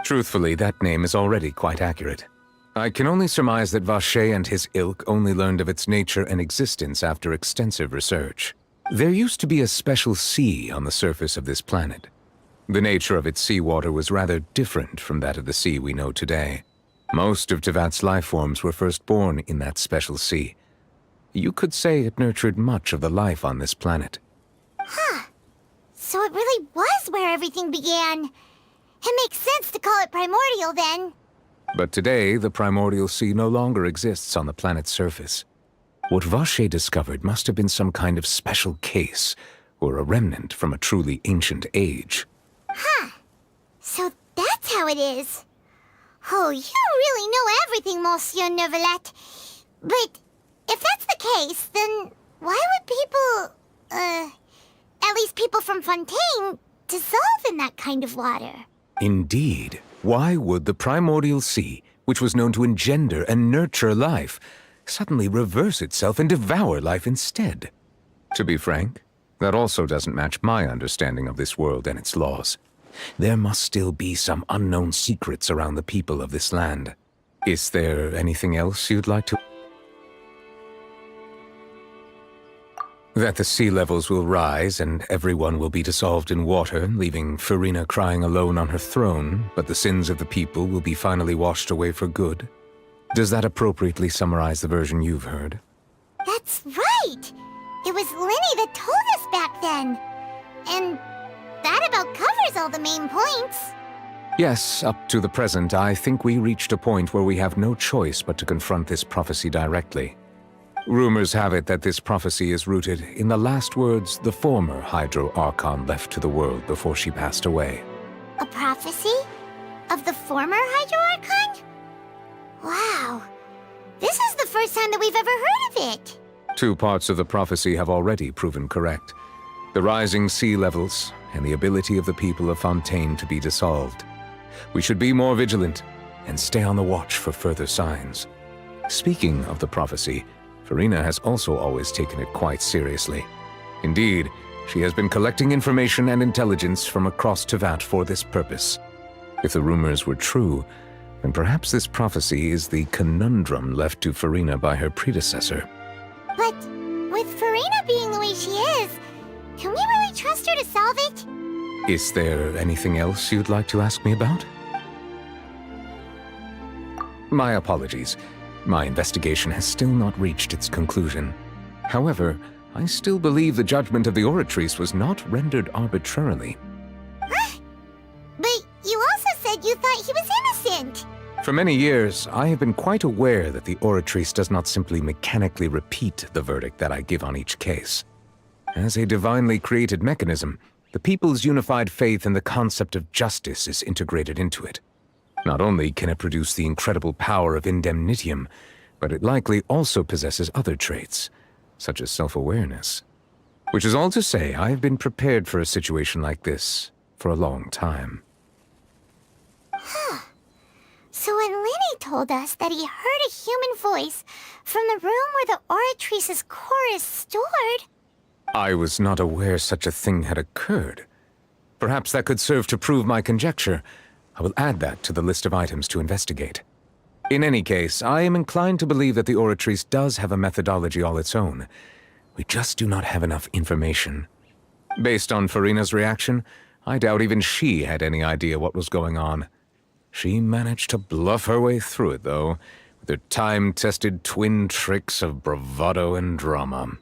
Truthfully, that name is already quite accurate. I can only surmise that Vacher and his ilk only learned of its nature and existence after extensive research. There used to be a special sea on the surface of this planet. The nature of its seawater was rather different from that of the sea we know today. Most of Tevat's life forms were first born in that special sea. You could say it nurtured much of the life on this planet. Huh. So it really was where everything began. It makes sense to call it primordial then. But today, the primordial sea no longer exists on the planet's surface. What Vacher discovered must have been some kind of special case, or a remnant from a truly ancient age. Huh. So that's how it is. Oh, you really know everything, Monsieur Neuvillette. But if that's the case, then why would people, at least people from Fontaine, dissolve in that kind of water? Indeed. Why would the primordial sea, which was known to engender and nurture life, suddenly reverse itself and devour life instead? To be frank, that also doesn't match my understanding of this world and its laws. There must still be some unknown secrets around the people of this land. Is there anything else you'd like to... That the sea levels will rise and everyone will be dissolved in water, leaving Furina crying alone on her throne, but the sins of the people will be finally washed away for good. Does that appropriately summarize the version you've heard? That's right! It was Linny that told us back then. And that about covers all the main points. Yes, up to the present, I think we reached a point where we have no choice but to confront this prophecy directly. Rumors have it that this prophecy is rooted in the last words the former Hydro Archon left to the world before she passed away. A prophecy? Of the former Hydro Archon? Wow. This is the first time that we've ever heard of it. 2 parts of the prophecy have already proven correct. The rising sea levels and the ability of the people of Fontaine to be dissolved. We should be more vigilant and stay on the watch for further signs. Speaking of the prophecy, Furina has also always taken it quite seriously. Indeed, she has been collecting information and intelligence from across Tevat for this purpose. If the rumors were true, then perhaps this prophecy is the conundrum left to Furina by her predecessor. But with Furina being the way she is, can we really trust her to solve it? Is there anything else you'd like to ask me about? My apologies. My investigation has still not reached its conclusion. However, I still believe the judgment of the Oratrice was not rendered arbitrarily. Huh? But you also said you thought he was innocent! For many years, I have been quite aware that the Oratrice does not simply mechanically repeat the verdict that I give on each case. As a divinely created mechanism, the people's unified faith in the concept of justice is integrated into it. Not only can it produce the incredible power of indemnitium, but it likely also possesses other traits, such as self-awareness. Which is all to say, I have been prepared for a situation like this for a long time. Huh. So when Linny told us that he heard a human voice from the room where the Oratrice's core is stored... I was not aware such a thing had occurred. Perhaps that could serve to prove my conjecture. I will add that to the list of items to investigate. In any case, I am inclined to believe that the Oratrice does have a methodology all its own. We just do not have enough information. Based on Furina's reaction, I doubt even she had any idea what was going on. She managed to bluff her way through it, though, with her time-tested twin tricks of bravado and drama.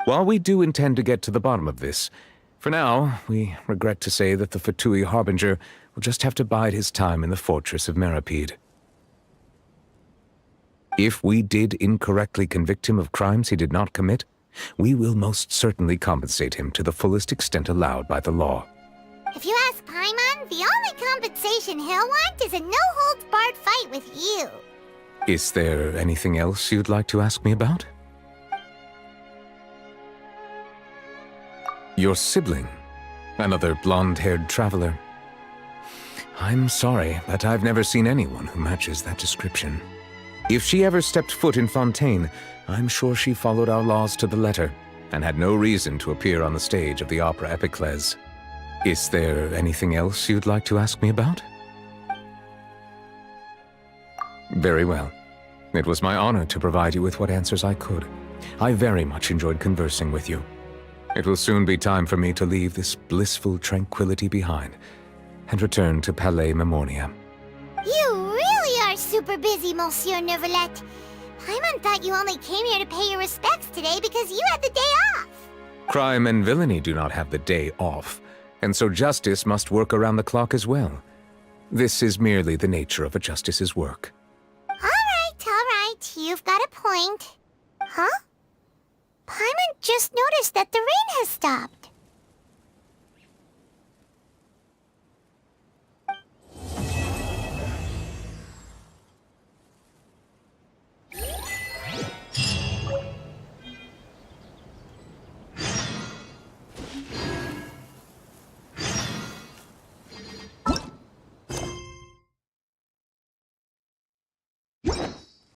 While we do intend to get to the bottom of this, for now, we regret to say that the Fatui Harbinger will just have to bide his time in the fortress of Meripede. If we did incorrectly convict him of crimes he did not commit, we will most certainly compensate him to the fullest extent allowed by the law. If you ask Paimon, the only compensation he'll want is a no-holds-barred fight with you. Is there anything else you'd like to ask me about? Your sibling, another blonde-haired traveler. I'm sorry, but I've never seen anyone who matches that description. If she ever stepped foot in Fontaine, I'm sure she followed our laws to the letter, and had no reason to appear on the stage of the opera Epiclese. Is there anything else you'd like to ask me about? Very well. It was my honor to provide you with what answers I could. I very much enjoyed conversing with you. It will soon be time for me to leave this blissful tranquility behind and return to Palais Memoria. You really are super busy, Monsieur Neuvillette. Paimon thought you only came here to pay your respects today because you had the day off. Crime and villainy do not have the day off, and so justice must work around the clock as well. This is merely the nature of a justice's work. All right, you've got a point. Huh? Paimon just noticed that the rain has stopped.